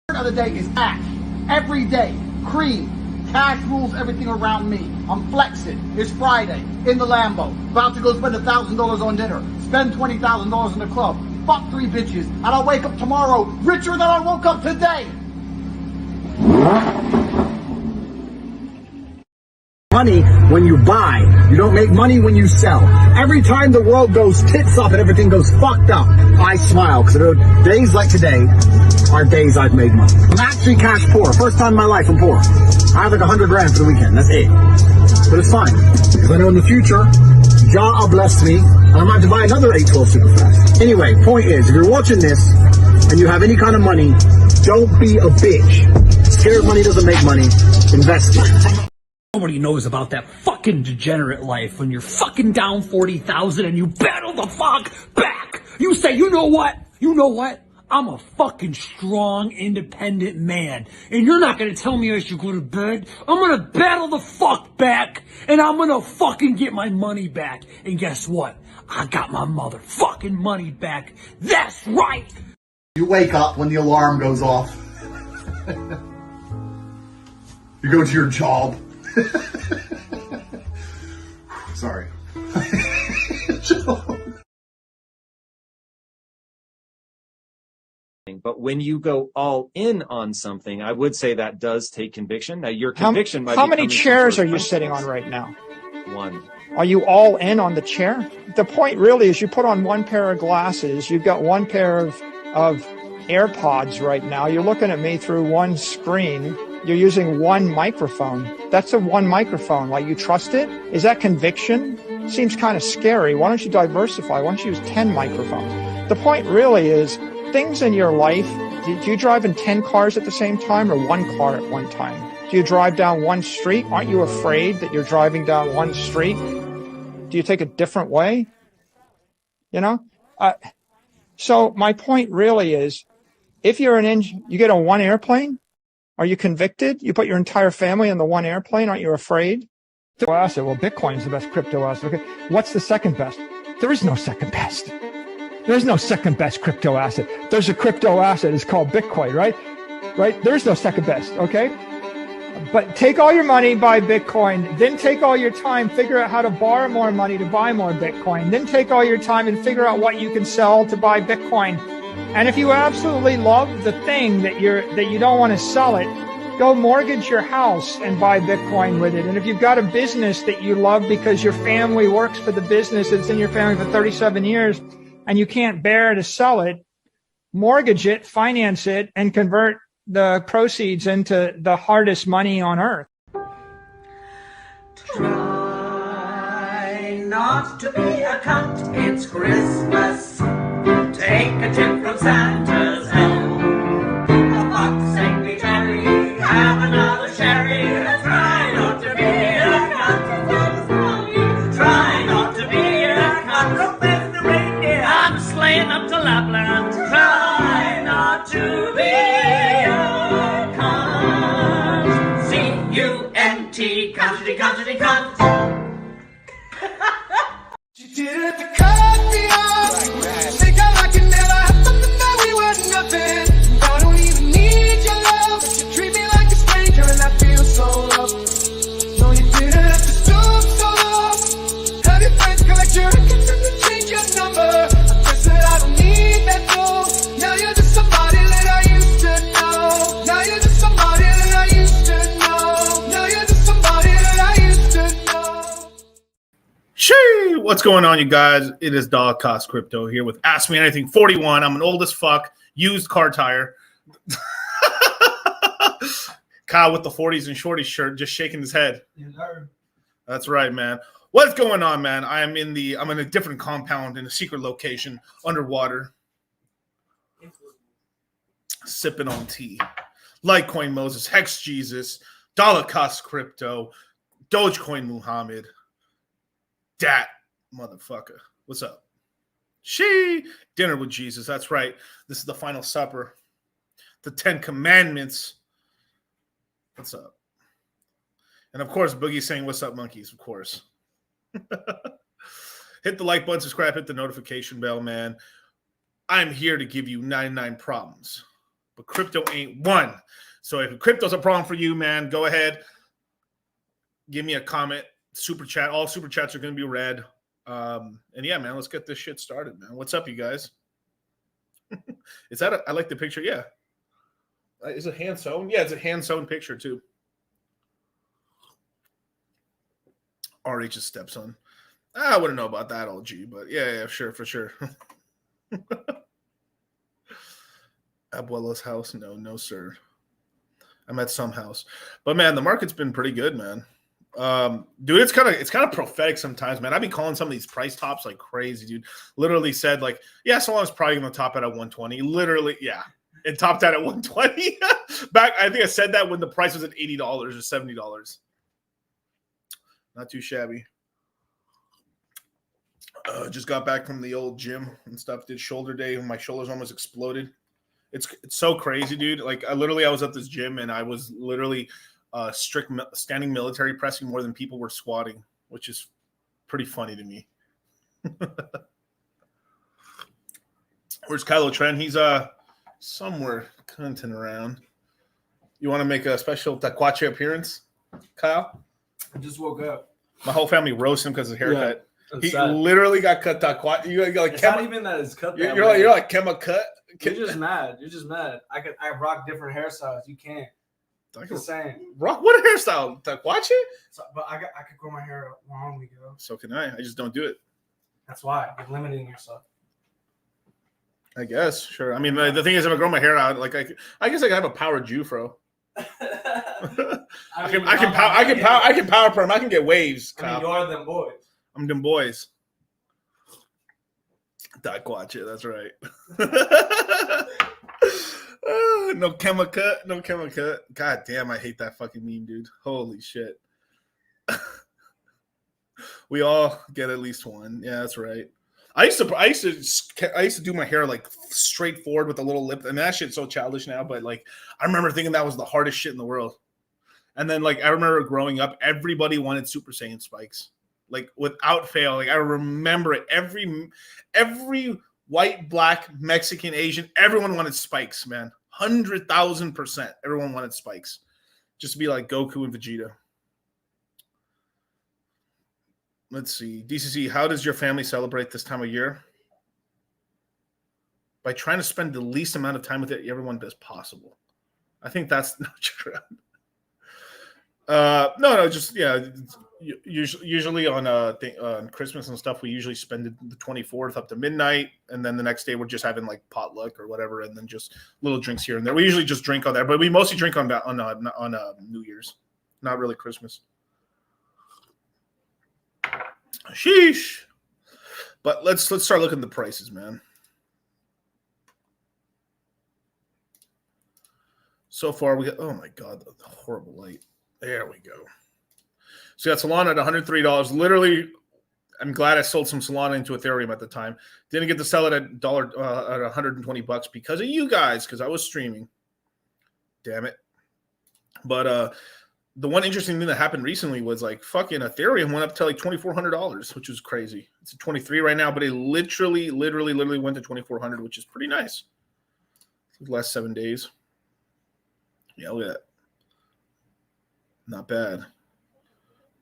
Of the day is cash. Every day, cream. Cash rules everything around me. I'm flexing. It's Friday, in the Lambo, about to go spend $1,000 on dinner, spend $20,000 in the club, fuck 3 bitches, and I'll wake up tomorrow richer than I woke up today. Money when you buy. You don't make money when you sell. Every time the world goes tits up and everything goes fucked up, I smile because days like today are days I've made money. I'm actually cash poor. First time in my life I'm poor. I have like 100 grand for the weekend. That's it. But it's fine because I know in the future Jah will bless me and I'm about to buy another 812 super fast. Anyway, point is, if you're watching this and you have any kind of money, don't be a bitch. Scared money doesn't make money. Invest it. Nobody knows about that fucking degenerate life when you're fucking down 40,000 and you battle the fuck back. You say, you know what? I'm a fucking strong, independent man. And you're not gonna tell me I should go to bed. I'm gonna battle the fuck back. And I'm gonna fucking get my money back. And guess what? I got my motherfucking money back. That's right. You wake up when the alarm goes off. You go to your job. Sorry. But when you go all in on something, I would say that does take conviction. Now, your conviction might be. How many chairs are you sitting on right now? One. Are you all in on the chair? The point really is you put on one pair of glasses. You've got one pair of AirPods right now. You're looking at me through one screen. You're using one microphone. That's a one microphone. Like, you trust it? Is that conviction? Seems kind of scary. Why don't you diversify? Why don't you use 10 microphones? The point really is things in your life. Do you drive in 10 cars at the same time or one car at one time? Do you drive down one street? Aren't you afraid that you're driving down one street? Do you take a different way? You know? So my point really is, if you're you get on one airplane, are you convicted? You put your entire family in the one airplane. Aren't you afraid? Crypto asset. Well, Bitcoin is the best crypto asset. Okay. What's the second best? There is no second best. There's no second best crypto asset. There's a crypto asset. It's called Bitcoin, right? Right? There's no second best. Okay. But take all your money, buy Bitcoin. Then take all your time, figure out how to borrow more money to buy more Bitcoin. Then take all your time and figure out what you can sell to buy Bitcoin. And if you absolutely love the thing that you don't want to sell it, go mortgage your house and buy Bitcoin with it. And if you've got a business that you love because your family works for the business, it's in your family for 37 years, and you can't bear to sell it, mortgage it, finance it, and convert the proceeds into the hardest money on earth. Try not to be a cunt, it's Christmas. Take a tip from Santa's elf. A box St. Cherry, have another cherry. Try not to be a cunt. Try not to be a cunt. From the reindeer, I'm sleighing up to Lapland. Try not to be a cunt. C-U-N-T, cunt, cunt, cunt. She did the cut me off. Think I like it never happened, that we were nothing. I don't even need your love, but you treat me like a stranger, and I feel so loved. No, you didn't have to stoop so low. Have your friends collect your records and then change your number. I guess that I don't need that though. Now you're just somebody that I used to know. Now you're just somebody that I used to know. Now you're just somebody that I used to know. Shee! What's going on, you guys? It is Dog Cost Crypto here with Ask Me Anything 41. I'm an old as fuck, used car tire. Kyle with the 40s and shorties shirt, just shaking his head. That's right, man. What's going on, man? I'm in a different compound in a secret location underwater, sipping on tea. Litecoin Moses, Hex Jesus, Dollar Cost Crypto, Dogecoin Muhammad. Dat motherfucker. What's up? Dinner with Jesus. That's right. This is the final supper. The 10 Commandments. What's up? And of course, Boogie's saying, what's up, monkeys? Of course. Hit the like button, subscribe, hit the notification bell, man. I'm here to give you 99 problems. But crypto ain't one. So if crypto's a problem for you, man, go ahead. Give me a comment. Super chat. All super chats are going to be read. And yeah, man, let's get this shit started, man. What's up, you guys? Is that I like the picture. Yeah. Is it hand sewn? Yeah, it's a hand sewn picture too. RH's stepson. I wouldn't know about that, LG, but yeah, sure, for sure. Abuela's house? No, sir. I'm at some house. But man, the market's been pretty good, man. Dude, it's kind of prophetic sometimes, man. I've been calling some of these price tops like crazy, dude. Literally said like, yeah, so long as probably gonna top out at 120. Literally, yeah, it topped out at 120. Back, I think I said that when the price was at $80 or $70. Not too shabby. Just got back from the old gym and stuff. Did shoulder day, and my shoulders almost exploded. It's so crazy, dude. Like I was at this gym and I was literally strict standing military pressing more than people were squatting, which is pretty funny to me. Where's Kylo Trent? He's somewhere cunting around. You want to make a special Taquache appearance, Kyle? I just woke up. My whole family roasts him because of his haircut. Yeah, he sad. Literally got cut Taquache. It's not even that it's cut. You're like Kema cut. You're just mad. I rock different hairstyles. You can't. Just saying. Rock what hairstyle? Taquache? So, but I could grow my hair long ago. So can I. I just don't do it. That's why you're limiting yourself. I guess. Sure. I mean, the thing is, if I grow my hair out, like I guess I can have a power Jufro. I can power perm. I can get waves. I mean, you're them boys. I'm them boys. Taquache. That's right. No Kema cut. God damn, I hate that fucking meme, dude. Holy shit. We all get at least one. Yeah, that's right. I used to do my hair like straight forward with a little lip, and that shit's so childish now. But like, I remember thinking that was the hardest shit in the world. And then like, I remember growing up, everybody wanted Super Saiyan spikes, like without fail. Like I remember it. Every white, black, Mexican, Asian, everyone wanted spikes, man. 100,000%. Everyone wanted spikes, just to be like Goku and Vegeta. Let's see. DCC, how does your family celebrate this time of year? By trying to spend the least amount of time with everyone as possible. I think that's not true. No, just, yeah. Usually on on Christmas and stuff, we usually spend the 24th up to midnight, and then the next day we're just having like potluck or whatever, and then just little drinks here and there. We usually just drink on there, but we mostly drink on New Year's, not really Christmas. Sheesh. But let's start looking at the prices, man. So far, we got, oh my God, the horrible light. There we go. So we got Solana at $103. Literally, I'm glad I sold some Solana into Ethereum at the time. Didn't get to sell it at at $120 because of you guys, because I was streaming. Damn it. But the one interesting thing that happened recently was like fucking Ethereum went up to like $2,400, which was crazy. It's at 23 right now, but it literally went to 2,400, which is pretty nice. The last 7 days. Yeah, look at that. Not bad.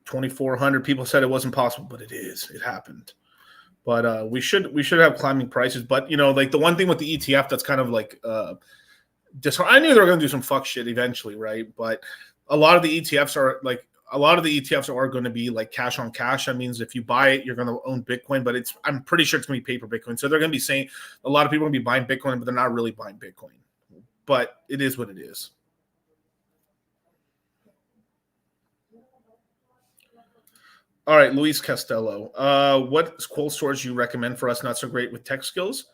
2,400. People said it wasn't possible, but it is. It happened. But we should have climbing prices. But you know, like the one thing with the ETF that's kind of like just I knew they were going to do some fuck shit eventually, right? But a lot of the ETFs are going to be like cash on cash. That means if you buy it, you're going to own Bitcoin. But I'm pretty sure it's going to be paper Bitcoin. So they're going to be saying a lot of people are going to be buying Bitcoin, but they're not really buying Bitcoin. But it is what it is. All right, Luis Castello. What cold storage do you recommend for us? Not so great with tech skills.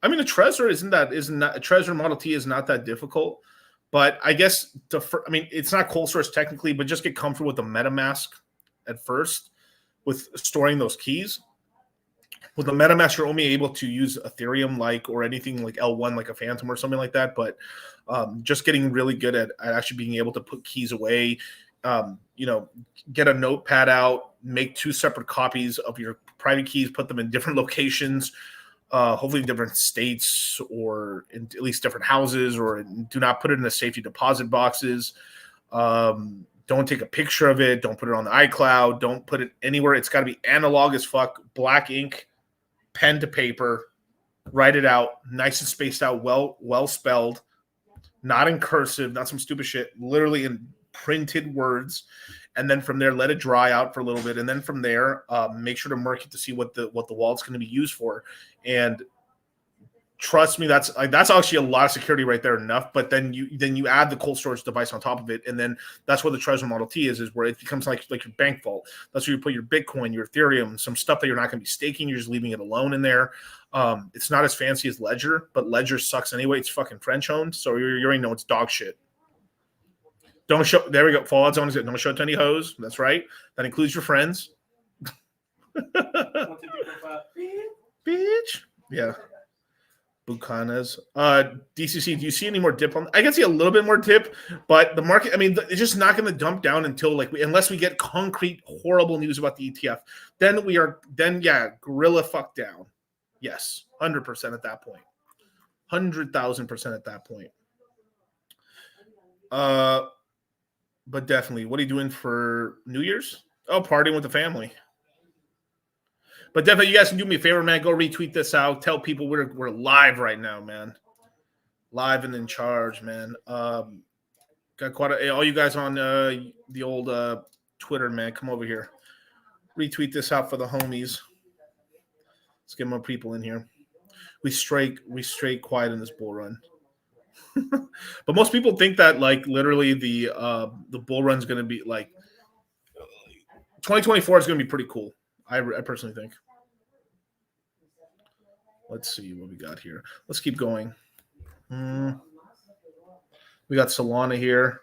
I mean, a Trezor isn't a Trezor Model T is not that difficult, but I guess it's not cold storage technically, but just get comfortable with the MetaMask at first with storing those keys. With the MetaMask, you're only able to use Ethereum or anything like L1, like a Phantom or something like that. But just getting really good at actually being able to put keys away. Get a notepad out, make 2 separate copies of your private keys, put them in different locations, hopefully in different states or in at least different houses, or do not put it in the safety deposit boxes. Don't take a picture of it. Don't put it on the iCloud. Don't put it anywhere. It's got to be analog as fuck, black ink, pen to paper, write it out, nice and spaced out, well spelled, not in cursive, not some stupid shit, literally in printed words. And then from there, let it dry out for a little bit. And then from there, make sure to mark it to see what the wallet's going to be used for. And trust me, that's actually a lot of security right there enough. But then you add the cold storage device on top of it. And then that's where the Trezor Model T is where it becomes like your bank vault. That's where you put your Bitcoin, your Ethereum, some stuff that you're not going to be staking. You're just leaving it alone in there. It's not as fancy as Ledger, but Ledger sucks anyway. It's fucking French owned. So you already know it's dog shit. Don't show. There we go. Fallout Zone is it. Don't show it to any hoes. That's right. That includes your friends. Bitch. Yeah. Bucanas. DCC. Do you see any more dip on? I can see a little bit more dip, but the market. I mean, it's just not going to dump down until unless we get concrete horrible news about the ETF. Then gorilla fuck down. Yes, 100% at that point. 100,000% at that point. But definitely, what are you doing for New Year's? Oh, partying with the family. But definitely, you guys can do me a favor, man. Go retweet this out. Tell people we're live right now, man. Live and in charge, man. Got all you guys on the old Twitter, man. Come over here. Retweet this out for the homies. Let's get more people in here. We straight quiet in this bull run. But most people think that literally the bull run's going to be 2024 is going to be pretty cool. I personally think. Let's see what we got here. Let's keep going. We got Solana here.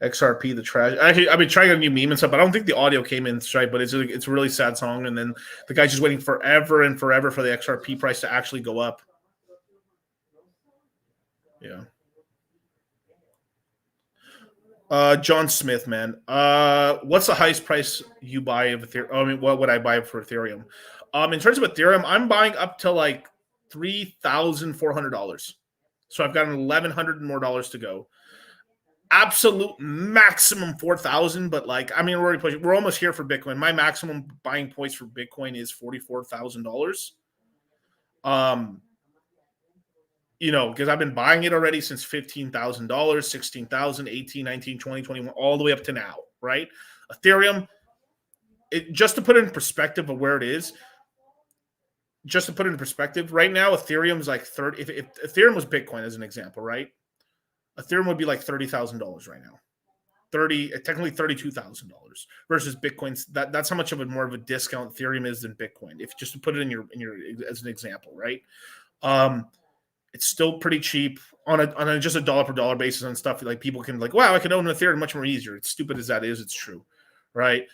XRP, the trash. Actually, I've been trying a new meme and stuff, but I don't think the audio came in straight. But it's a really sad song, and then the guy's just waiting forever and forever for the XRP price to actually go up. Yeah. John Smith, man. What's the highest price you buy of Ethereum? I mean, what would I buy for Ethereum? In terms of Ethereum, I'm buying up to $3,400. So I've got $1,100 more to go. Absolute maximum 4,000, but we're already pushing. We're almost here for Bitcoin. My maximum buying points for Bitcoin is $44,000. Because I've been buying it already since $15,000, $16,000, $18,000, $19,000, $20,000, $21,000, all the way up to now, right? Ethereum, just to put it in perspective of where it is, just to put it in perspective, right now Ethereum is like 30. If Ethereum was Bitcoin as an example, right? Ethereum would be like $30,000 right now. Technically $32,000 versus Bitcoin's. That's how much of a more of a discount Ethereum is than Bitcoin. If just to put it in your as an example, right? It's still pretty cheap on a just a dollar per dollar basis and stuff. Like people can like, wow, I can own Ethereum much more easier. It's stupid as that is, it's true, right?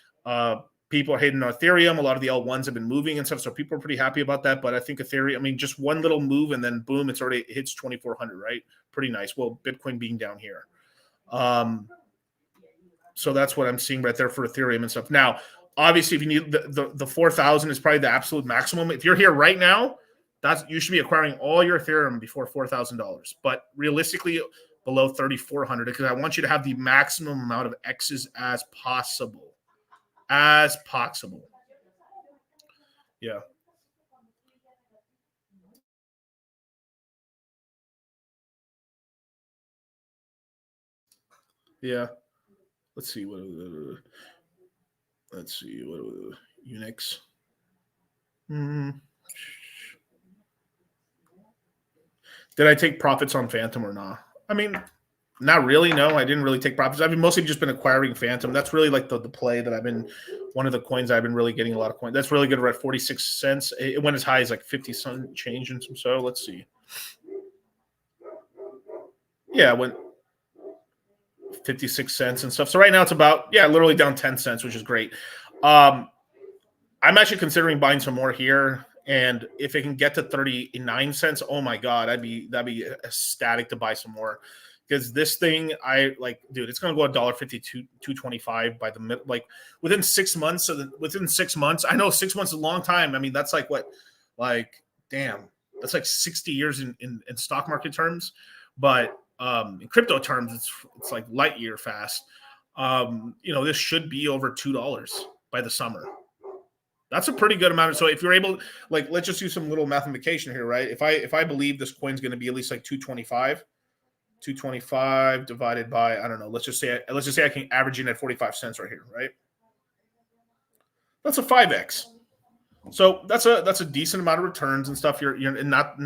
People are hating on Ethereum. A lot of the L1s have been moving and stuff, so people are pretty happy about that. But I think Ethereum, I mean, just one little move and then boom, it hits 2,400, right? Pretty nice. Well, Bitcoin being down here. So that's what I'm seeing right there for Ethereum and stuff. Now, obviously, if you need the 4,000 is probably the absolute maximum. If you're here right now, you should be acquiring all your Ethereum before $4,000. But realistically, below 3,400, because I want you to have the maximum amount of X's as possible. As possible. Yeah. Yeah. Let's see what Unix. Did I take profits on Phantom or not? I mean, not really. No, I didn't really take profits. I've mostly just been acquiring Phantom. That's really like the play that I've been. One of the coins I've been really getting a lot of coins. That's really good. We're at 46 cents. It went as high as like 50 some change and some. So let's see. Yeah, it went 56 cents and stuff. So right now it's about literally down 10 cents, which is great. I'm actually considering buying some more here. And if it can get to 39 cents, oh my God, that'd be ecstatic to buy some more. Because this thing, dude, it's gonna go $1.50 to $2.25 by the mid, like within 6 months. So within 6 months, I know 6 months is a long time. I mean, that's like what, like, damn, that's like 60 years in stock market terms. But in crypto terms, it's like light year fast. This should be over $2 by the summer. That's a pretty good amount. So if you're able, like, let's just do some little mathematication here, right? If I believe this coin's going to be at least like 225 divided by, I don't know, let's just say I can average in at 45 cents right here, right? That's a 5x. So that's a decent amount of returns and stuff. You're not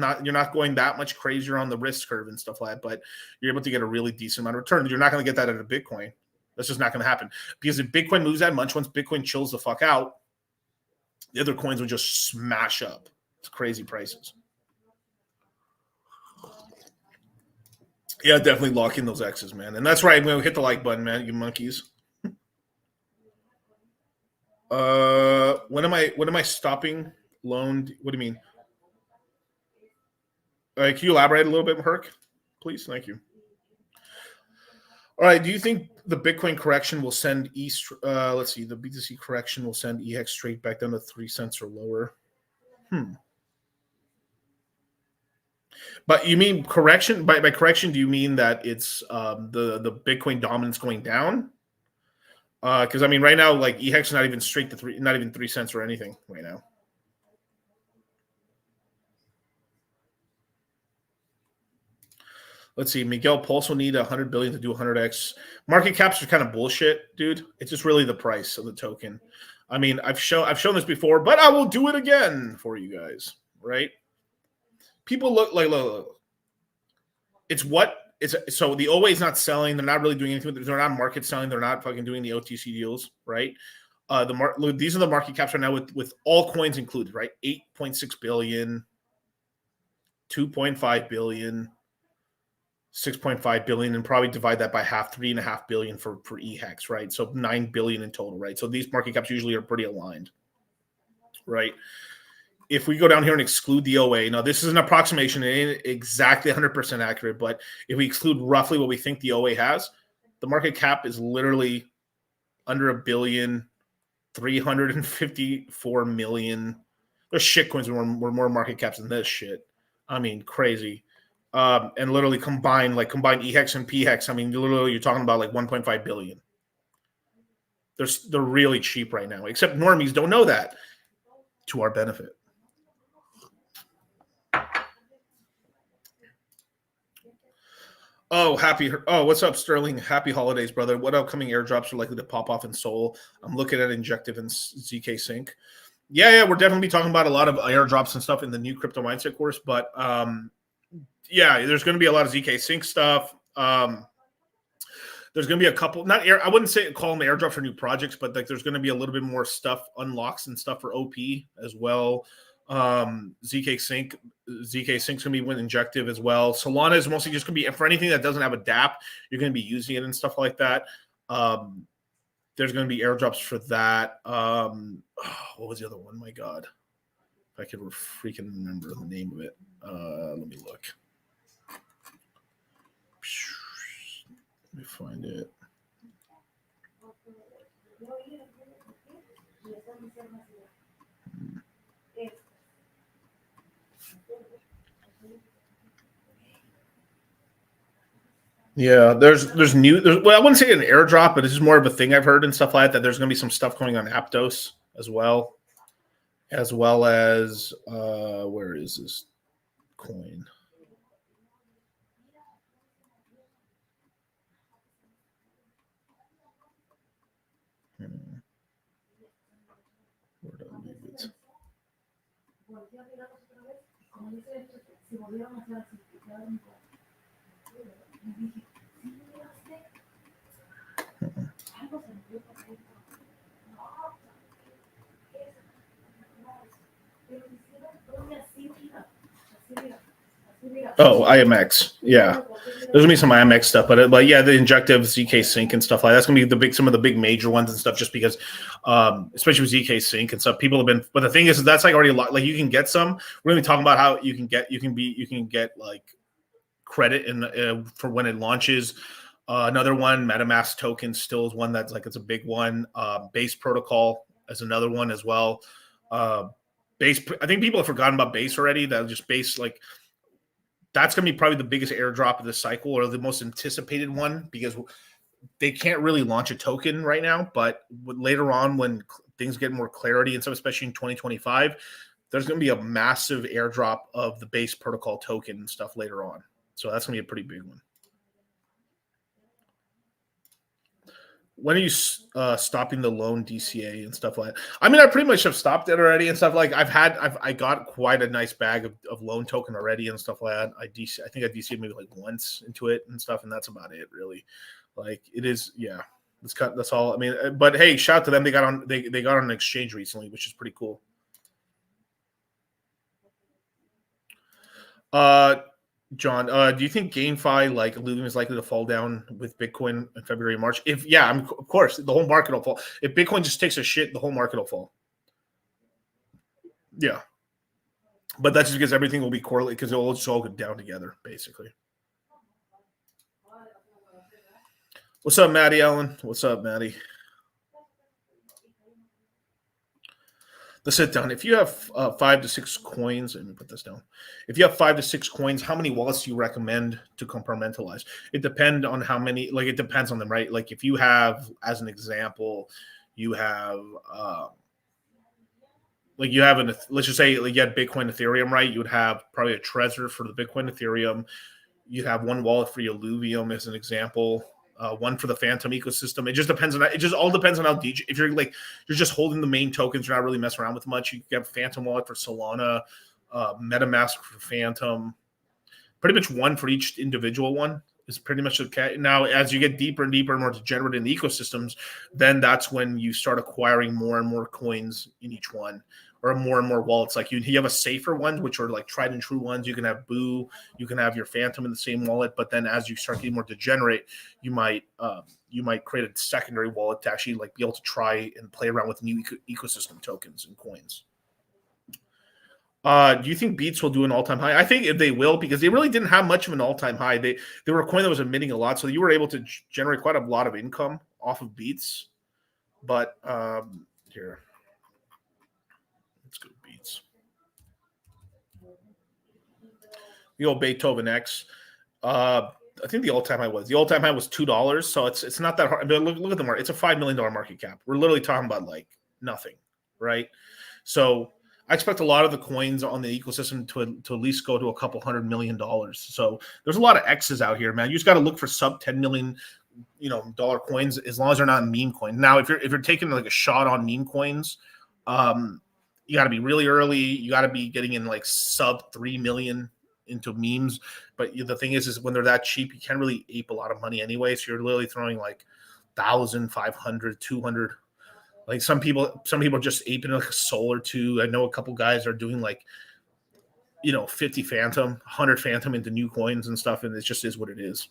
going that much crazier on the risk curve and stuff like that, but you're able to get a really decent amount of returns. You're not going to get that out of Bitcoin. That's just not going to happen. Because if Bitcoin moves that much, once Bitcoin chills the fuck out, the other coins will just smash up. It's crazy prices. Yeah, definitely lock in those X's, man. And that's right. I'm going to hit the like button, man, you monkeys. When am I stopping loan? What do you mean? Can you elaborate a little bit, Herc? Please, thank you. All right. Do you think the Bitcoin correction will send let's see, the BTC correction will send EX straight back down to 3 cents or lower? But you mean correction? By correction, do you mean that it's the Bitcoin dominance going down? Because I mean, right now, like EX is not even straight to not even 3 cents or anything right now. Let's see. Miguel Pulse will need 100 billion to do 100x. Market caps are kind of bullshit, dude. It's just really the price of the token. I mean, I've shown this before, but I will do it again for you guys, right? People look. So the OA is not selling. They're not really doing anything. They're not market selling. They're not fucking doing the OTC deals, right? These are the market caps right now with all coins included, right? 8.6 billion, 2.5 billion. 6.5 billion, and probably divide that by half, 3.5 billion for EHEX, right? So 9 billion in total, right? So these market caps usually are pretty aligned, right? If we go down here and exclude the OA, now this is an approximation, it ain't exactly 100% accurate, but if we exclude roughly what we think the OA has, the market cap is literally under $1 billion, 354 million. There's shit coins with more market caps than this shit. I mean, crazy. And literally combine EHEX and PHEX. I mean, literally you're talking about like 1.5 billion. They're really cheap right now, except normies don't know that, to our benefit. Oh, what's up, Sterling? Happy holidays, brother. What upcoming airdrops are likely to pop off in Seoul? I'm looking at Injective and ZK Sync. Yeah, we're definitely talking about a lot of airdrops and stuff in the new crypto mindset course. But yeah, there's going to be a lot of ZK Sync stuff. There's going to be a couple, I wouldn't call them airdrop for new projects, but like there's going to be a little bit more stuff, unlocks and stuff for OP as well. ZK Sync's going to be with Injective as well. Solana is mostly just going to be for anything that doesn't have a DApp, you're going to be using it and stuff like that. There's going to be airdrops for that. What was the other one? My God. If I could freaking remember the name of it. Let me look. Let me find it. Yeah, there's well, I wouldn't say an airdrop, but this is more of a thing I've heard and stuff like that. There's going to be some stuff going on Aptos as well as where is this coin? Where did I leave it? Oh, IMX. Yeah. There's gonna be some IMX stuff, but yeah, the Injective ZK Sync and stuff like that's gonna be some of the big major ones and stuff, just because especially with ZK Sync and stuff, people have been, but the thing is that's like already a lot, like you can get some. We're gonna be talking about how you can get like credit in for when it launches. Another one, MetaMask token still is one that's like it's a big one. Base protocol is another one as well. Base, I think people have forgotten about Base already. That just Base, like that's going to be probably the biggest airdrop of the cycle, or the most anticipated one, because they can't really launch a token right now. But later on, when things get more clarity and stuff, especially in 2025, there's going to be a massive airdrop of the Base protocol token and stuff later on. So that's going to be a pretty big one. When are you stopping the loan DCA and stuff like that? I mean, I pretty much have stopped it already and stuff. Like I got quite a nice bag of loan token already and stuff like that. I think I DCA'd maybe like once into it and stuff, and that's about it really. Like it is, yeah. That's all. I mean, but hey, shout out to them. They got on an exchange recently, which is pretty cool. John, do you think GameFi like Illuvium is likely to fall down with Bitcoin in February and March? Of course, the whole market will fall. If Bitcoin just takes a shit, the whole market will fall. Yeah. But that's just because everything will be correlated, because it will just all go down together, basically. What's up, Maddie Allen? What's up, Maddie? The sit down. If you have 5 to 6 coins, let me put this down. If you have 5 to 6 coins, how many wallets do you recommend to compartmentalize? It depends on how many. Like it depends on them, right? Like if you have, as an example, you have let's just say like you had Bitcoin, Ethereum, right? You would have probably a Trezor for the Bitcoin, Ethereum. You'd have one wallet for your Illuvium as an example. One for the Phantom ecosystem. It just depends on that. It just all depends on how deep. If you're just holding the main tokens, you're not really messing around with much. You have Phantom wallet for Solana, MetaMask for Phantom. Pretty much one for each individual one is pretty much okay. Now, as you get deeper and deeper and more degenerate in the ecosystems, then that's when you start acquiring more and more coins in each one, or more and more wallets. Like you have a safer one, which are like tried and true ones. You can have Boo, you can have your Phantom in the same wallet. But then as you start getting more degenerate, you might create a secondary wallet to actually like be able to try and play around with new ecosystem tokens and coins. Do you think Beats will do an all-time high? I think if they will, because they really didn't have much of an all-time high. They were a coin that was emitting a lot, so you were able to generate quite a lot of income off of Beats. But here. Let's go Beats. The old Beethoven X. I think the all-time high was $2. So it's not that hard. I mean, look at the market. It's a $5 million market cap. We're literally talking about like nothing, right? So I expect a lot of the coins on the ecosystem to at least go to a couple $100 million. So there's a lot of X's out here, man. You just got to look for sub 10 million, dollar coins, as long as they're not meme coin. Now, if you're taking like a shot on meme coins, you got to be really early. You got to be getting in like sub 3 million into memes. But the thing is when they're that cheap, you can't really ape a lot of money anyway. So you're literally throwing like 1,000, 500, 200. Like some people just aping like a soul or two. I know a couple guys are doing like, 50 Phantom, 100 Phantom into new coins and stuff, and it just is what it is.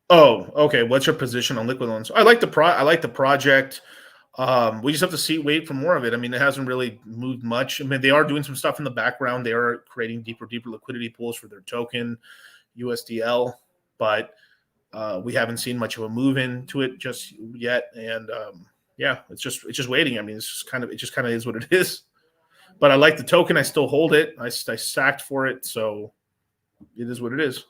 Oh, okay. What's your position on liquid loans? I like the project. We just have to wait for more of it. I mean, it hasn't really moved much. I mean, they are doing some stuff in the background. They are creating deeper liquidity pools for their token, USDL, but we haven't seen much of a move into it just yet. And it's just waiting. I mean, it just kind of is what it is. But I like the token. I still hold it. I sacked for it, so it is what it is.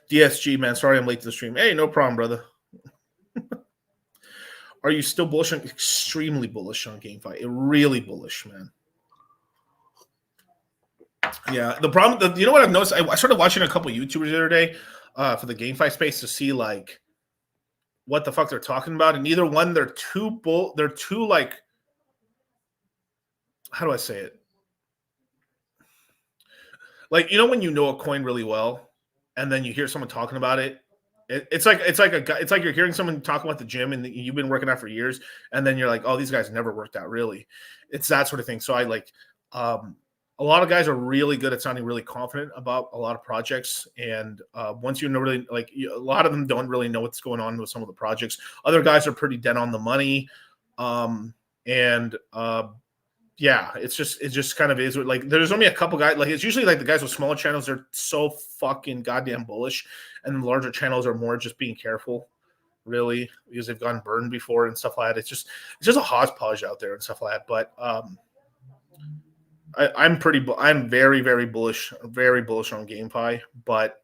DSG, man, sorry I'm late to the stream. Hey, no problem, brother. Are you still bullish? Extremely bullish on GameFi. Really bullish, man. Yeah, the problem, you know what I've noticed? I started watching a couple YouTubers the other day for the GameFi space to see like what the fuck they're talking about, and either one, they're too like, how do I say it? Like, when you know a coin really well, and then you hear someone talking about it. It's like you're hearing someone talk about the gym and you've been working out for years, and then you're like, oh, these guys never worked out really. It's that sort of thing. So I like a lot of guys are really good at sounding really confident about a lot of projects, and once you know really like a lot of them don't really know what's going on with some of the projects. Other guys are pretty dead on the money, yeah, it just kind of is. Like, there's only a couple guys. Like, it's usually like the guys with smaller channels. They're so fucking goddamn bullish, and the larger channels are more just being careful, really, because they've gotten burned before and stuff like that. It's just a hodgepodge out there and stuff like that. But I'm very, very bullish on GameFi, but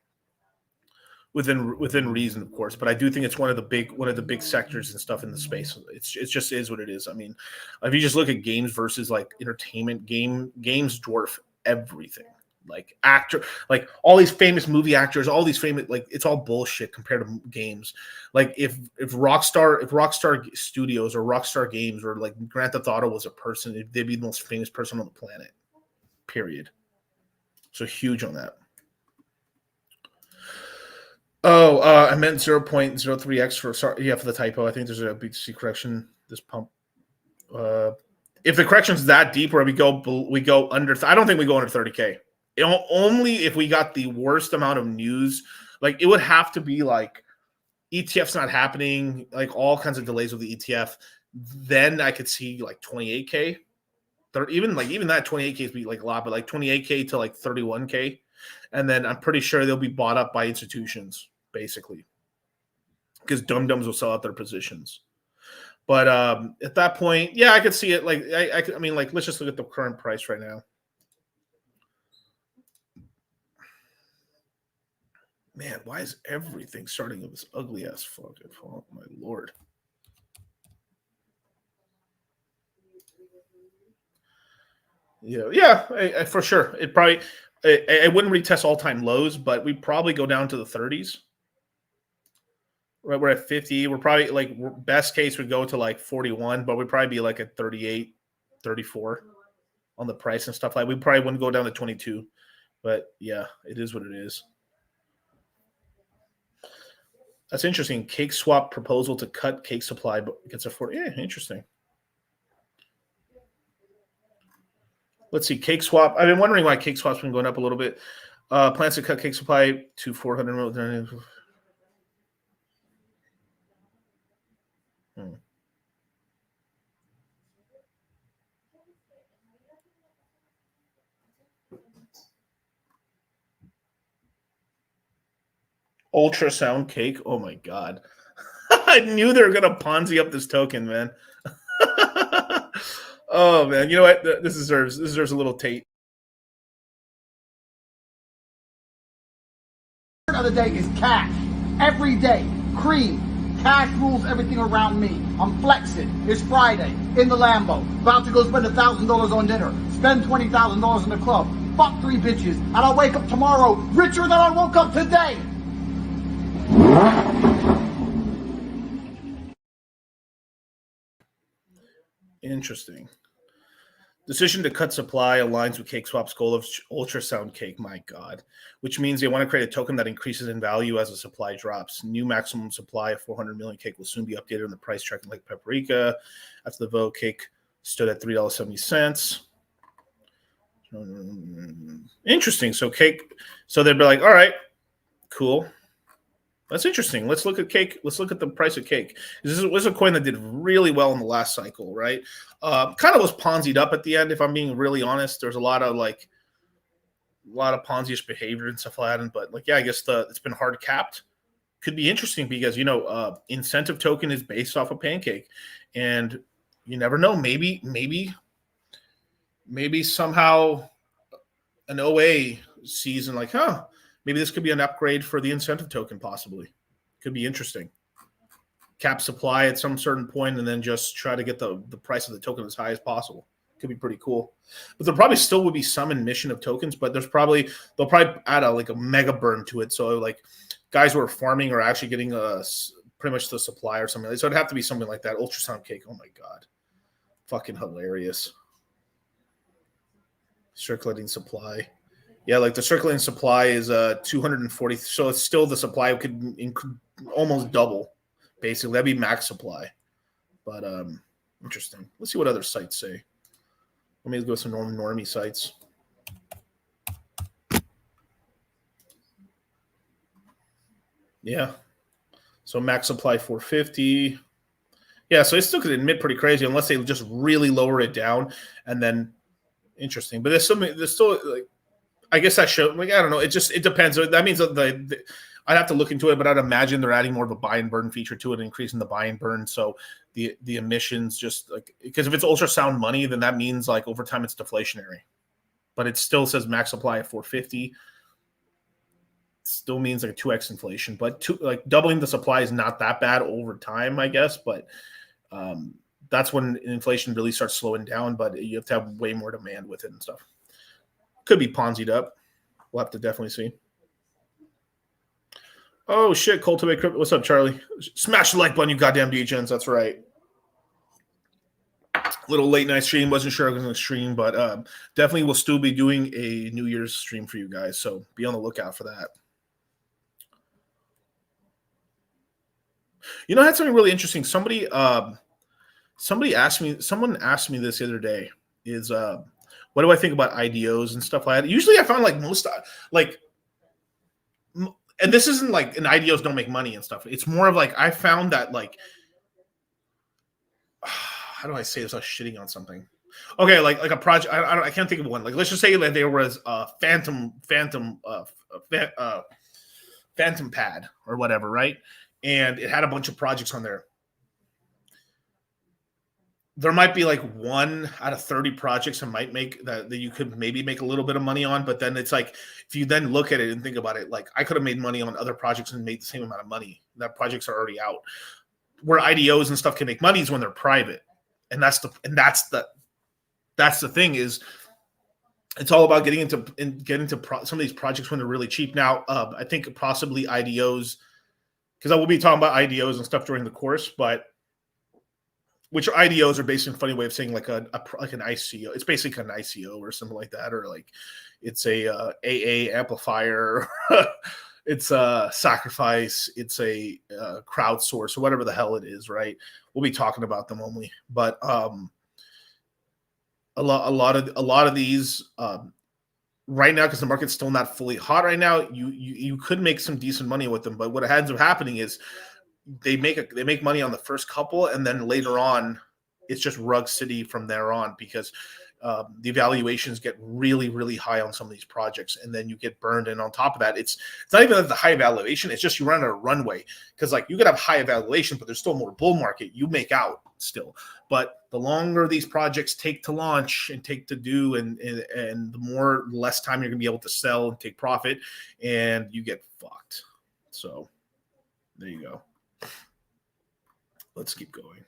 within reason, of course. But I do think it's one of the big sectors and stuff in the space. It just is what it is. I mean, if you just look at games versus like entertainment, games dwarf everything. Like like all these famous movie actors, all these famous, like, it's all bullshit compared to games. Like if Rockstar Studios or Rockstar Games or like Grand Theft Auto was a person, they'd be the most famous person on the planet. Period. So huge on that. Oh, I meant 0.03x for the typo. I think there's a BTC correction. This pump. If the correction's that deep where we go under, I don't think we go under 30K. Only if we got the worst amount of news. Like, it would have to be like ETF's not happening, like all kinds of delays with the ETF. Then I could see like 28K. Even that 28K is be like a lot, but like 28K to like 31K. And then I'm pretty sure they'll be bought up by institutions, basically, because dum-dums will sell out their positions. But at that point, yeah, I could see it. Like, I mean, like, let's just look at the current price right now. Man, why is everything starting with this ugly ass fucking font? My lord. Yeah, for sure. It probably. I wouldn't retest all-time lows, but we'd probably go down to the 30s. Right, we're at 50. We're probably, like, best case would go to like 41, but we'd probably be like at 38, 34 on the price and stuff. Like, we probably wouldn't go down to 22. But yeah, it is what it is. That's interesting. Cake swap proposal to cut cake supply, but gets a 40. Yeah, interesting. Let's see, cake swap. I've been wondering why cake swap's been going up a little bit. Plans to cut cake supply to 400 million. Ultrasound cake. Oh my god. I knew they were gonna Ponzi up this token, man. Oh man, you know what? This deserves a little Tate. The day is cash. every day. Cream. Cash rules everything around me. I'm flexing. It's Friday. In the Lambo. About to go spend $1,000 on dinner. Spend $20,000 in the club. Fuck 3 bitches. And I'll wake up tomorrow richer than I woke up today. Interesting. Decision to cut supply aligns with CakeSwap's goal of ultrasound cake. My God. Which means they want to create a token that increases in value as the supply drops. New maximum supply of 400 million cake will soon be updated on the price tracking like paprika. After the vote, cake stood at $3.70. Interesting. So cake. So they'd be like, all right, cool. That's interesting. Let's look at cake. Let's look at the price of cake. This was a coin that did really well in the last cycle, right? Kind of was Ponzi'd up at the end, if I'm being really honest. There's a lot of Ponzi-ish behavior and stuff like that. But like, yeah, I guess it's been hard capped. Could be interesting because incentive token is based off of Pancake, and you never know. Maybe somehow an OA season like, maybe this could be an upgrade for the incentive token, possibly. Could be interesting. Cap supply at some certain point and then just try to get the price of the token as high as possible. Could be pretty cool. But there probably still would be some emission of tokens, but they'll probably add a mega burn to it. So like guys who are farming are actually getting pretty much the supply or something. So it'd have to be something like that. Ultrasound cake. Oh my God. Fucking hilarious. Circulating supply. Yeah, like the circulating supply is 240. So it's still the supply could almost double, basically. That'd be max supply. But interesting. Let's see what other sites say. Let me go with some normie sites. Yeah. So max supply 450. Yeah, so it still could admit pretty crazy unless they just really lower it down and then interesting. But there's still like, I guess that show, like, I don't know. It depends. That means that I'd have to look into it, but I'd imagine they're adding more of a buy and burn feature to it, increasing the buy and burn. So the emissions just like, because if it's ultrasound money, then that means like over time it's deflationary, but it still says max supply of 450. Still means like a 2x inflation, but doubling the supply is not that bad over time, I guess. But that's when inflation really starts slowing down, but you have to have way more demand with it and stuff. Could be Ponzi'd up. We'll have to definitely see. Oh, shit. Cultivate Crypto. What's up, Charlie? Smash the like button, you goddamn DHNs. That's right. Little late night stream. Wasn't sure I was going to stream, but definitely will still be doing a New Year's stream for you guys. So be on the lookout for that. You know, I had something really interesting. Someone asked me this the other day is, what do I think about IDOs and stuff like that? Usually I found like most like, and this isn't like an IDOs don't make money and stuff. It's more of like, I found that like, how do I say this? I was shitting on something. Okay. Like a project. I can't think of one. Like, let's just say that there was a phantom pad or whatever. Right. And it had a bunch of projects on there. There might be like 1 out of 30 projects that might make that you could maybe make a little bit of money on. But then it's like, if you then look at it and think about it, like I could have made money on other projects and made the same amount of money. That projects are already out. Where IDOs and stuff can make money is when they're private. And that's the thing is it's all about getting into some of these projects when they're really cheap. Now, I think possibly IDOs, because I will be talking about IDOs and stuff during the course, but which IDOs are basically a funny way of saying like an ICO. It's basically an ICO or something like that, or like it's a AA amplifier, it's a sacrifice, it's a crowdsource or whatever the hell it is, right? We'll be talking about them only, but a lot of these right now, because the market's still not fully hot right now, you could make some decent money with them, but what ends up happening is they make money on the first couple, and then later on, it's just rug city from there on because the valuations get really, really high on some of these projects, and then you get burned. And on top of that, it's not even the high valuation; it's just you run out of runway because like you could have high valuation, but there's still more bull market. You make out still, but the longer these projects take to launch and take to do, and the less time you're gonna be able to sell and take profit, and you get fucked. So. There you go. Let's keep going.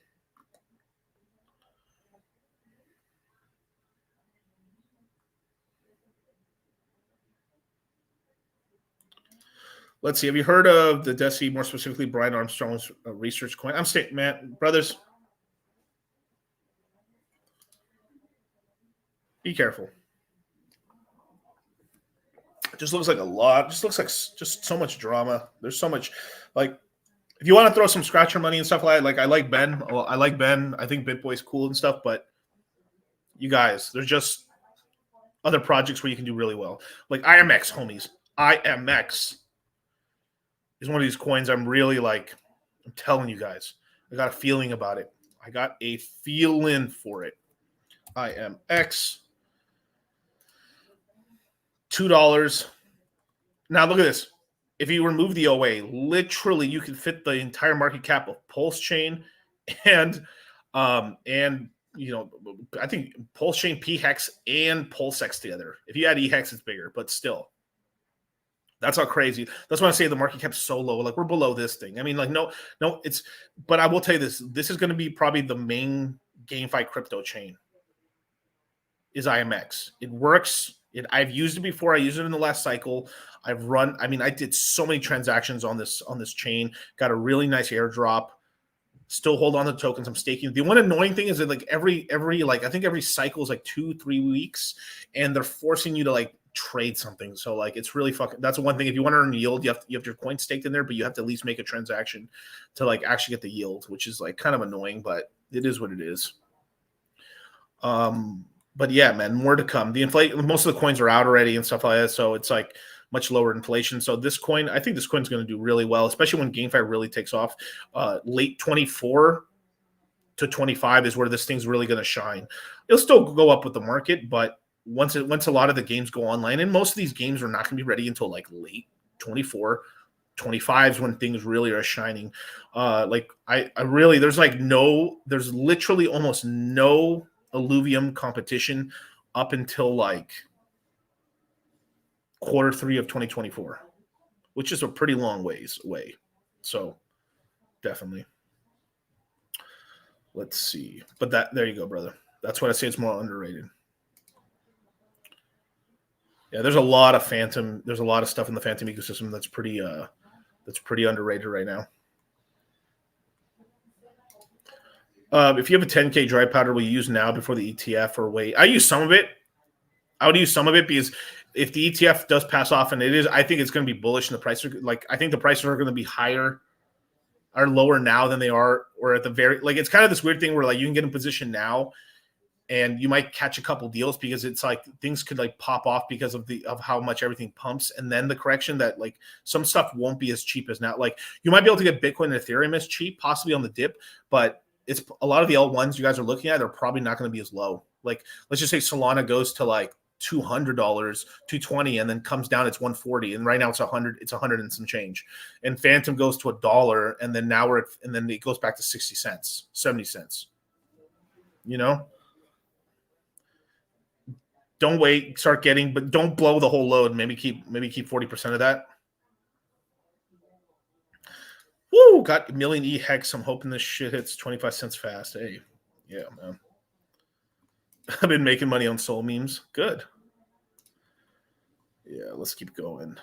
Let's see. Have you heard of the DESI, more specifically Brian Armstrong's research coin? I'm saying, man, brothers, be careful. It just looks like a lot. It just looks like just so much drama. There's so much, like, if you want to throw some scratcher money and stuff like I like Ben. Well, I like Ben. I think BitBoy's cool and stuff, but you guys, there's just other projects where you can do really well. Like IMX, homies. IMX is one of these coins I'm really like, I'm telling you guys, I got a feeling about it. I got a feeling for it. IMX. $2. Now look at this. If you remove the OA, literally you can fit the entire market cap of Pulse Chain and you know, I think Pulse Chain, PHEX, and PulseX together. If you add EHEX, it's bigger, but still. That's how crazy. That's why I say the market cap's so low. Like, we're below this thing. I mean, like, no, it's, but I will tell you this. This is going to be probably the main GameFi crypto chain is IMX. It works. I've used it before. I used it in the last cycle. I did so many transactions on this chain. Got a really nice airdrop. Still hold on to tokens. I'm staking. The one annoying thing is that like every like I think every cycle is like 2-3 weeks, and they're forcing you to like trade something. So like it's really fucking. That's one thing. If you want to earn yield, you have your coin staked in there, but you have to at least make a transaction to like actually get the yield, which is like kind of annoying, but it is what it is. But yeah, man, more to come. Most of the coins are out already and stuff like that, so it's like much lower inflation. So this coin, I think this coin's going to do really well, especially when GameFi really takes off. Late 24 to 25 is where this thing's really going to shine. It'll still go up with the market, but once a lot of the games go online, and most of these games are not going to be ready until like late 24, 25 is when things really are shining. Like I really, there's literally almost no Illuvium competition up until like Q3 of 2024, which is a pretty long ways away. So definitely. Let's see. But there you go, brother. That's why I say it's more underrated. Yeah, there's a lot of stuff in the Phantom ecosystem that's pretty underrated right now. If you have a 10K dry powder, will you use now before the ETF or wait? I use some of it. I would use some of it because if the ETF does pass off, and I think it's going to be bullish, and the price I think the prices are going to be lower now than they are, or at the very it's kind of this weird thing where like you can get in position now, and you might catch a couple deals because it's like things could like pop off because of how much everything pumps, and then the correction that like some stuff won't be as cheap as now. Like you might be able to get Bitcoin and Ethereum as cheap, possibly on the dip, but it's a lot of the L1s you guys are looking at are probably not going to be as low. Like let's just say Solana goes to like $200, $220, and then comes down, it's $140, and right now it's $100 and some change. And Phantom goes to $1, and then and then it goes back to 60 cents, 70 cents. You know? Don't wait, start getting, but don't blow the whole load. Maybe keep 40% of that. Woo! Got a million EHEX. I'm hoping this shit hits 25 cents fast. Hey, yeah, man. I've been making money on soul memes. Good. Yeah, let's keep going.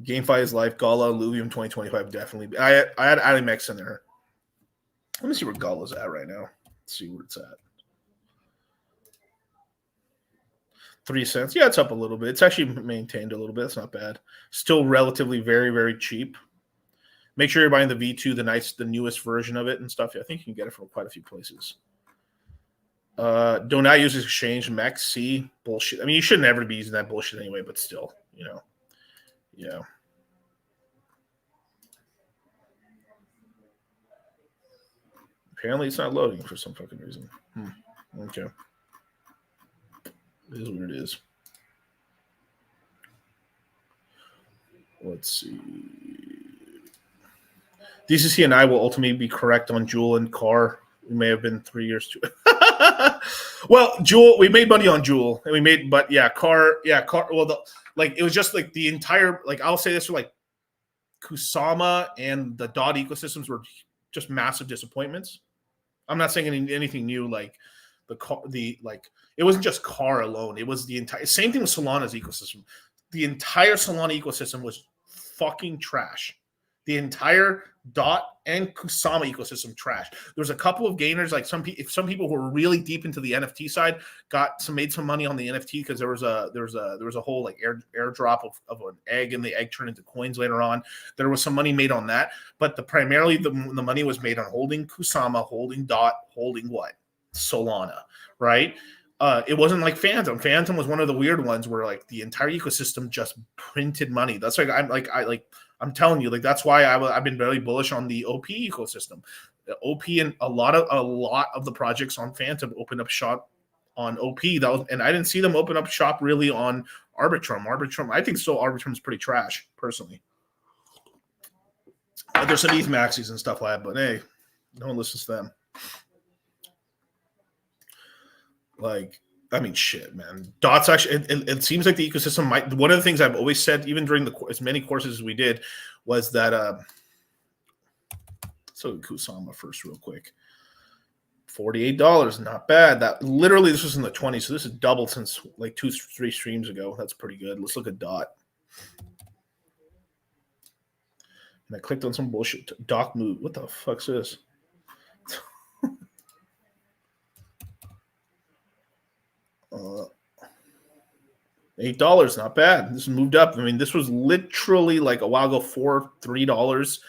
GameFi is life. Gala, Illuvium 2025, definitely. I had IMX in there. Let me see where Gala's at right now. Let's see where it's at. 3 cents. Yeah, it's up a little bit. It's actually maintained a little bit. It's not bad. Still relatively very, very cheap. Make sure you're buying the V2, the newest version of it and stuff. I think you can get it from quite a few places. Do not use this exchange. MEX, C, bullshit. I mean, you shouldn't ever be using that bullshit anyway, but still, you know. Yeah. Apparently it's not loading for some fucking reason. Okay. It is what it is. Let's see. DCC and I will ultimately be correct on Jewel and Carr. We may have been 3 years too. Well, Jewel, we made money on Jewel, and we made, but yeah, car. Well, it was just like the entire, like, I'll say this for like Kusama and the DOT ecosystems were just massive disappointments. I'm not saying anything new, like it wasn't just car alone. It was the entire same thing with Solana's ecosystem. The entire Solana ecosystem was fucking trash. The entire DOT and Kusama ecosystem trash. There was a couple of gainers, like some people who were really deep into the NFT side made some money on the NFT because there was a whole like airdrop of an egg, and the egg turned into coins later on. There was some money made on that, but primarily the money was made on holding Kusama, holding DOT, holding what? Solana, right? It wasn't like Phantom. Phantom was one of the weird ones where like the entire ecosystem just printed money. That's I'm telling you, like that's why I've been very bullish on the OP ecosystem. The OP and a lot of the projects on Phantom opened up shop on OP. And I didn't see them open up shop really on Arbitrum. I think still Arbitrum's pretty trash personally. There's some ETH maxis and stuff like that, but hey, no one listens to them. Like, I mean, shit, man. DOT's actually, it seems like the ecosystem might, one of the things I've always said, even during as many courses as we did, was that, so Kusama first real quick. $48, not bad. That literally, this was in the 20s, so this is doubled since like 2-3 streams ago. That's pretty good. Let's look at DOT. And I clicked on some bullshit. Doc move. What the fuck's this? $8, not bad. This moved up. I mean, this was literally like a while ago, $3.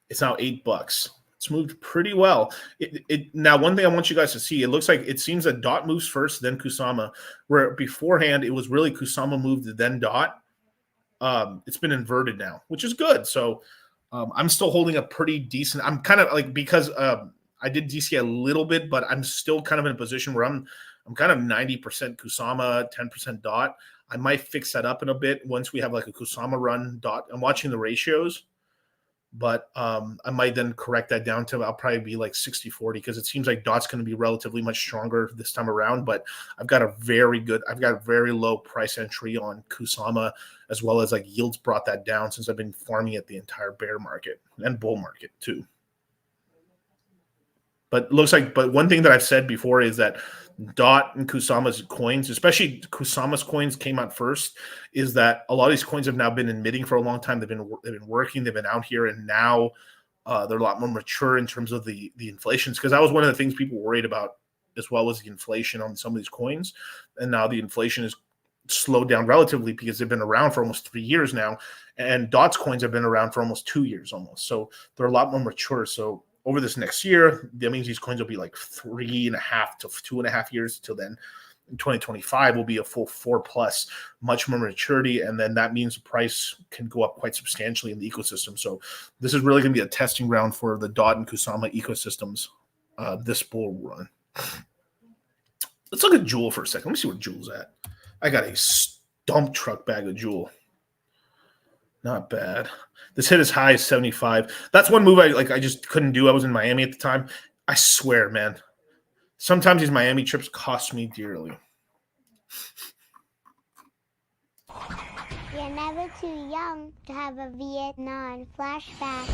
It's now $8. It's moved pretty well. Now, one thing I want you guys to see, it seems that DOT moves first, then Kusama, where beforehand it was really Kusama moved, then DOT. It's been inverted now, which is good. So I'm still holding a pretty decent. I'm kind of like, because I did DC a little bit, but I'm still kind of in a position where I'm kind of 90% Kusama, 10% DOT. I might fix that up in a bit once we have like a Kusama run DOT. I'm watching the ratios, but I might then correct that down to, I'll probably be like 60-40, because it seems like DOT's going to be relatively much stronger this time around. But I've got a very low price entry on Kusama, as well as like yields brought that down since I've been farming at the entire bear market and bull market too. But one thing that I've said before is that DOT and Kusama's coins, especially Kusama's coins came out first, is that a lot of these coins have now been emitting for a long time. They've been working, they've been out here, and now they're a lot more mature in terms of the inflations. Because that was one of the things people worried about, as well as the inflation on some of these coins. And now the inflation is slowed down relatively because they've been around for almost 3 years now, and DOT's coins have been around for almost 2 years almost. So they're a lot more mature. So over this next year, that means these coins will be like 3.5 to 2.5 years. Till then, in 2025 will be a full 4+, much more maturity, and then that means the price can go up quite substantially in the ecosystem. So this is really going to be a testing ground for the DOT and Kusama ecosystems this bull run. Let's look at Jewel for a second. Let me see where Jewel's at. I got a dump truck bag of Jewel. Not bad. This hit as high as 75. That's one move I just couldn't do. I was in Miami at the time. I swear, man. Sometimes these Miami trips cost me dearly. You're never too young to have a Vietnam flashback.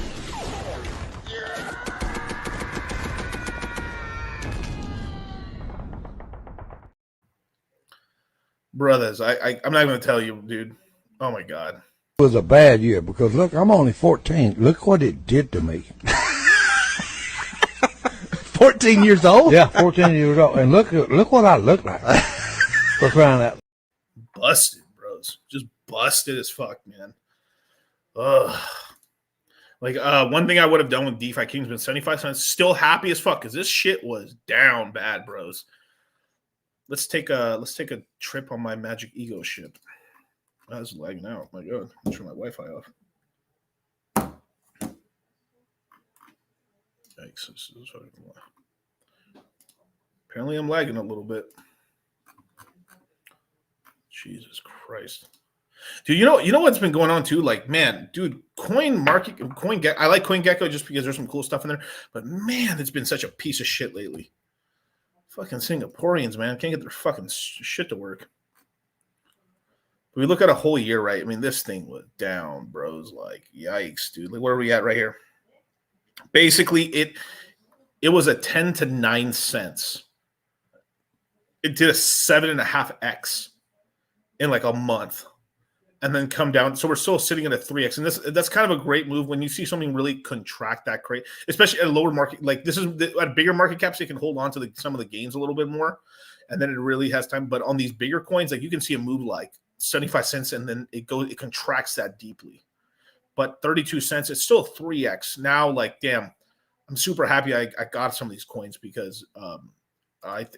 Brothers, I'm not going to tell you, dude. Oh, my God. It was a bad year because, look, I'm only 14. Look what it did to me. 14 years old? Yeah, 14 years old. And look what I look like. For crying out. Busted, bros. Just busted as fuck, man. Ugh. Like, one thing I would have done with DeFi Kingsman, 75 cents. Still happy as fuck because this shit was down bad, bros. Let's take a trip on my Magic Ego ship. I was lagging out. My God, I'll turn my Wi-Fi off. Yikes! Apparently, I'm lagging a little bit. Jesus Christ, dude! You know what's been going on too? Like, man, dude, CoinGecko. I like CoinGecko just because there's some cool stuff in there. But man, it's been such a piece of shit lately. Fucking Singaporeans, man, can't get their fucking shit to work. If we look at a whole year, right? I mean, this thing was down, bros. Like, yikes, dude. Like, where are we at right here? Basically, it was a 10 to 9 cents. It did a 7.5x in like a month, and then come down. So we're still sitting at a 3x, and that's kind of a great move when you see something really contract that great, especially at a lower market. Like this is at bigger market caps, they can hold on to some of the gains a little bit more, and then it really has time. But on these bigger coins, like you can see a move like 75 cents, and then it contracts that deeply. But 32 cents, it's still 3x now. Like, damn, I'm super happy I got some of these coins because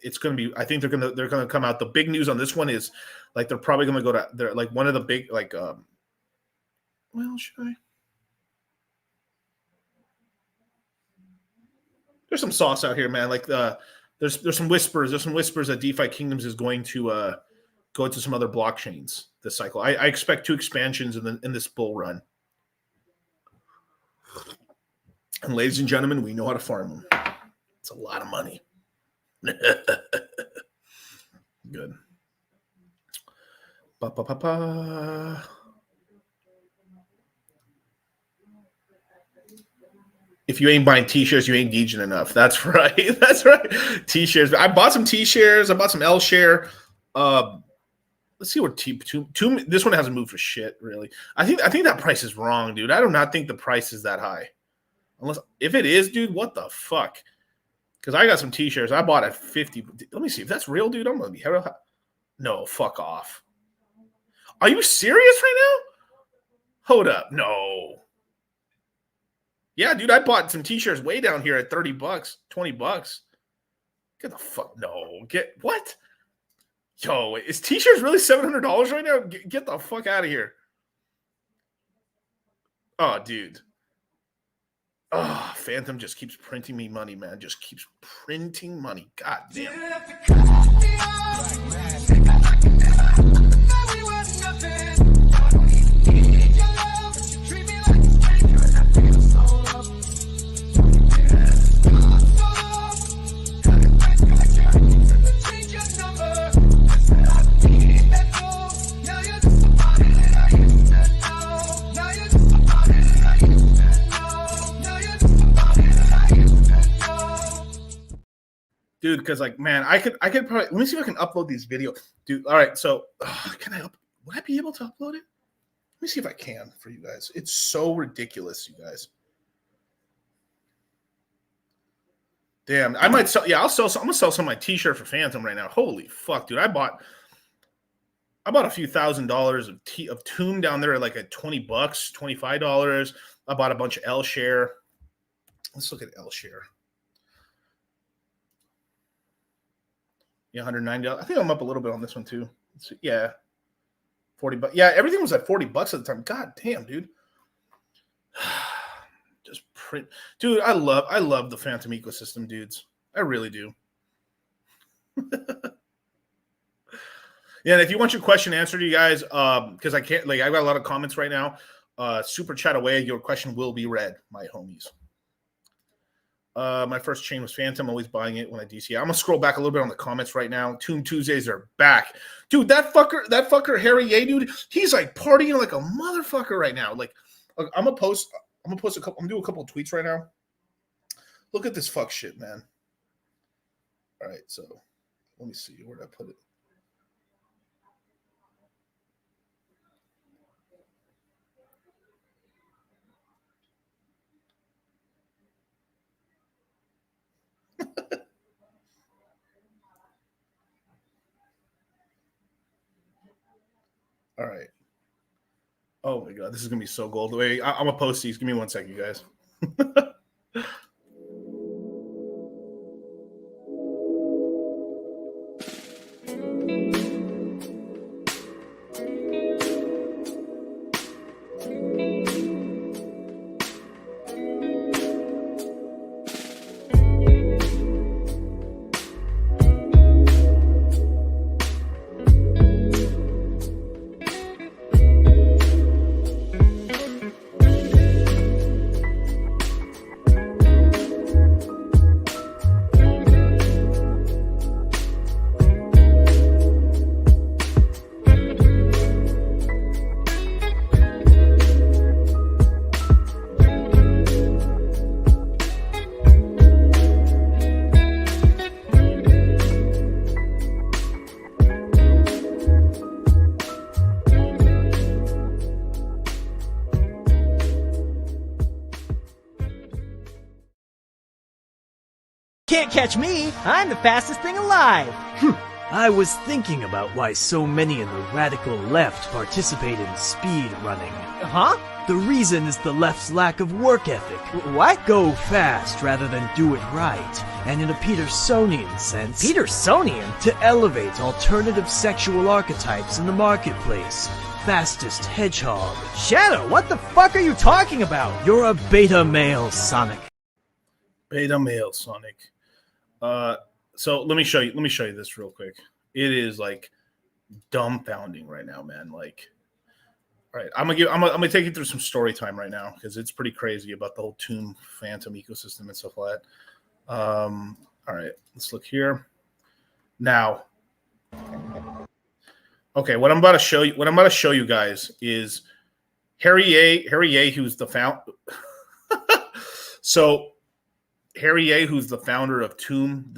it's going to be. I think they're going to come out. The big news on this one is like they're probably going to go to. They're like one of the big like. Well, should I? There's some sauce out here, man. Like there's some whispers. There's some whispers that DeFi Kingdoms is going to go to some other blockchains this cycle. I expect 2 expansions in this bull run. And ladies and gentlemen, we know how to farm them. It's a lot of money. Good. If you ain't buying T-shares, you ain't DJing enough. That's right. That's right. T-shares. I bought some T-shares. I bought some L share. Let's see what this one hasn't moved for shit, really. I think that price is wrong, dude. I do not think the price is that high. Unless if it is, dude, what the fuck? Because I got some T-shares. I bought at 50. Let me see if that's real, dude. I'm gonna be hell. No, fuck off. Are you serious right now? Hold up. No. Yeah, dude, I bought some T-shirts way down here at $30, $20. Get the fuck get what? Yo, is T-shirts really $700 right now? Get the fuck out of here. Oh, dude. Oh, Phantom just keeps printing me money, man. Just keeps printing money. God damn. Dude, because like, man, I could probably let me see if I can upload these videos, dude. All right, so would I be able to upload it? Let me see if I can for you guys. It's so ridiculous, you guys. Damn, I might sell. Yeah, I'm gonna sell some of my T-shirt for Phantom right now. Holy fuck, dude! I bought a few $1,000s of Tomb down there at like at $20, $25. I bought a bunch of L share. Let's look at L share. Yeah, $190. I think I'm up a little bit on this one too. Yeah, $40. Yeah, everything was at $40 at the time. God damn, dude. Just print, dude. I love the Phantom ecosystem, dudes. I really do. Yeah, and if you want your question answered, you guys, because I can't, like, I got a lot of comments right now. Super chat away. Your question will be read, my homies. My first chain was Phantom, always buying it when I DCA. I'm gonna scroll back a little bit on the comments right now. Tomb Tuesdays are back. Dude, that fucker Harry Ye, dude, he's like partying like a motherfucker right now. Like, I'm gonna post a couple, I'm gonna do a couple of tweets right now. Look at this fuck shit, man. All right, so let me see, where did I put it? All right. Oh my god, this is gonna be so gold. Wait, I'm gonna post these. Give me 1 second, you guys. Can't catch me. I'm the fastest thing alive. I was thinking about why so many in the radical left participate in speed running. Huh? The reason is the left's lack of work ethic. What? Go fast rather than do it right. And in a Petersonian sense... Petersonian? To elevate alternative sexual archetypes in the marketplace. Fastest hedgehog. Shadow, what the fuck are you talking about? You're a beta male, Sonic. Beta male, Sonic. So let me show you this real quick. It is like dumbfounding right now, man. Like, all right, I'm gonna take you through some story time right now because it's pretty crazy about the whole Tomb Phantom ecosystem and stuff like that. All right, let's look here. Now, okay, what I'm about to show you guys is Harry Ye, who's the founder. So Harry Ye, who's the founder of Tomb,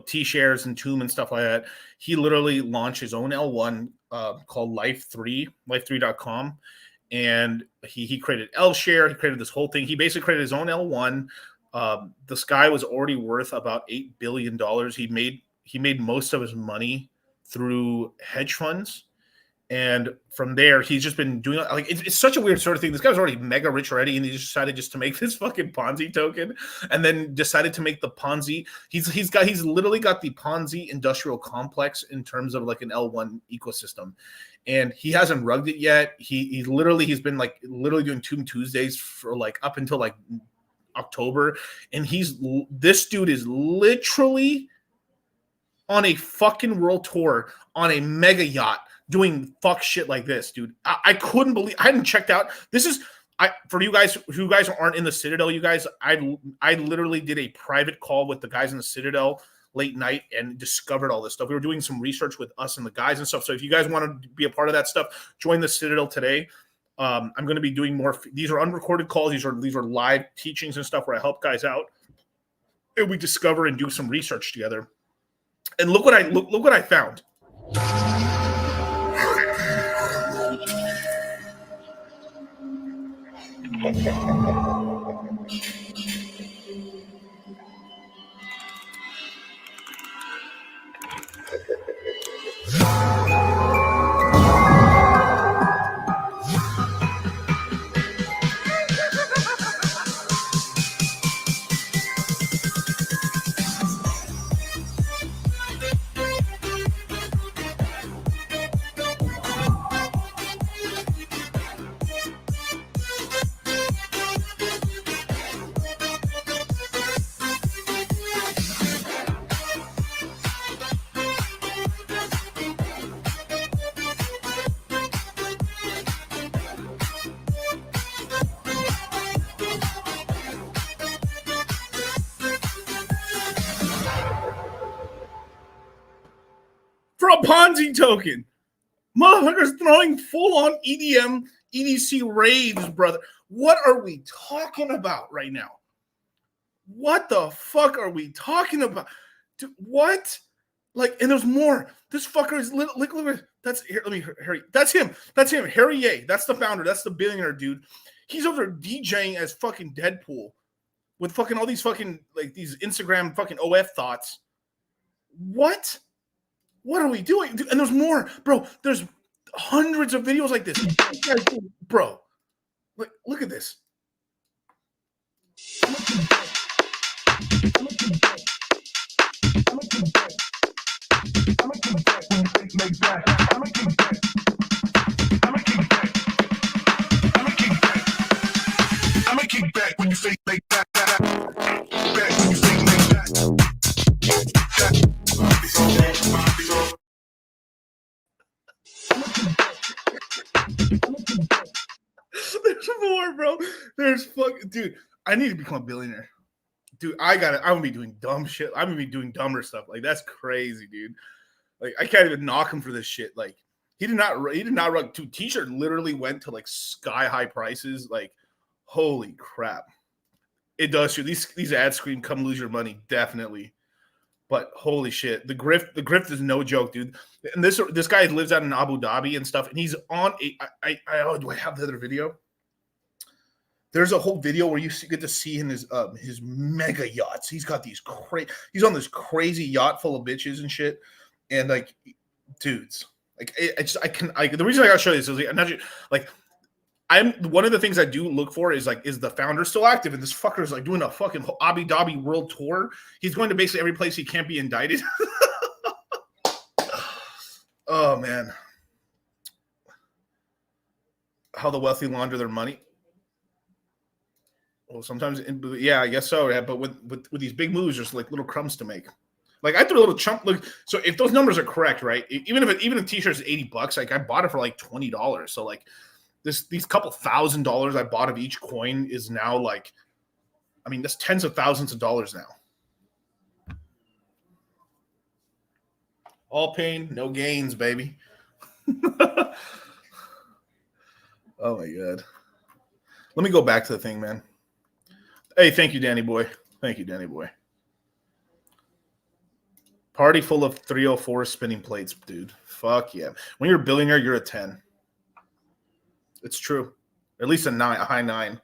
T-shares and Tomb and stuff like that, he literally launched his own L1 called life3.com, and he created L-share. He created this whole thing. He basically created his own L1. This guy was already worth about $8 billion. He made most of his money through hedge funds. And from there, he's just been doing like it's such a weird sort of thing. This guy was already mega rich already, and he decided just to make this fucking Ponzi token, and then decided to make the Ponzi. He's literally got the Ponzi industrial complex in terms of like an L1 ecosystem, and he hasn't rugged it yet. He's been like literally doing Tomb Tuesdays for like up until like October, and this dude is literally on a fucking world tour on a mega yacht, doing fuck shit like this, dude. I couldn't believe. I hadn't checked out. For you guys who aren't in the Citadel, you guys, I literally did a private call with the guys in the Citadel late night and discovered all this stuff. We were doing some research with us and the guys and stuff. So if you guys want to be a part of that stuff, join the Citadel today. I'm going to be doing more. These are unrecorded calls. These are live teachings and stuff where I help guys out, and we discover and do some research together. And look what I found. For a Ponzi token. Motherfuckers throwing full-on EDM, EDC raids, brother. What are we talking about right now? What the fuck are we talking about? Dude, what? Like, and there's more. This fucker is look, that's here. Let me Harry. That's him. That's him. Harry Ye. That's the founder. That's the billionaire dude. He's over there DJing as fucking Deadpool with fucking all these fucking like these Instagram fucking OF thoughts. What? What are we doing? And there's more, bro. There's hundreds of videos like this, bro. Look at this. I'ma kick back when you say like that. Back when you say like that. There's more, bro. There's fucking dude. I need to become a billionaire. Dude, I'm gonna be doing dumb shit. I'm gonna be doing dumber stuff. Like, that's crazy, dude. Like, I can't even knock him for this shit. Like, he did not run. Dude, t-shirt literally went to like sky high prices. Like, holy crap. It does too. These ads scream come lose your money, definitely. But holy shit, the grift is no joke, dude. And this guy lives out in Abu Dhabi and stuff, and he's on do I have the other video? There's a whole video where you get to see his mega yachts. He's got these he's on this crazy yacht full of bitches and shit. And like, dudes, like the reason I gotta show you this is like I'm one of the things I do look for is the founder still active? And this fucker is like doing a fucking Abu Dhabi world tour. He's going to basically every place he can't be indicted. Oh man, how the wealthy launder their money. Well, sometimes, yeah, I guess so. Yeah, but with these big moves, there's like little crumbs to make. Like I threw a little chunk. Look, so if those numbers are correct, right? Even a t-shirt is $80, like I bought it for like $20. So like these couple $1,000 I bought of each coin is now like, I mean, that's tens of thousands of dollars now. All pain, no gains, baby. Oh my god. Let me go back to the thing, man. Hey, thank you, Danny boy. Thank you, Danny boy. Party full of 304 spinning plates, dude. Fuck yeah. When you're a billionaire, you're a 10. It's true. At least a high 9.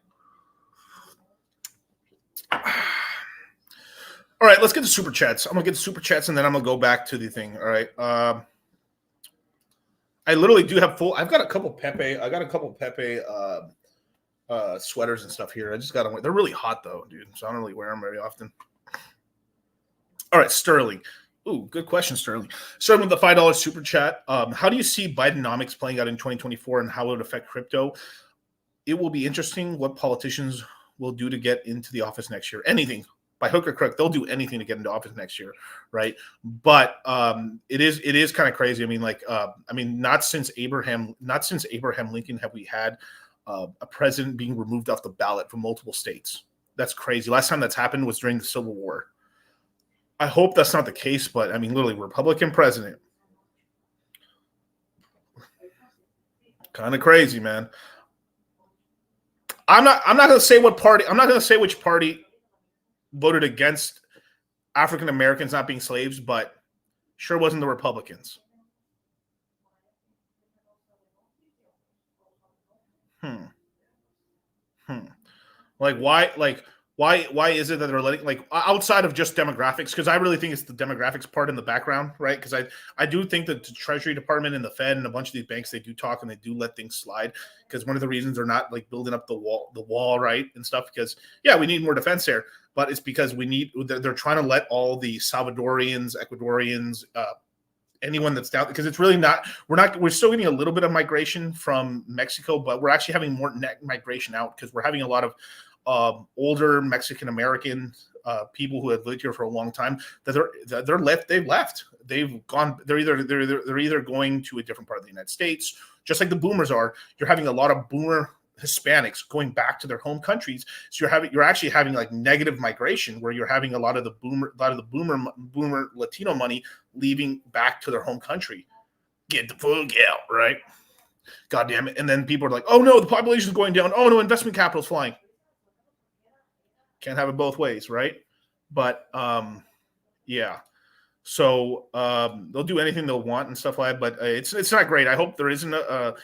All right, let's get to super chats. I'm gonna get to super chats and then I'm gonna go back to the thing. All right. I literally do have I've got a couple Pepe. Sweaters and stuff here. I just got them. They're really hot though, dude. So I don't really wear them very often. All right, Sterling. Ooh, good question, Sterling. Starting with the $5 super chat. How do you see Bidenomics playing out in 2024 and how it would affect crypto? It will be interesting what politicians will do to get into the office next year. Anything. By hook or crook, they'll do anything to get into office next year, right? But it is kind of crazy. I mean, not since Abraham Lincoln have we had a president being removed off the ballot from multiple states. That's crazy. Last time that's happened was during the Civil War. I hope that's not the case, but I mean, literally, Republican president. Kind of crazy, man. I'm not going to say what party. I'm not going to say which party voted against African Americans not being slaves, but sure wasn't the Republicans. Like why is it that they're letting, like, outside of just demographics, because I really think it's the demographics part in the background, right? Because I do think that the Treasury Department and the Fed and a bunch of these banks, they do talk and they do let things slide, because one of the reasons they're not like building up the wall, right, and stuff, because yeah, we need more defense there, but it's because they're trying to let all the Salvadorians, Ecuadorians, anyone that's down, because it's really we're still getting a little bit of migration from Mexico, but we're actually having more net migration out, because we're having a lot of older Mexican American people who have lived here for a long time they've left. They're either going to a different part of the United States, just like the boomers are. You're having a lot of boomer Hispanics going back to their home countries. So you're actually having like negative migration, where you're having a lot of the boomer Latino money leaving back to their home country. Get the fuck out, right? God damn it. And then people are like, oh no, the population is going down. Oh no, investment capital is flying. Can't have it both ways, right? But yeah. So they'll do anything they'll want and stuff like that. But it's not great. I hope there isn't a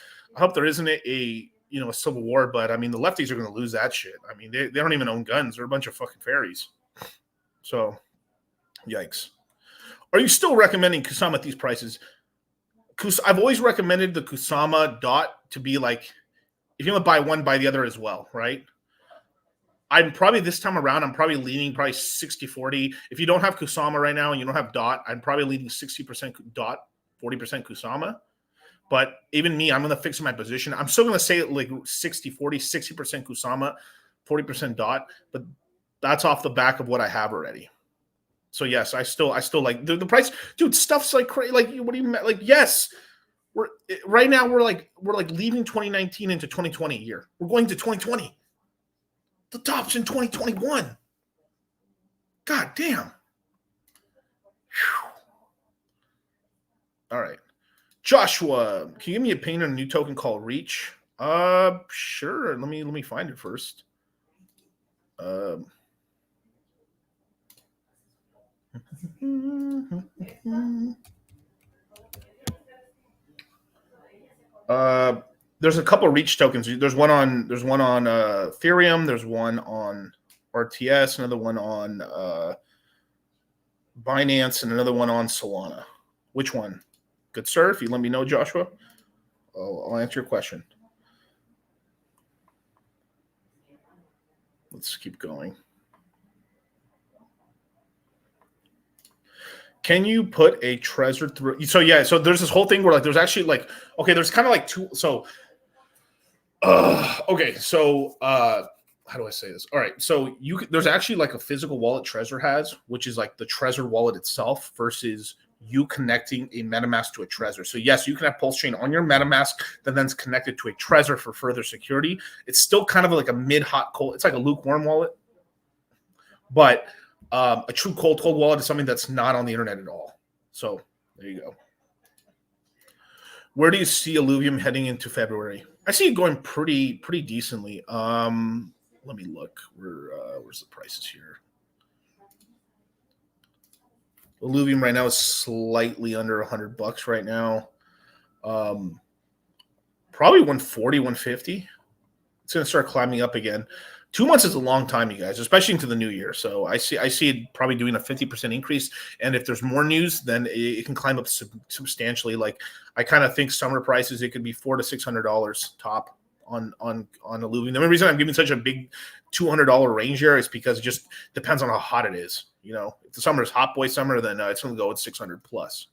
civil war. But I mean, the lefties are going to lose that shit. I mean, they don't even own guns. They're a bunch of fucking fairies. So, yikes. Are you still recommending Kusama at these prices? I've always recommended the Kusama DOT to be like, if you want to buy one, buy the other as well, right? I'm probably this time around, I'm probably leaning 60-40. If you don't have Kusama right now and you don't have DOT, I'm probably leaning 60% DOT, 40% Kusama. But even me, I'm going to fix my position. I'm still going to say like 60-40, 60% Kusama, 40% DOT. But that's off the back of what I have already. So yes, I still like the price, dude. Stuff's like crazy. Like, what do you like? Yes, we're leaving 2019 into 2020 year. We're going to 2020. The top's in 2021. God damn. Whew. All right. Joshua, can you give me a opinion on a new token called Reach? Sure. Let me find it first. there's a couple of Reach tokens. There's one on Ethereum. There's one on RTS. Another one on Binance, and another one on Solana. Which one? Good sir, if you let me know, Joshua, I'll answer your question. Let's keep going. Can you put a Trezor through? So yeah, so there's this whole thing where like there's actually like okay, there's kind of like two. So okay, so how do I say this? All right, so there's actually like a physical wallet Trezor has, which is like the Trezor wallet itself versus you connecting a MetaMask to a Trezor. So yes, you can have Pulse Chain on your MetaMask that then's connected to a Trezor for further security. It's still kind of like a mid-hot cold. It's like a lukewarm wallet, but a true cold wallet is something that's not on the internet at all. So there you go. Where do you see Illuvium heading into February? I see it going pretty decently. Let me look. Where's the prices here? Illuvium right now is slightly under $100 right now. Probably 140, 150. It's going to start climbing up again. 2 months is a long time, you guys, especially into the new year. So I see it probably doing a 50% increase. And if there's more news, then it can climb up substantially. Like I kind of think summer prices, it could be $400 to $600 top on Illuvium. The only reason I'm giving such a big $200 range here is because it just depends on how hot it is. You know, if the summer is hot boy summer, then it's going to go at 600 plus.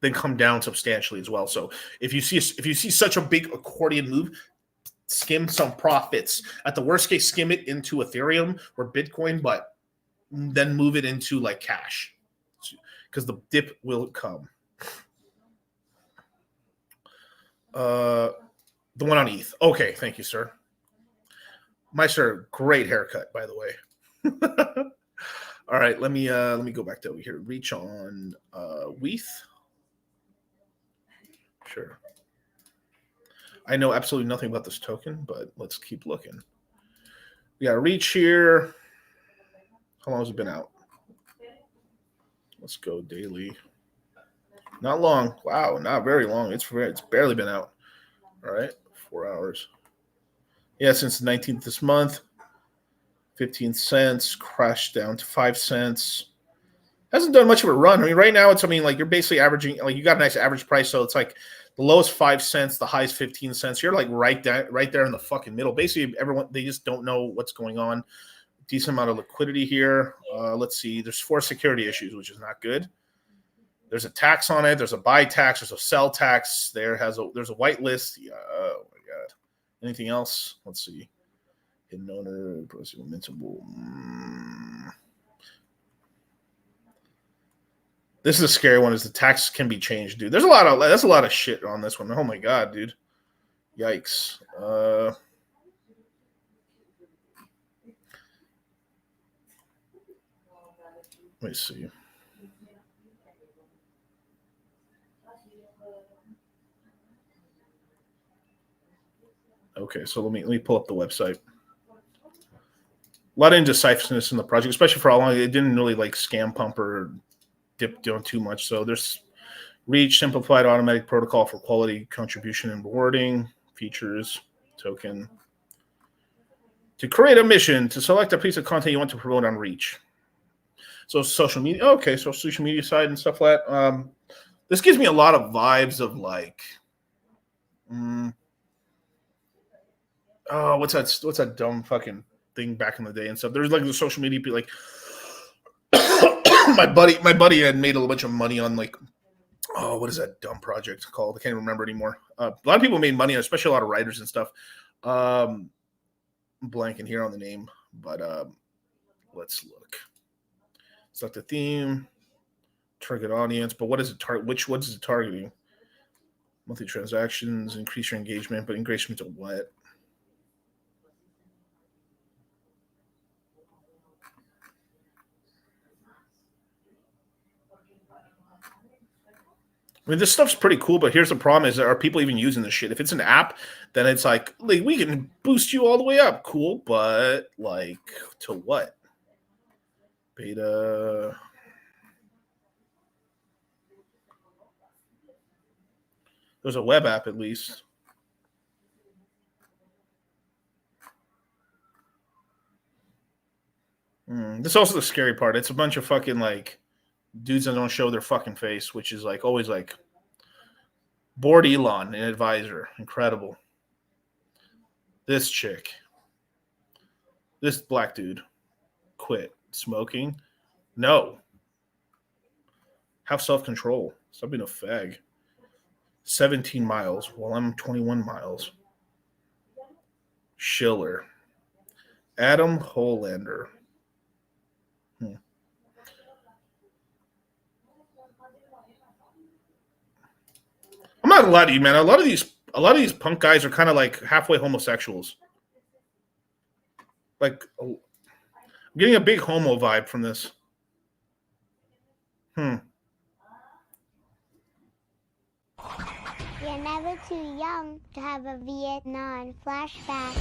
Then come down substantially as well. So if you see such a big accordion move, skim some profits. At the worst case, skim it into Ethereum or Bitcoin, but then move it into like cash because the dip will come. The one on ETH. Okay, thank you, sir. My sir, great haircut, by the way. All right, let me go back to over here. Reach on ETH. Sure. I know absolutely nothing about this token, but let's keep looking. We got Reach here. How long has it been out? Let's go daily. Not long. Wow, not very long. It's barely been out. All right, 4 hours. Yeah, since the 19th this month. 15 cents, crashed down to 5 cents. Hasn't done much of a run. I mean, right now like you're basically averaging, like you got a nice average price, so it's like the lowest 5 cents, the highest 15 cents. You're like right there in the fucking middle. Basically, everyone, they just don't know what's going on. Decent amount of liquidity here. Let's see. There's 4 security issues, which is not good. There's a tax on it. There's a buy tax. There's a sell tax. There's a white list. Yeah, oh my god. Anything else? Let's see. Hidden owner, mintable. This is a scary one. Is the tax can be changed, dude? That's a lot of shit on this one. Oh my god, dude. Yikes. Let me see. Okay, so let me pull up the website. A lot of indecisiveness in the project, especially for how long it didn't really like scam pump or dip down too much. So there's Reach, simplified automatic protocol for quality contribution and rewarding, features, token. To create a mission, to select a piece of content you want to promote on Reach. So social media, okay, so social media side and stuff like that. This gives me a lot of vibes of like, what's that dumb fucking thing back in the day and stuff. There's like the social media people, like my buddy had made a bunch of money on like, what is that dumb project called? I can't remember anymore. A lot of people made money, especially a lot of writers and stuff. I'm blanking here on the name, but let's look. Select the theme, target audience, but what is it what is it targeting? Monthly transactions, increase your engagement, but engagement to what? I mean, this stuff's pretty cool, but here's the problem: are people even using this shit? If it's an app, then it's like we can boost you all the way up, cool, but like to what? Beta. There's a web app at least. This is also the scary part. It's a bunch of fucking like dudes that don't show their fucking face, which is like always like bored Elon, an advisor. Incredible. This chick. This black dude. Quit smoking. No. Have self-control. Stop being a fag. 17 miles while I'm 21 miles. Schiller. Adam Hollander. I'm not gonna lie to you, man. A lot of these punk guys are kind of like halfway homosexuals. Like, I'm getting a big homo vibe from this. You're never too young to have a Vietnam flashback.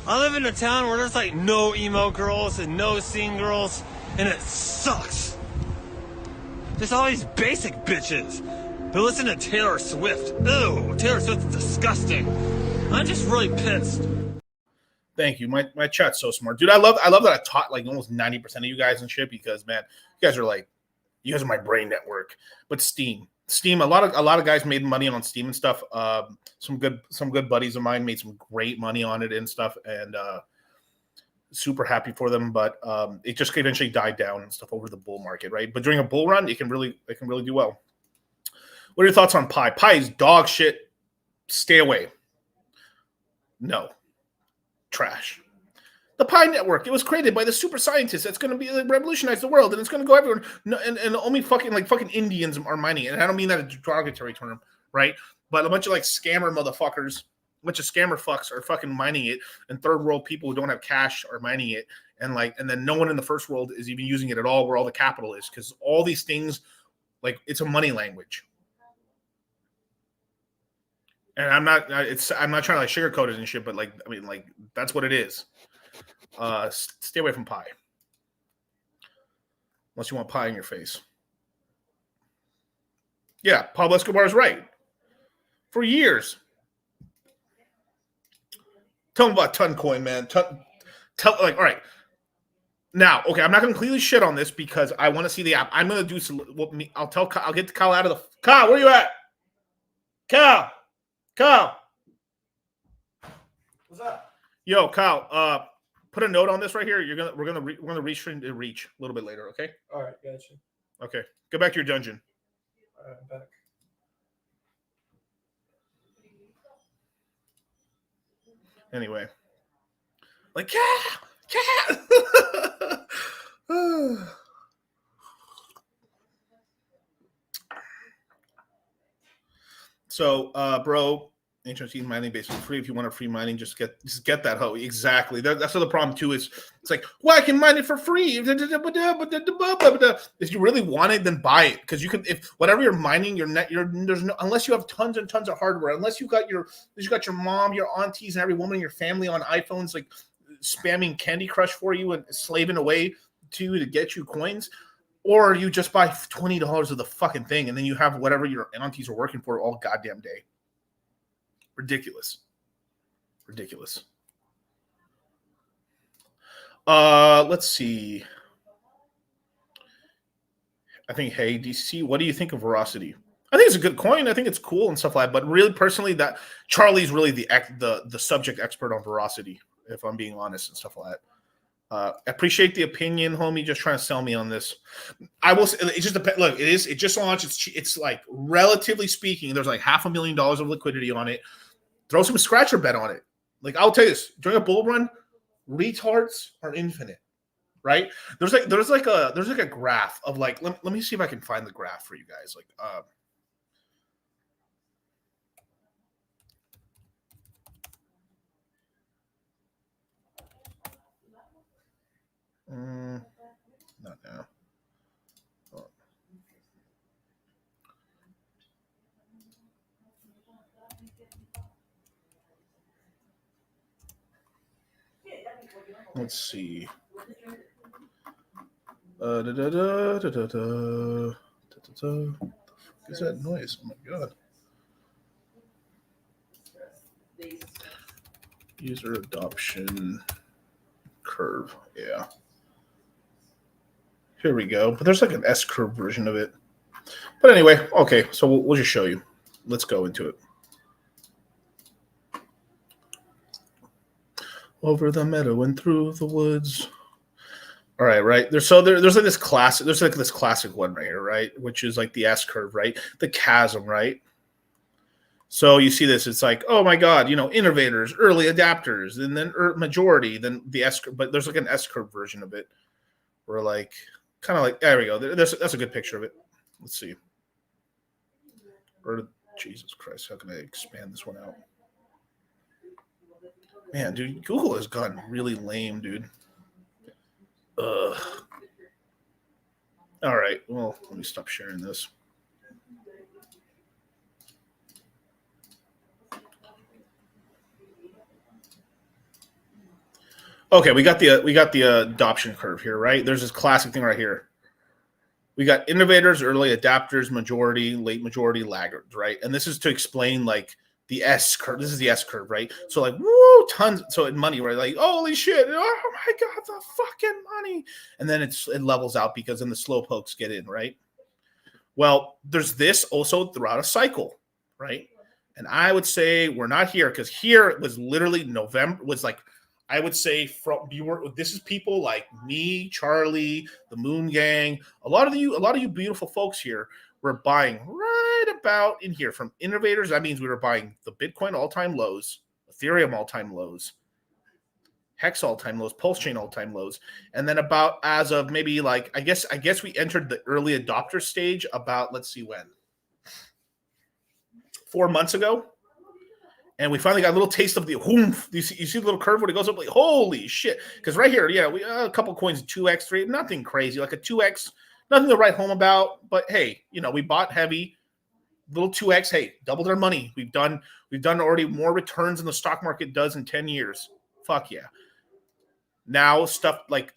I live in a town where there's like no emo girls and no scene girls, and it sucks. There's all these basic bitches who listen to Taylor Swift. Ew, Taylor Swift's disgusting. I'm just really pissed. Thank you. My chat's so smart. Dude, I love that I taught like almost 90% of you guys and shit because man, you guys are my brain network. But Steam, a lot of guys made money on Steam and stuff. Some good buddies of mine made some great money on it and stuff, and super happy for them. But it just eventually died down and stuff over the bull market, right? But during a bull run, it can really do well. What are your thoughts on Pi? Pi is dog shit. Stay away. No. Trash. The Pi Network, it was created by the super scientists that's going to be revolutionize the world, and it's going to go everywhere. No, and only fucking Indians are mining it. And I don't mean that as a derogatory term, right? But a bunch of like scammer motherfuckers, a bunch of scammer fucks are fucking mining it, and third world people who don't have cash are mining it, and then no one in the first world is even using it at all, where all the capital is, because all these things, like, it's a money language. And I'm not trying to like sugarcoat it and shit, but that's what it is. Stay away from Pi. Unless you want pie in your face. Yeah, Pablo Escobar is right. For years. Tell him about Toncoin, man. All right. Now, okay, I'm not going to completely shit on this because I want to see the app. I'm going to do some. I'll get Kyle out of the. Kyle, where you at? Kyle. What's up? Yo, Kyle. Put a note on this right here. We're gonna reach a little bit later. Okay. All right, gotcha. Okay, go back to your dungeon. All right, I'm back. Anyway, like So, bro, HRT mining basically free. If you want a free mining, just get that hoe. Exactly. That's the problem too. Is it's like, well, I can mine it for free. If you really want it, then buy it, because you can. If whatever you're mining, there's no, unless you have tons and tons of hardware, unless you got your mom, your aunties, and every woman in your family on iPhones like spamming Candy Crush for you and slaving away to get you coins. Or you just buy $20 of the fucking thing, and then you have whatever your aunties are working for all goddamn day. Ridiculous. Let's see. I think, hey, DC, what do you think of Veracity? I think it's a good coin. I think it's cool and stuff like that. But really, personally, that Charlie's really the subject expert on Veracity, if I'm being honest, and stuff like that. Appreciate the opinion, homie. Just trying to sell me on this. I will say, it just depends. Look, it just launched. It's like, relatively speaking, there's like $500,000 of liquidity on it. Throw some scratcher bet on it. Like, I'll tell you this: during a bull run, retards are infinite, right? There's like a graph of like. Let me see if I can find the graph for you guys. Like, not now. Oh. Let's see. What is that noise? Oh my god. User adoption curve. Yeah. Here we go. But there's like an S curve version of it. But anyway, okay. So we'll just show you. Let's go into it. Over the meadow and through the woods. All right, right. There's like this classic one right here, right? Which is like the S curve, right? The chasm, right? So you see this, it's like, oh my God, innovators, early adapters, and then majority, then the S curve, but there's like an S curve version of it. Where like kind of like there we go. That's a good picture of it. Let's see. Or Jesus Christ, how can I expand this one out? Man, dude, Google has gotten really lame, dude. Ugh. All right. Well, let me stop sharing this. Okay, we got the adoption curve here, right? There's this classic thing right here. We got innovators, early adapters, majority, late majority, laggards, right? And this is to explain like the S curve. This is the S curve, right? So like, woo, tons. So in money, right? Like, holy shit! Oh my God, the fucking money! And then it levels out because then the slow pokes get in, right? Well, there's this also throughout a cycle, right? And I would say we're not here because here it was literally November. Was like, I would say this is people like me, Charlie, the Moon Gang. A lot of you beautiful folks here were buying right about in here from innovators. That means we were buying the Bitcoin all-time lows, Ethereum all-time lows, Hex all-time lows, Pulse Chain all-time lows, and then about as of maybe like I guess we entered the early adopter stage about let's see when 4 months ago. And we finally got a little taste of the whoomph. You see the little curve when it goes up, like holy shit! Because right here, yeah, we a couple coins, 2x, 3, nothing crazy, like a 2x, nothing to write home about. But hey, we bought heavy, little 2x. Hey, doubled our money. We've done already more returns than the stock market does in 10 years. Fuck yeah! Now stuff like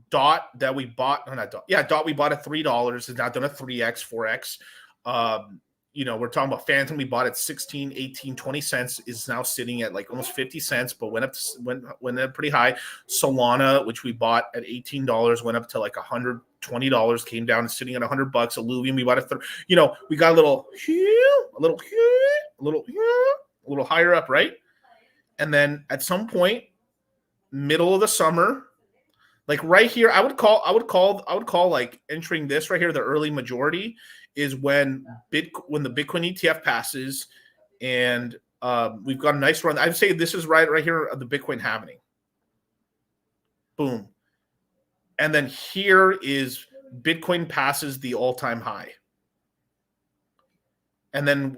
Dot that we bought, no, not Dot. Yeah, Dot we bought at $3 is now done at 3x, 4x. We're talking about Phantom. We bought at 16, 18, 20 cents is now sitting at like almost 50 cents, but went up pretty high. Solana, which we bought at $18, went up to like $120, came down and sitting at $100. Illuvium, we bought we got a little higher up, right? And then at some point, middle of the summer, like right here, I would call like entering this right here, the early majority is when the Bitcoin ETF passes, and we've got a nice run. I'd say this is right here of the Bitcoin halving. Boom. And then here is Bitcoin passes the all-time high. And then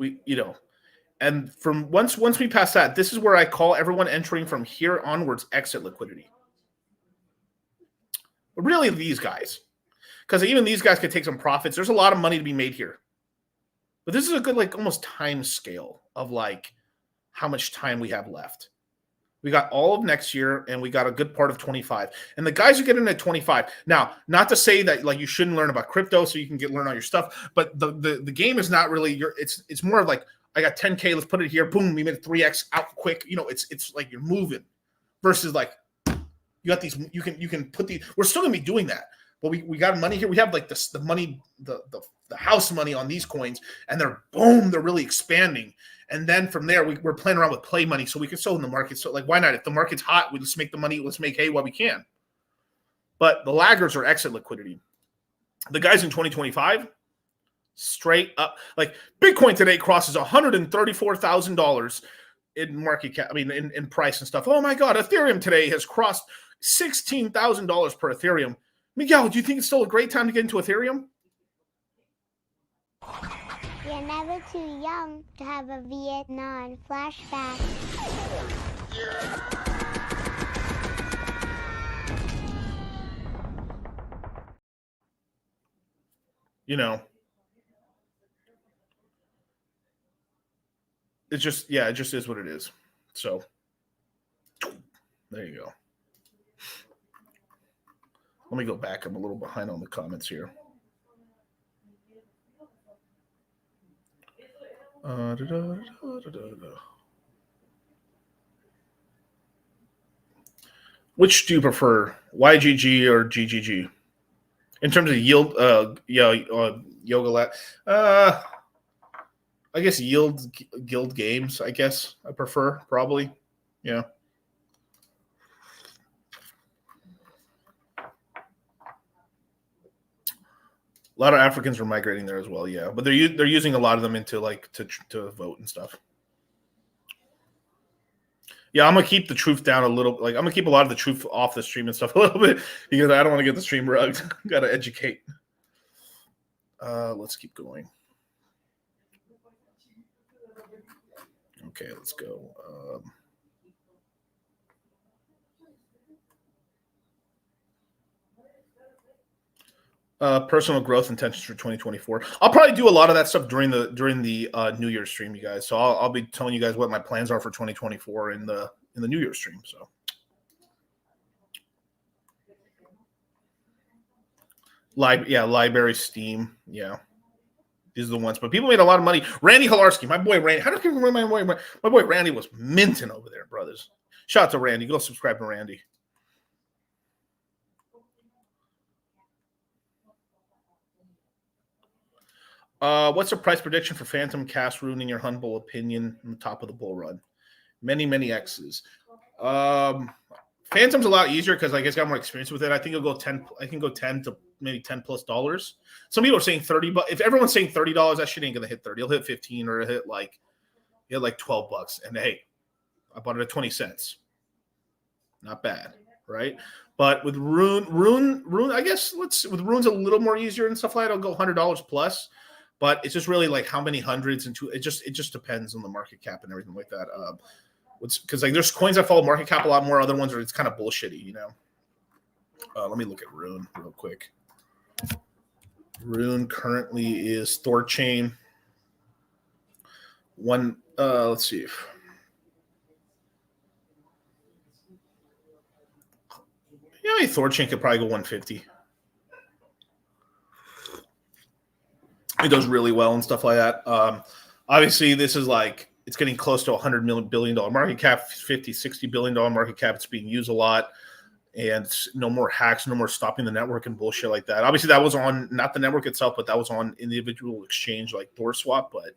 and from once we pass that, this is where I call everyone entering from here onwards exit liquidity. But really these guys. Because even these guys could take some profits. There's a lot of money to be made here. But this is a good, like, almost time scale of, like, how much time we have left. We got all of next year, and we got a good part of 25. And the guys who get in at 25. Now, not to say that, like, you shouldn't learn about crypto so you can learn all your stuff. But the game is not really it's more of like, I got 10K, let's put it here. Boom, we made a 3X out quick. It's like you're moving. Versus, like, you got these, you can put these. We're still going to be doing that. But we got money here. We have like the money, the house money on these coins, and they're really expanding. And then from there, we're playing around with play money, so we can sell in the market. So like, why not? If the market's hot, let's make the money. Let's make hay while we can. But the laggards are exit liquidity. The guys in 2025, straight up, like Bitcoin today crosses $134,000 in market cap. I mean, in price and stuff. Oh my God, Ethereum today has crossed $16,000 per Ethereum. Miguel, do you think it's still a great time to get into Ethereum? You're never too young to have a Vietnam flashback. It just is what it is. So there you go. Let me go back. I'm a little behind on the comments here. Which do you prefer, YGG or GGG? In terms of yield, Yoga I guess yield guild games. I guess I prefer probably. Yeah. A lot of Africans are migrating there as well. Yeah, but they're using a lot of them into like to vote and stuff. Yeah, I'm gonna keep the truth down a little. Like I'm gonna keep a lot of the truth off the stream and stuff a little bit because I don't want to get the stream rugged. Gotta educate. Let's keep going. Okay, let's go. Personal growth intentions for 2024. I'll probably do a lot of that stuff during the New Year's stream, you guys. So I'll be telling you guys what my plans are for 2024 in the New Year's stream. So library, Steam, yeah. These are the ones, but people made a lot of money. Randy Halarski, my boy Randy. How do people remember my boy Randy was minting over there, brothers? Shout out to Randy. Go subscribe to Randy. What's the price prediction for Phantom Cast ruining your humble opinion on the top of the bull run? Many X's. Phantom's a lot easier because I guess got more experience with it. I think it'll go 10. I can go 10 to maybe $10+. Some people are saying 30, but if everyone's saying $30, that shit ain't gonna hit 30. It'll hit 15 or it'll hit like $12. And hey, I bought it at 20 cents. Not bad, right? But with Rune, I guess with Rune's a little more easier and stuff like that. It'll go $100 plus. But it's just really like how many hundreds into it just depends on the market cap and everything like that. Because like there's coins that follow market cap a lot more. Other ones are it's kind of bullshitty, you know. Let me look at Rune real quick. Rune currently is Thorchain. Let's see. Yeah, Thorchain could probably go 150. It does really well and stuff like that. Obviously, this is like it's getting close to $100 billion market cap, $50-60 billion market cap. It's being used a lot, and no more hacks, no more stopping the network and bullshit like that. Obviously, that was on not the network itself, but that was on individual exchange like ThorSwap. But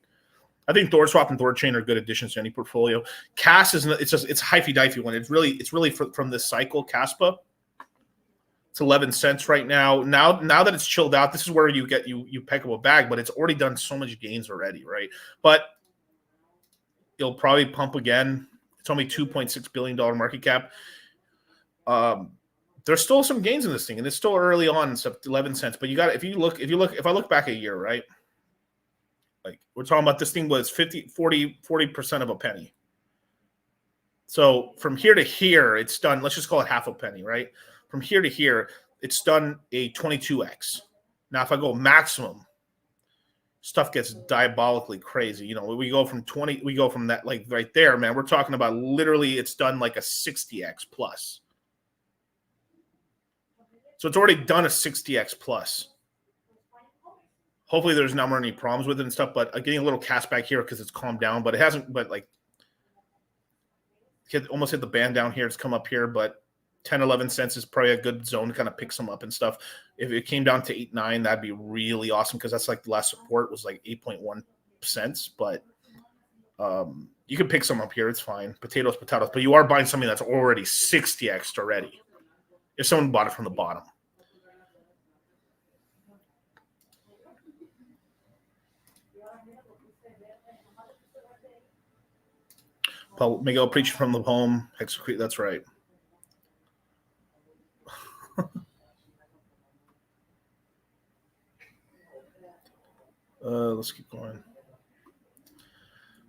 I think ThorSwap and Thorchain are good additions to any portfolio. Cas is it's hyphy difey one. It's really from this cycle. Caspa. It's 11 cents right now. Now that it's chilled out, this is where you pick up a bag, but it's already done so much gains already, right? But it'll probably pump again. It's only $2.6 billion market cap. There's still some gains in this thing, and it's still early on, so 11 cents. But if I look back a year, right? Like we're talking about this thing was 40% of a penny. So from here to here, it's done. Let's just call it half a penny, right? From here to here, it's done a 22x. Now, if I go maximum, stuff gets diabolically crazy. You know, we go from that like right there, man. We're talking about literally it's done like a 60x plus. So it's already done a 60x plus. Hopefully there's not more any problems with it and stuff, but getting a little cast back here because it's calmed down, but it hasn't, but like almost hit the band down here. It's come up here, but 10, 11 cents is probably a good zone to kind of pick some up and stuff. If it came down to 8, 9, that'd be really awesome because that's like the last support was like 8.1 cents. But you can pick some up here. It's fine. Potatoes. But you are buying something that's already 60x already. If someone bought it from the bottom. Paul Miguel preaching from the home. Hexacrete. That's right. Let's keep going.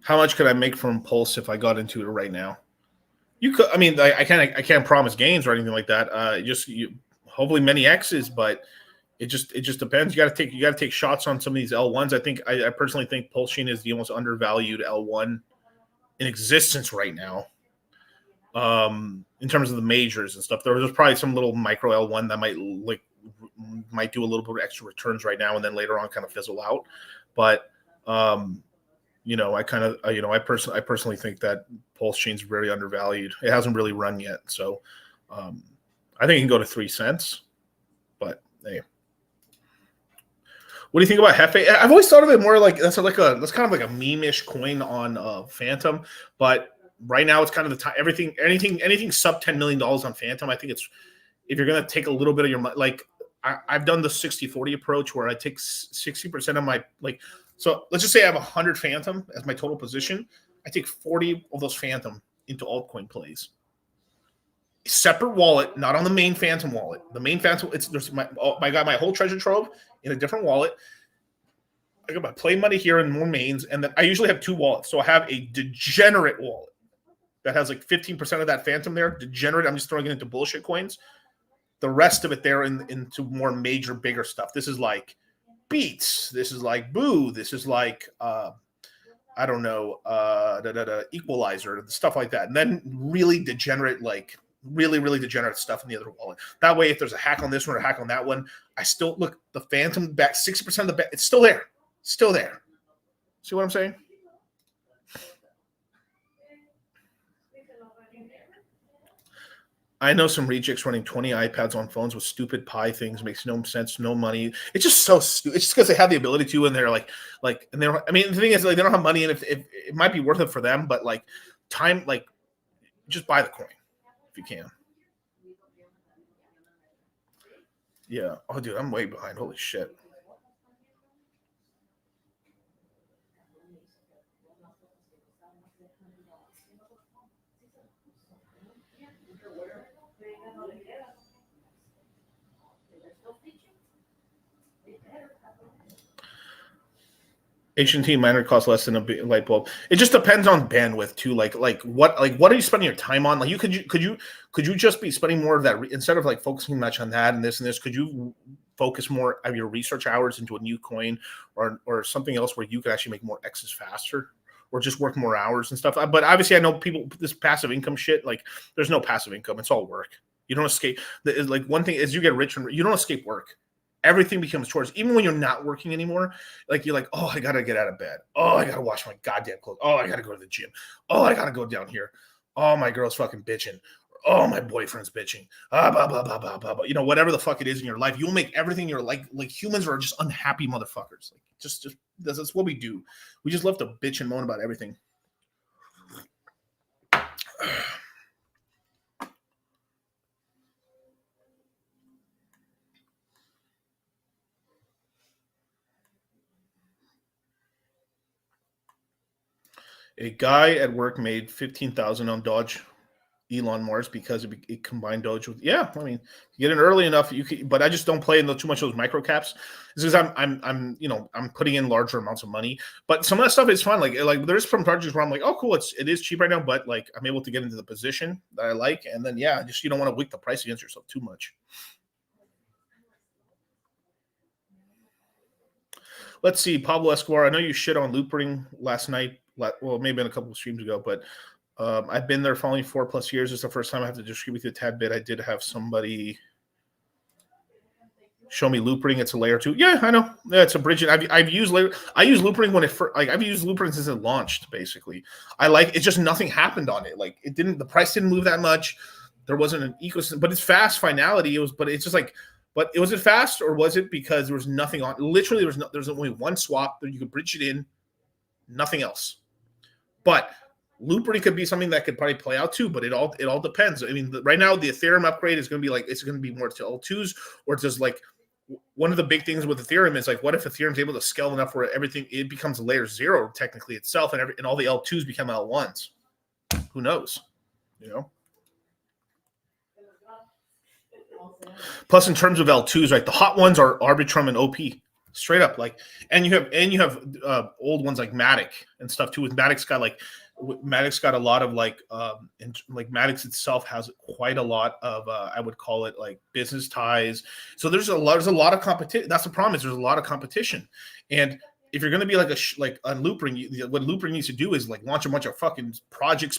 How much could I make from Pulse if I got into it right now? You could. I mean, I can't promise gains or anything like that. Hopefully many X's, but it just depends. You got to take shots on some of these L1s. I personally think Pulse is the most undervalued L1 in existence right now. In terms of the majors and stuff, there's probably some little micro L1 that might do a little bit of extra returns right now and then later on kind of fizzle out. But I personally think that Pulse Chain's very undervalued. It hasn't really run yet, so I think it can go to 3 cents, but hey. What do you think about Hefe? I've always thought of it more like that's kind of like a meme-ish coin on Phantom, but right now it's kind of the time. Anything sub $10 million on Phantom. I think it's if you're gonna take a little bit of your money, like I've done the 60-40 approach where I take 60% of my So let's just say I have 100 Phantom as my total position. I take 40 of those Phantom into altcoin plays. Separate wallet, not on the main Phantom wallet. The main Phantom, I got my whole treasure trove in a different wallet. I got my play money here and more mains, and then I usually have 2 wallets. So I have a degenerate wallet that has like 15% of that Phantom there. Degenerate, I'm just throwing it into bullshit coins. The rest of it there into more major, bigger stuff. This is like Beats. This is like Boo. This is like I don't know, Equalizer, stuff like that. And then really degenerate, like really, really degenerate stuff in the other wallet. That way, if there's a hack on this one or a hack on that one, I still look the Phantom back 60% of the bet. It's still there, still there. See what I'm saying? I know some rejects running 20 iPads on phones with stupid Pi things. Makes no sense, no money. It's just so stupid. It's just because they have the ability to, and they're and they're. I mean, the thing is, like, they don't have money, and if it might be worth it for them, but like time, like just buy the coin if you can. Yeah. Oh, dude, I'm way behind. Holy shit. H&T miner costs less than a light bulb. It just depends on bandwidth too. Like what are you spending your time on? Like could you just be spending more of that instead of like focusing much on that and this? Could you focus more of your research hours into a new coin or something else where you could actually make more X's faster or just work more hours and stuff? But obviously, I know people this passive income shit. Like there's no passive income. It's all work. You don't escape. Like one thing is you get rich and you don't escape work. Everything becomes chores. Even when you're not working anymore, like you're like, oh, I gotta get out of bed. Oh, I gotta wash my goddamn clothes. Oh, I gotta go to the gym. Oh, I gotta go down here. Oh, my girl's fucking bitching. Oh, my boyfriend's bitching. Blah, blah, blah, blah, blah. You know, whatever the fuck it is in your life, you'll make everything you're like humans are just unhappy motherfuckers. Like just that's what we do. We just love to bitch and moan about everything. A guy at work made 15,000 on Dodge Elon Mars because it combined Doge with I mean, you get in early enough, you can, but I just don't play in too much of those micro caps. This is I'm putting in larger amounts of money, but some of that stuff is fun. Like there's some projects where I'm like, oh cool, it is cheap right now, but like I'm able to get into the position that I like, and then just you don't want to wick the price against yourself too much. Let's see, Pablo Escobar. I know you shit on looping last night. Well, maybe in a couple of streams ago, but I've been there following 4+ years. It's the first time I have to disagree with you a tad bit. I did have somebody show me looping. It's a layer 2. Yeah, I know. Yeah, it's a bridge. I use looping when it first, like I've used looping since it launched. Basically, it's just nothing happened on it. Like the price didn't move that much. There wasn't an ecosystem, but it's fast finality. But it's just like. But was it fast or was it because there was nothing on? Literally, there's only one swap that you could bridge it in, nothing else. But looping could be something that could probably play out too. But it all depends. I mean, right now the Ethereum upgrade is going to be like it's going to be more to L2s, or just like one of the big things with Ethereum is like, what if Ethereum's able to scale enough where everything it becomes layer 0 technically itself, and all the L2s become L1s? Who knows? You know. Plus, in terms of L2s, right, the hot ones are Arbitrum and OP, straight up. Like, and you have old ones like Matic and stuff too. With Matic's got a lot of like Matic itself has quite a lot of I would call it like business ties. So there's a lot of competition. That's the problem, is there's a lot of competition, and if you're going to be like on looping, what looping needs to do is like launch a bunch of fucking projects,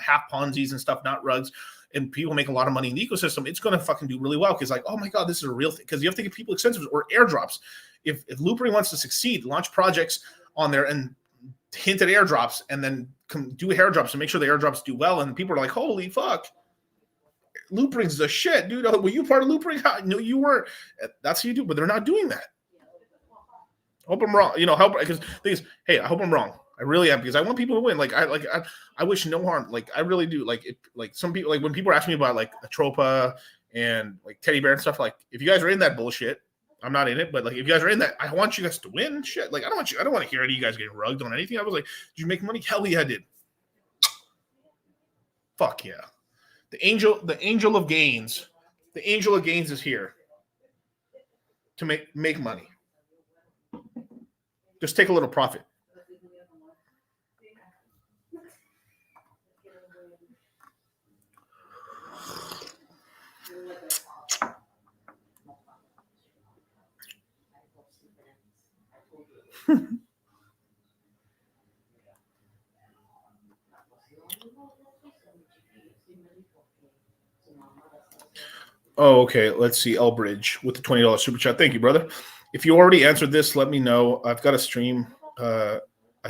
half Ponzi's and stuff, not rugs. And people make a lot of money in the ecosystem, it's going to fucking do really well because, like, oh my God, this is a real thing. Because you have to give people incentives or airdrops. If Loopring wants to succeed, launch projects on there and hint at airdrops, and then do airdrops and make sure the airdrops do well. And people are like, holy fuck, Loop Rings is a shit, dude. Were you part of Loop Ring? No, you weren't. That's how you do, but they're not doing that. Hope I'm wrong. Because things. Hey, I hope I'm wrong. I really am, because I want people to win. I wish no harm. I really do. Some people, when people ask me about Atropa and Teddy Bear and stuff, if you guys are in that bullshit, I'm not in it, but if you guys are in that, I want you guys to win. Shit, I don't want to hear any of you guys getting rugged on anything. I was like, did you make money? Hell yeah, I did. Fuck yeah. The angel of gains. The angel of gains is here to make money. Just take a little profit. Oh, okay. Let's see. Elbridge with the $20 super chat. Thank you, brother. If you already answered this, let me know. I've got a stream. I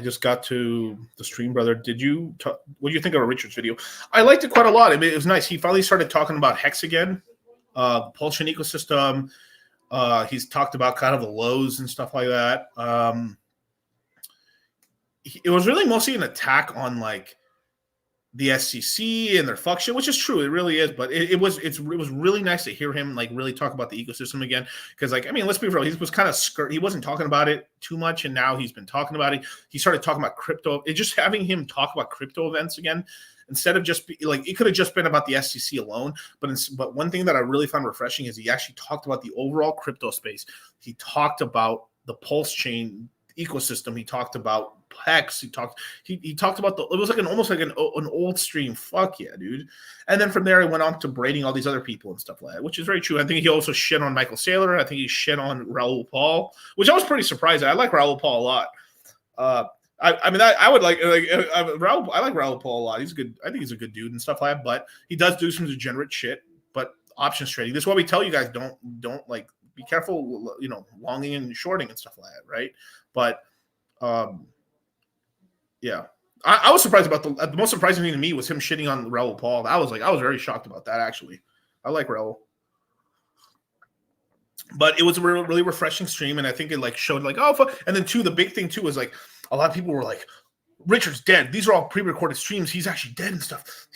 just got to the stream, brother. What do you think of Richard's video? I liked it quite a lot. I mean, it was nice. He finally started talking about Hex again, Propulsion ecosystem. He's talked about kind of the lows and stuff like that. It was really mostly an attack on the SEC and their fuck shit, which is true. It really is. But it was really nice to hear him really talk about the ecosystem again. Because let's be real, he was kind of he wasn't talking about it too much, and now he's been talking about it. He started talking about crypto. Just having him talk about crypto events again, instead of just it could have just been about the SEC alone. But one thing that I really found refreshing is he actually talked about the overall crypto space. He talked about the Pulse chain ecosystem. He talked about Hex. He talked about it was almost like an old stream. Fuck yeah, dude. And then from there he went on to braiding all these other people and stuff like that, which is very true. I think he also shit on Michael Saylor. I think he shit on Raul Paul, which I was pretty surprised at. I like Raul Paul a lot. I would like Raul. I like Raul Paul a lot. He's good. I think he's a good dude and stuff like that. But he does do some degenerate shit. But options trading. This is why we tell you guys don't be careful. Longing and shorting and stuff like that, right? But yeah, I was surprised about the most surprising thing to me was him shitting on Raul Paul. I was very shocked about that, actually. I like Raul. But it was a really refreshing stream, and I think it showed and then too, the big thing too was a lot of people were like, Richard's dead. These are all pre-recorded streams. He's actually dead and stuff.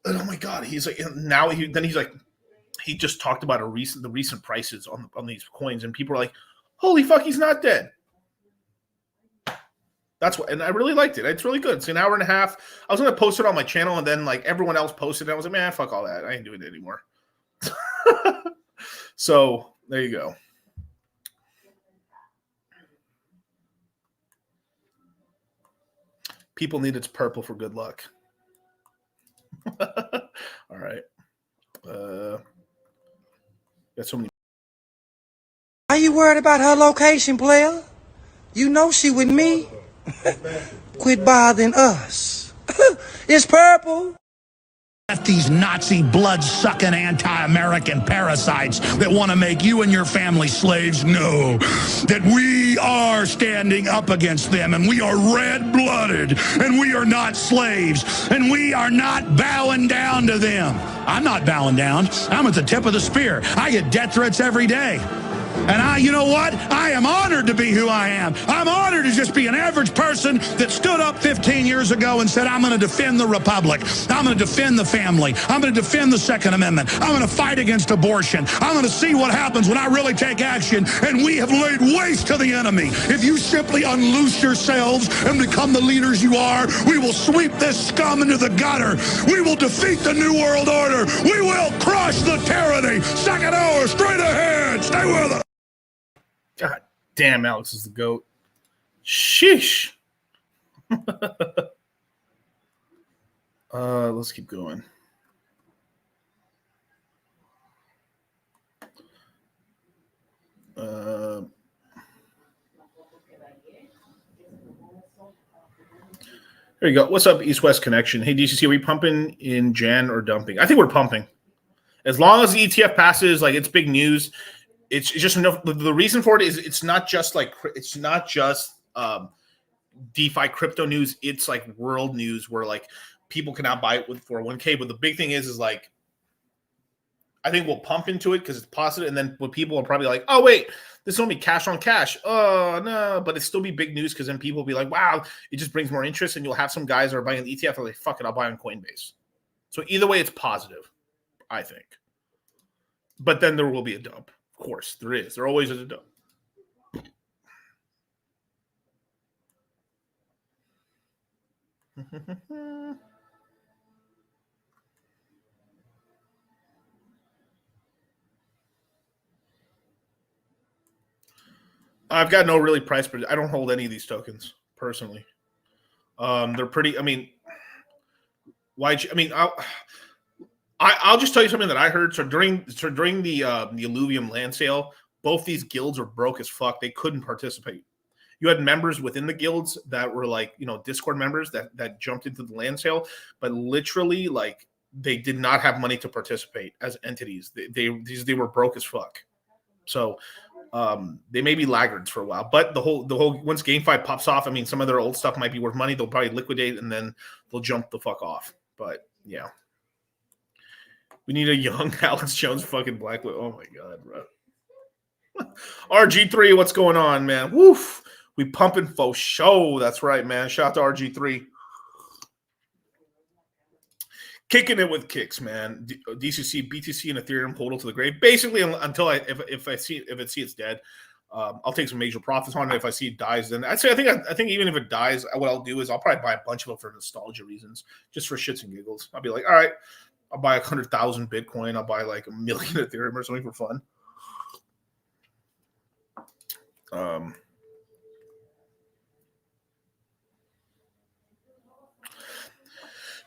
Oh my god, he's now he just talked about the recent prices on these coins, and people are like, holy fuck, he's not dead. That's what, and I really liked it. It's really good. It's an hour and a half. I was going to post it on my channel, and then everyone else posted it. I was like, man, fuck all that. I ain't doing it anymore. So there you go. People need its purple for good luck. All right. Got so many. Are you worried about her location, player? You know she with me. Quit bothering us. It's purple. These Nazi blood-sucking anti-American parasites that want to make you and your family slaves know that we are standing up against them, and we are red-blooded, and we are not slaves, and we are not bowing down to them. I'm not bowing down. I'm at the tip of the spear. I get death threats every day. And you know what? I am honored to be who I am. I'm honored to just be an average person that stood up 15 years ago and said, I'm going to defend the Republic. I'm going to defend the family. I'm going to defend the Second Amendment. I'm going to fight against abortion. I'm going to see what happens when I really take action. And we have laid waste to the enemy. If you simply unloose yourselves and become the leaders you are, we will sweep this scum into the gutter. We will defeat the New World Order. We will crush the tyranny. Second hour, straight ahead. Stay with us. God damn, Alex is the GOAT. Sheesh. Let's keep going. There you go. What's up, East-West Connection? Hey, DCC, are we pumping in Jan or dumping? I think we're pumping. As long as the ETF passes, it's big news. It's just enough. The reason for it is it's not just DeFi crypto news. It's world news where people can now buy it with 401k. But the big thing is I think we'll pump into it because it's positive, and then when people are probably like, "Oh wait, this will be cash on cash." Oh no, but it still be big news because then people will be like, "Wow, it just brings more interest," and you'll have some guys that are buying an ETF are like, "Fuck it, I'll buy on Coinbase." So either way, it's positive, I think. But then there will be a dump. Of course, there is. There always is a dump. I've got no really price, but I don't hold any of these tokens personally. They're pretty. I mean, why? I mean, I'll just tell you something that I heard. So during the Illuvium land sale, both these guilds were broke as fuck. They couldn't participate. You had members within the guilds that were like, Discord members that jumped into the land sale, but literally like they did not have money to participate as entities. They were broke as fuck. So they may be laggards for a while, but the whole once GameFi pops off, I mean, some of their old stuff might be worth money. They'll probably liquidate and then they'll jump the fuck off. But yeah, we need a young Alex Jones fucking Blackwood. Oh my god, bro. RG3, what's going on, man? Woof. We pumping for show. That's right, man. Shout out to RG3. Kicking it with kicks, man. DCC, BTC, and Ethereum hold to the grave. Basically, until if I see it's dead, I'll take some major profits on it. If I see it dies, then I think even if it dies, what I'll do is I'll probably buy a bunch of them for nostalgia reasons, just for shits and giggles. I'll be like, all right, I'll buy 100,000 Bitcoin. I'll buy like 1 million Ethereum or something for fun.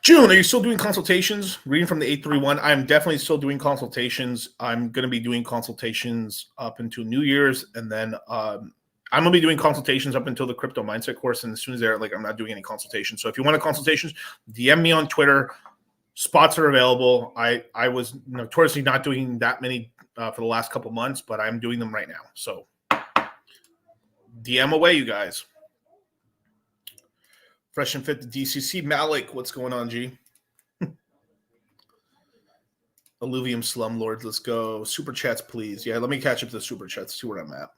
June, are you still doing consultations? Reading from the 831. I'm definitely still doing consultations. I'm going to be doing consultations up until New Year's, and then I'm going to be doing consultations up until the crypto mindset course. And as soon as they're like, I'm not doing any consultations. So if you want a consultations, DM me on Twitter. Spots are available. I was notoriously not doing that many for the last couple months, but I'm doing them right now. So DM away, you guys. Fresh and fit to DCC. Malik, what's going on, G? Illuvium Slumlords, let's go. Super chats, please. Yeah, let me catch up to the super chats, see where I'm at.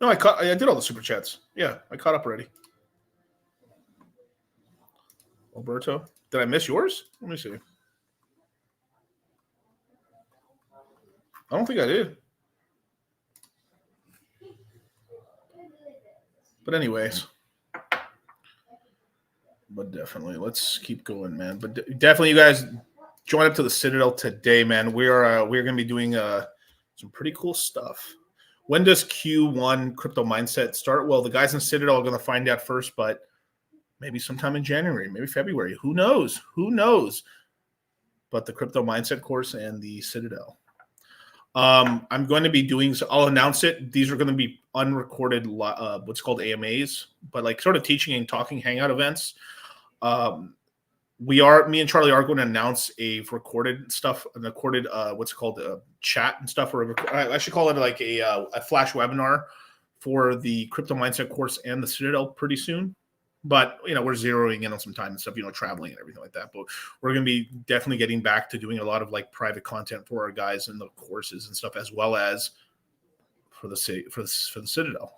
No, I did all the super chats. Yeah, I caught up already. Alberto, did I miss yours? Let me see. I don't think I did. But anyways, definitely, let's keep going, man. But definitely, you guys join up to the Citadel today, man. We're going to be doing some pretty cool stuff. When does Q1 Crypto Mindset start? Well, the guys in Citadel are going to find out first, but maybe sometime in January, maybe February. Who knows? Who knows? But the Crypto Mindset course and the Citadel. I'm going to be doing, so I'll announce it. These are going to be unrecorded, what's called AMAs, but like sort of teaching and talking hangout events. Me and Charlie are going to announce a recorded stuff, what's called a chat and stuff, or I should call it like a flash webinar for the Crypto Mindset course and the Citadel pretty soon. But, we're zeroing in on some time and stuff, traveling and everything like that. But we're going to be definitely getting back to doing a lot of like private content for our guys in the courses and stuff, as well as for the Citadel.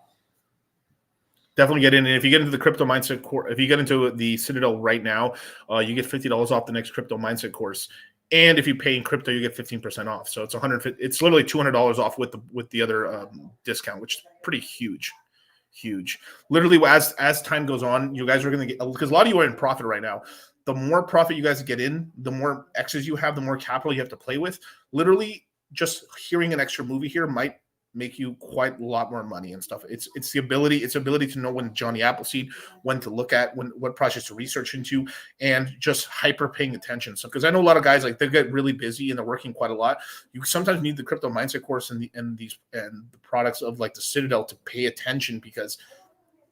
Definitely get in. And if you get into the Crypto Mindset course, if you get into the Citadel right now, you get $50 off the next Crypto Mindset course. And if you pay in crypto, you get 15% off. So it's it's literally $200 off with the other discount, which is pretty huge. Huge. Literally, as time goes on, you guys are going to get, because a lot of you are in profit right now. The more profit you guys get in, the more X's you have, the more capital you have to play with. Literally, just hearing an extra movie here might make you quite a lot more money and stuff. It's the ability to know when Johnny Appleseed, when to look at, what projects to research into, and just hyper paying attention. So, because I know a lot of guys, like, they get really busy and they're working quite a lot. You sometimes need the Crypto Mindset course and the products of like the Citadel to pay attention, because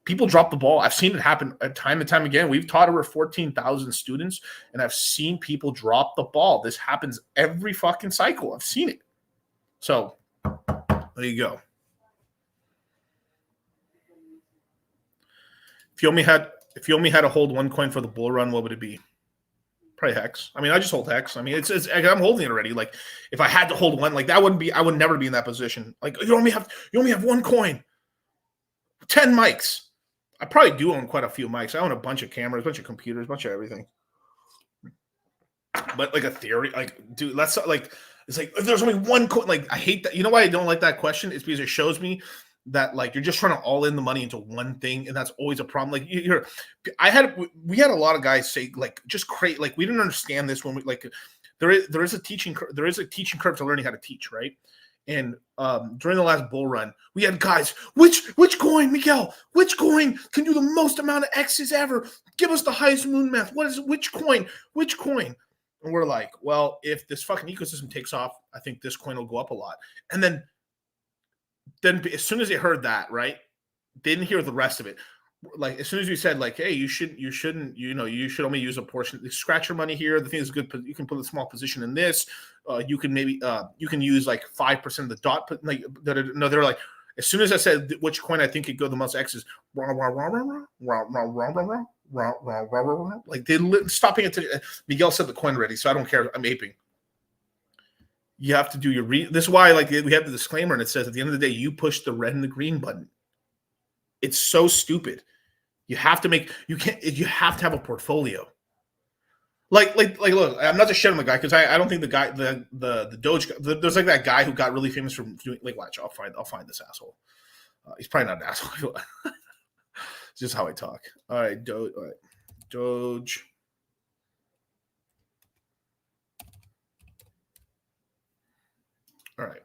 people drop the ball. I've seen it happen time and time again. We've taught over 14,000 students, and I've seen people drop the ball. This happens every fucking cycle. I've seen it. So there you go. If you only had to hold one coin for the bull run, what would it be? Probably Hex. I mean, I just hold Hex. I mean, it's I'm holding it already. Like, if I had to hold one, like that wouldn't be. I would never be in that position. Like, you only have one coin, 10 mics. I probably do own quite a few mics. I own a bunch of cameras, a bunch of computers, a bunch of everything. But like a theory, like, dude, that's like, it's like if there's only one coin. Like, I hate that. You know why I don't like that question? It's because it shows me that like you're just trying to all in the money into one thing, and that's always a problem. Like we had a lot of guys say like just create, like we didn't understand this when we like there is a teaching curve to learning how to teach, right? And during the last bull run, we had guys, which coin, Miguel, which coin can do the most amount of X's ever? Give us the highest moon math. What is which coin? And we're like, well, if this fucking ecosystem takes off, I think this coin will go up a lot. And then as soon as they heard that, right, they didn't hear the rest of it. Like as soon as we said, like, hey, you should only use a portion. Scratch your money here. The thing is good. You can put a small position in this. You can maybe you can use like 5% of the dot. Like no, they're like, as soon as I said which coin I think could go the most X's, like they stop paying attention. Miguel said the coin already, so I don't care. I'm aping. You have to do your this is why like we have the disclaimer and it says at the end of the day you push the red and the green button. It's so stupid. You have to have a portfolio. Like look, I'm not just shitting on the guy because I don't think the guy the Doge there's like that guy who got really famous from doing like watch I'll find this asshole. He's probably not an asshole. It's just how I talk. All right, Doge. All right.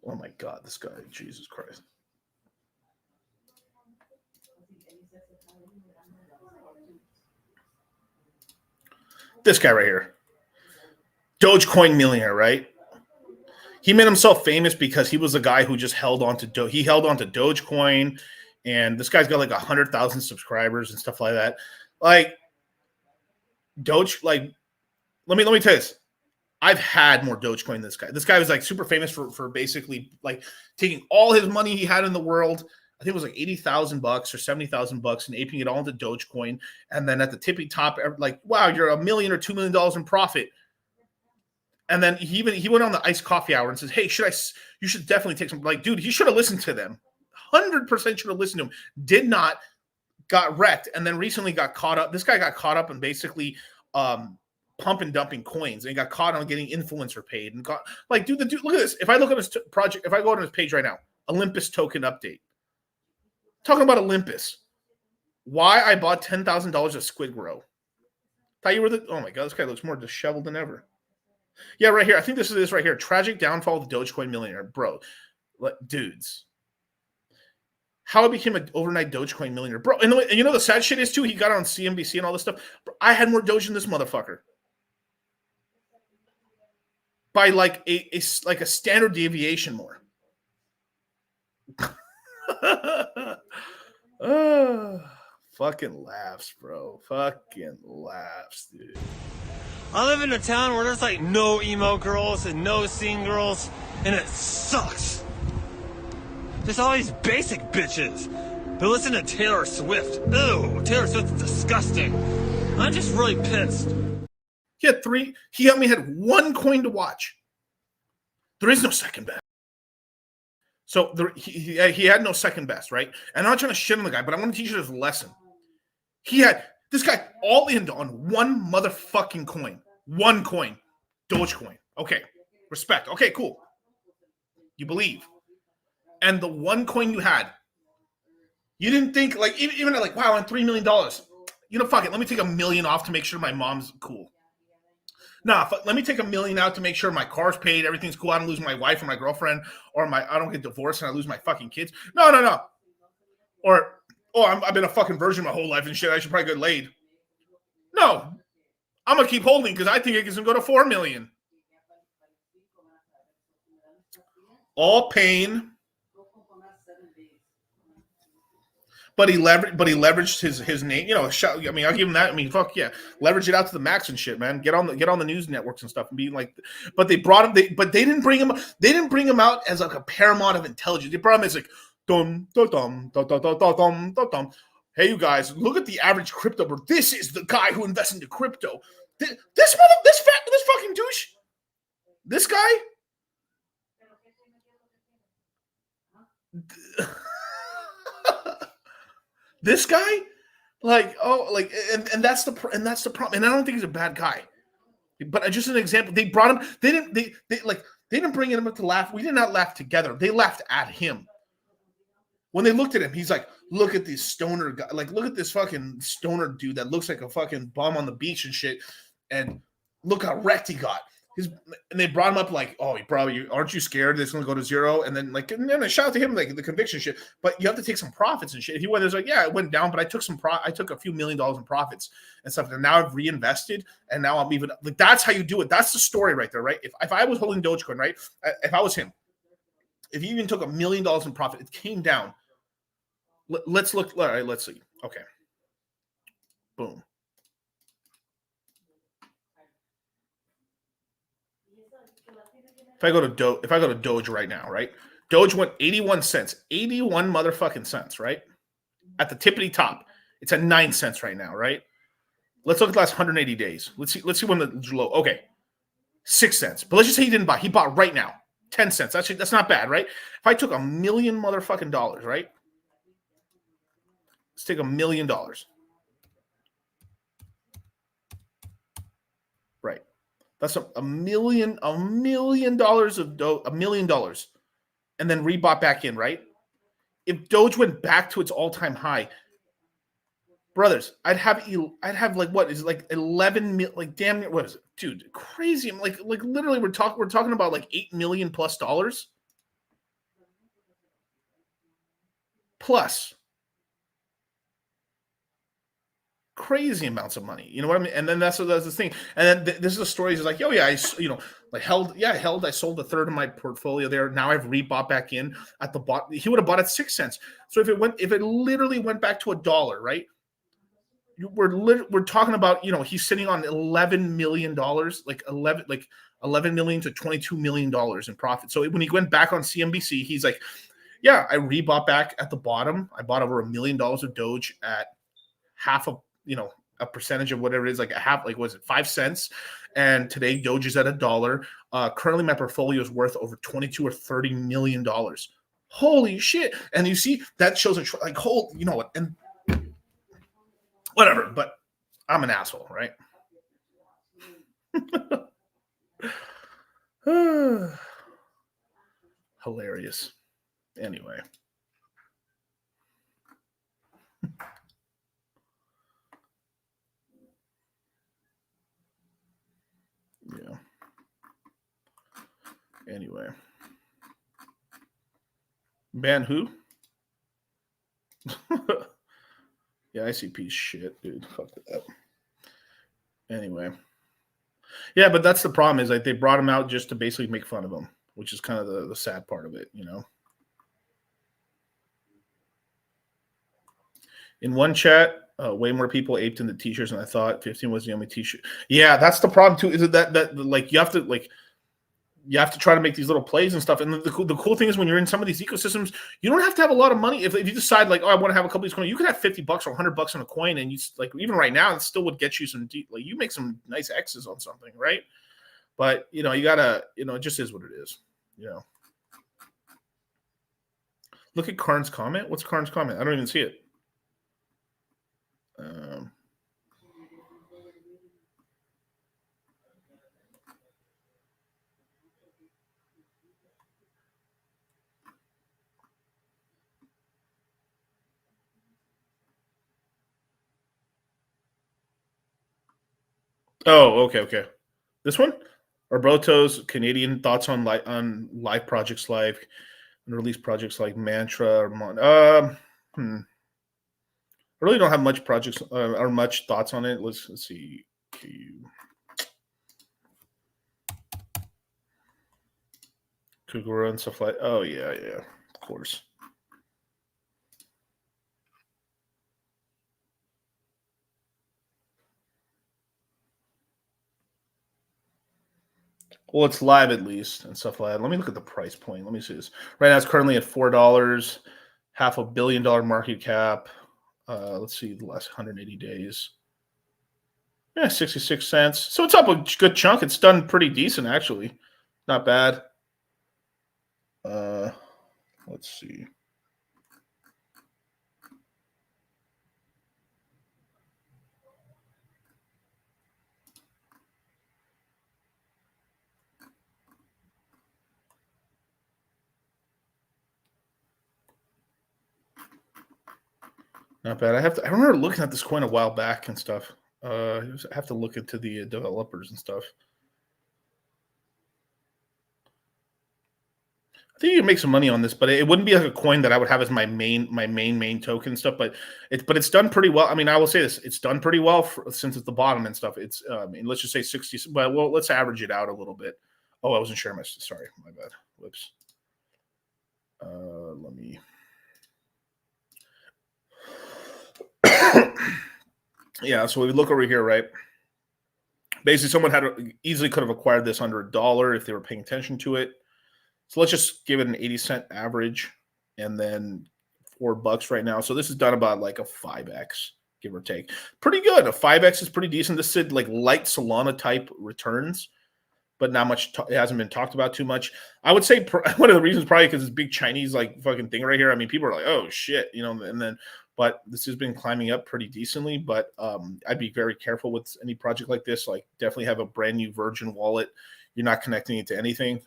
Oh my God, this guy, Jesus Christ. This guy right here. Dogecoin millionaire, right? He made himself famous because he was the guy who just held on to Dogecoin, and this guy's got like 100,000 subscribers and stuff like that. Like Doge, like let me tell you this. I've had more Dogecoin than this guy. This guy was like super famous for basically like taking all his money he had in the world. I think it was like $80,000 or $70,000 and aping it all into Dogecoin. And then at the tippy top, like, wow, you're $1 million or $2 million in profit. And then he went on the iced coffee hour and says, hey, you should definitely take some, like, dude, he should have listened to them. 100% should have listened to him. Did not, got wrecked. And then recently got caught up. This guy got caught up in basically, pump and dumping coins and got caught on getting influencer paid and got like, dude, look at this. If I look at his project, if I go on his page right now, Olympus token update, talking about Olympus, why I bought $10,000 of Squid Grow. Thought you were oh my God, this guy looks more disheveled than ever. Yeah, right here. I think this is this right here. Tragic downfall of the Dogecoin millionaire, bro. Dudes. How I became an overnight Dogecoin millionaire, bro. And you know the sad shit is too, he got on CNBC and all this stuff. Bro, I had more Doge than this motherfucker. By like a standard deviation more. Fucking laughs, bro. Fucking laughs, dude. I live in a town where there's like no emo girls and no scene girls, and it sucks. There's all these basic bitches who listen to Taylor Swift. Ew, Taylor Swift is disgusting. I'm just really pissed. He only had one coin to watch. There is no second best. So he had no second best, right? And I'm not trying to shit on the guy, but I want to teach you this lesson. He had this guy all in on one motherfucking coin. One coin. Dogecoin. Okay. Respect. Okay, cool. You believe. And the one coin you had, you didn't think, like, even like, wow, I'm $3 million. You know, fuck it. Let me take $1 million off to make sure my mom's cool. Nah, let me take $1 million out to make sure my car's paid, everything's cool. I don't lose my wife or my girlfriend, or I don't get divorced and I lose my fucking kids. No. Or, I've been a fucking virgin my whole life and shit. I should probably get laid. No, I'm gonna keep holding because I think it can go to $4 million. All pain. But he leveraged his name. You know, I mean, I'll give him that. I mean, fuck yeah, leverage it out to the max and shit, man. Get on the news networks and stuff and be like. But they brought him. But they didn't bring him. They didn't bring him out as like a paramount of intelligence. They brought him as like dum dum dum dum dum dum dum dum. hey, you guys, look at the average crypto. Bro. This is the guy who invests into crypto. This fucking douche. This guy. This guy, like, and that's the problem. And I don't think he's a bad guy, but just an example. They brought him. They didn't bring him to laugh. We did not laugh together. They laughed at him. When they looked at him, he's like, look at this stoner guy. Like, look at this fucking stoner dude that looks like a fucking bum on the beach and shit. And look how wrecked he got. And they brought him up like, oh, aren't you scared it's going to go to zero? And then they shout out to him like the conviction shit. But you have to take some profits and shit. If he went, there's like, yeah, it went down, but I took I took a few $1 million in profits and stuff. And now I've reinvested, and now I'm even like, that's how you do it. That's the story right there, right? If I was holding Dogecoin, right? If I was him, if he even took $1 million in profit, it came down. Let's look. All right, let's see. Okay. Boom. If I go to Doge right now, right? Doge went 81 cents, 81 motherfucking cents, right? At the tippity top, it's at 9 cents right now, right? Let's look at the last 180 days. Let's see when the low. Okay, 6 cents. But let's just say he didn't buy. He bought right now, 10 cents. Actually, that's not bad, right? If I took $1 million motherfucking dollars, right? Let's take $1 million. Right. That's $1 million of $1 million, and then rebought back in, right? If Doge went back to its all-time high, brothers, I'd have like what is it, like 11 million, like damn near, what is it, dude? Crazy. Like literally, we're talking about like $8 million plus plus. Crazy amounts of money, you know what I mean? And then that's the thing. And then this is a story. He's like, oh yeah, I sold a third of my portfolio there. Now I've rebought back in at the bottom. He would have bought at 6 cents. So if it literally went back to $1, right? We're talking about, he's sitting on $11 million, like 11 million to $22 million in profit. So when he went back on CNBC, he's like, yeah, I rebought back at the bottom. I bought over $1 million of Doge at half of, a percentage of whatever it is, like a half, like, was it 5 cents? And today Doge is at $1. Currently my portfolio is worth over 22 or $30 million. Holy shit. And you see, that shows and whatever, but I'm an asshole, right? Hilarious. Anyway. Yeah. Anyway. Ban who? Yeah, ICP shit, dude. Fuck that. Anyway. Yeah, but that's the problem, is like they brought him out just to basically make fun of him, which is kind of the sad part of it, In one chat, way more people aped in the t-shirts than I thought. 15 was the only t-shirt. Yeah, that's the problem too. Is it that like you have to try to make these little plays and stuff. And the cool thing is, when you're in some of these ecosystems, you don't have to have a lot of money. If you decide like, oh, I want to have a couple of these coins, you can have $50 or $100 on a coin, and you like, even right now, it still would get you some you make some nice X's on something, right? But you gotta, it just is what it is. Look at Karn's comment. What's Karn's comment? I don't even see it. Oh, okay. This one? Roberto's Canadian thoughts on live projects like and release projects like Mantra or I really don't have much projects or much thoughts on it. Let's see. Kugura and stuff like. Oh yeah, of course. Well, it's live at least and stuff like that. Let me look at the price point. Let me see this. Right now, it's currently at $4, $500 million market cap. Let's see, the last 180 days. Yeah, 66 cents. So it's up a good chunk. It's done pretty decent, actually. Not bad. Let's see. Not bad. I remember looking at this coin a while back and stuff. I have to look into the developers and stuff. I think you can make some money on this, but it wouldn't be like a coin that I would have as my main token and stuff. But it's done pretty well. I mean, I will say this: it's done pretty well since it's the bottom and stuff. It's I mean, let's just say 60. Well, let's average it out a little bit. Oh, I wasn't sharing my. Sorry, my bad. Whoops. Let me. Yeah, so we look over here, right? Basically, someone easily could have acquired this under $1 if they were paying attention to it. So let's just give it an 80-cent average, and then $4 right now. So this is done about like a 5x, give or take. Pretty good. A 5x is pretty decent. This is like light Solana type returns, but not much. It hasn't been talked about too much. I would say one of the reasons probably because this big Chinese like fucking thing right here. I mean, people are like, oh shit, you know, and then. But this has been climbing up pretty decently. But I'd be very careful with any project like this. Like, definitely have a brand new Virgin wallet. You're not connecting it to anything.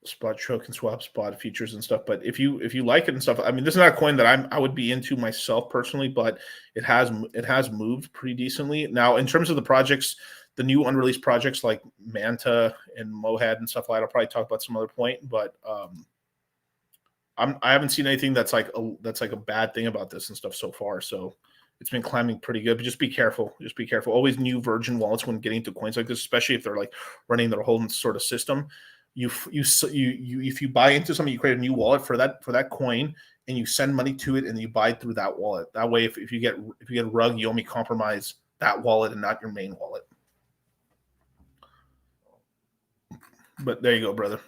Spot token swap, spot features and stuff. But if you like it and stuff, I mean, this is not a coin that I would be into myself personally. But it has moved pretty decently. Now, in terms of the projects, the new unreleased projects like Manta and Mohad and stuff like that, I'll probably talk about some other point. But I haven't seen anything that's like a bad thing about this and stuff so far. So it's been climbing pretty good. But just be careful. Just be careful. Always new Virgin wallets when getting to coins like this, especially if they're like running their whole sort of system. If you buy into something, you create a new wallet for that coin, and you send money to it, and you buy through that wallet. That way, if you get rug, you only compromise that wallet and not your main wallet. But there you go, brother.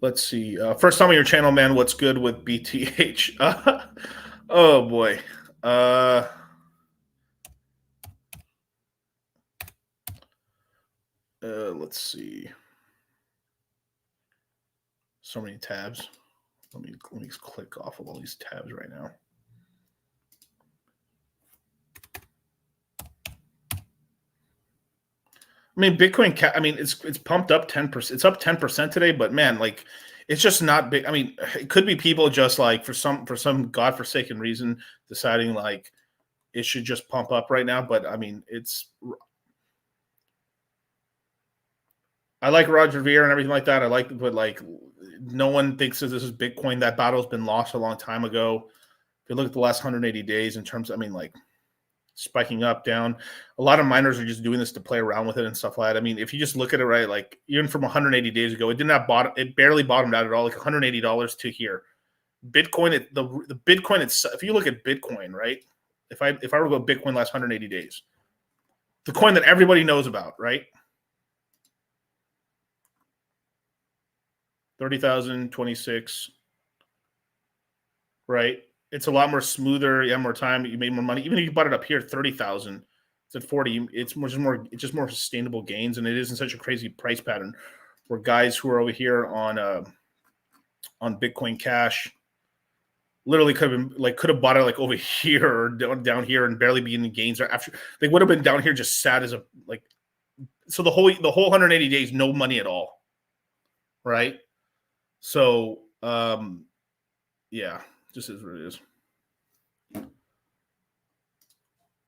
Let's see. First time on your channel, man. What's good with BTH? Oh boy. Let's see. So many tabs. Let me click off of all these tabs right now. I mean, Bitcoin. I mean, it's pumped up 10%. It's up 10% today, but man, like, it's just not big. I mean, it could be people just like for some godforsaken reason deciding like it should just pump up right now. But I mean, I like Roger Ver and everything like that. I like, but like, no one thinks that this is Bitcoin. That battle's been lost a long time ago. If you look at the last 180 days in terms, I mean, like, spiking up, down. A lot of miners are just doing this to play around with it and stuff like that. I mean, if you just look at it, right, like even from 180 days ago, it did not bottom. It barely bottomed out at all, like $180 to here. Bitcoin, the Bitcoin itself. If you look at Bitcoin, right, if I were to go Bitcoin last 180 days, the coin that everybody knows about, right, 30,000, 26, right. It's a lot more smoother. You have more time. You made more money. Even if you bought it up here, 30,000, it's at 40. It's just more sustainable gains, and it isn't such a crazy price pattern. Where guys who are over here on Bitcoin Cash literally could have bought it like over here or down here and barely be in the gains. Or after they would have been down here just sad as a like. So the whole 180 days, no money at all, right? So yeah. Just is what it is.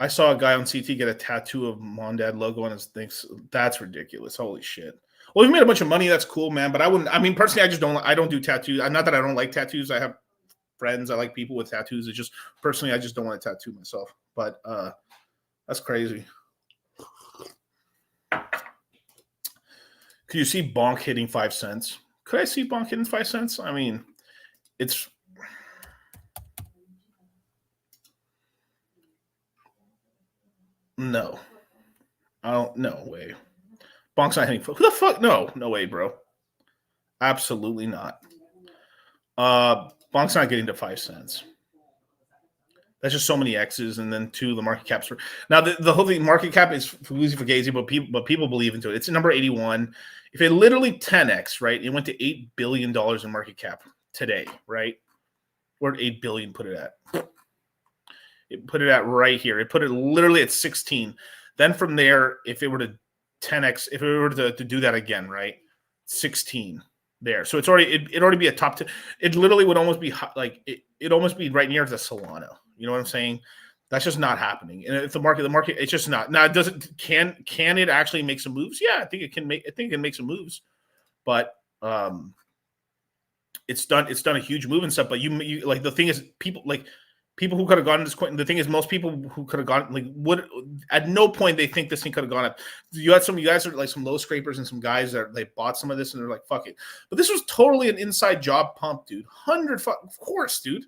I saw a guy on CT get a tattoo of Mondad logo on his thing. That's ridiculous. Holy shit. Well, if you made a bunch of money, that's cool, man. But I wouldn't. I mean, personally, I don't do tattoos. Not that I don't like tattoos. I have friends. I like people with tattoos. It's just personally, I just don't want to tattoo myself. But that's crazy. Could you see Bonk hitting 5 cents? Could I see Bonk hitting 5 cents? I mean, it's. No, I don't. No way. Bonk's not hitting. Who the fuck? No way, bro. Absolutely not. Bonk's not getting to 5 cents. That's just so many X's, and then 2, the market caps. Now the whole thing, market cap is Fugazi Fugazi, but people believe into it. It's number 81. If it literally 10x, right, it went to $8 billion in market cap today, right? Where did 8 billion put it at? It put it at right here. It put it literally at 16. Then from there, if it were to 10x, if it were to do that again, right, 16 there. So it's already it already be a top 10. It literally would almost be like it almost be right near the Solano. You know what I'm saying? That's just not happening. And if the market, it's just not. Now, can it actually make some moves? Yeah, I think it can make some moves, but it's done a huge move and stuff. But you like the thing is people who could have gone this coin. The thing is most people who could have gone would at no point they think this thing could have gone up. You guys are like some low scrapers and some guys that they bought some of this and they're like fuck it. But this was totally an inside job pump, dude. Of course, dude.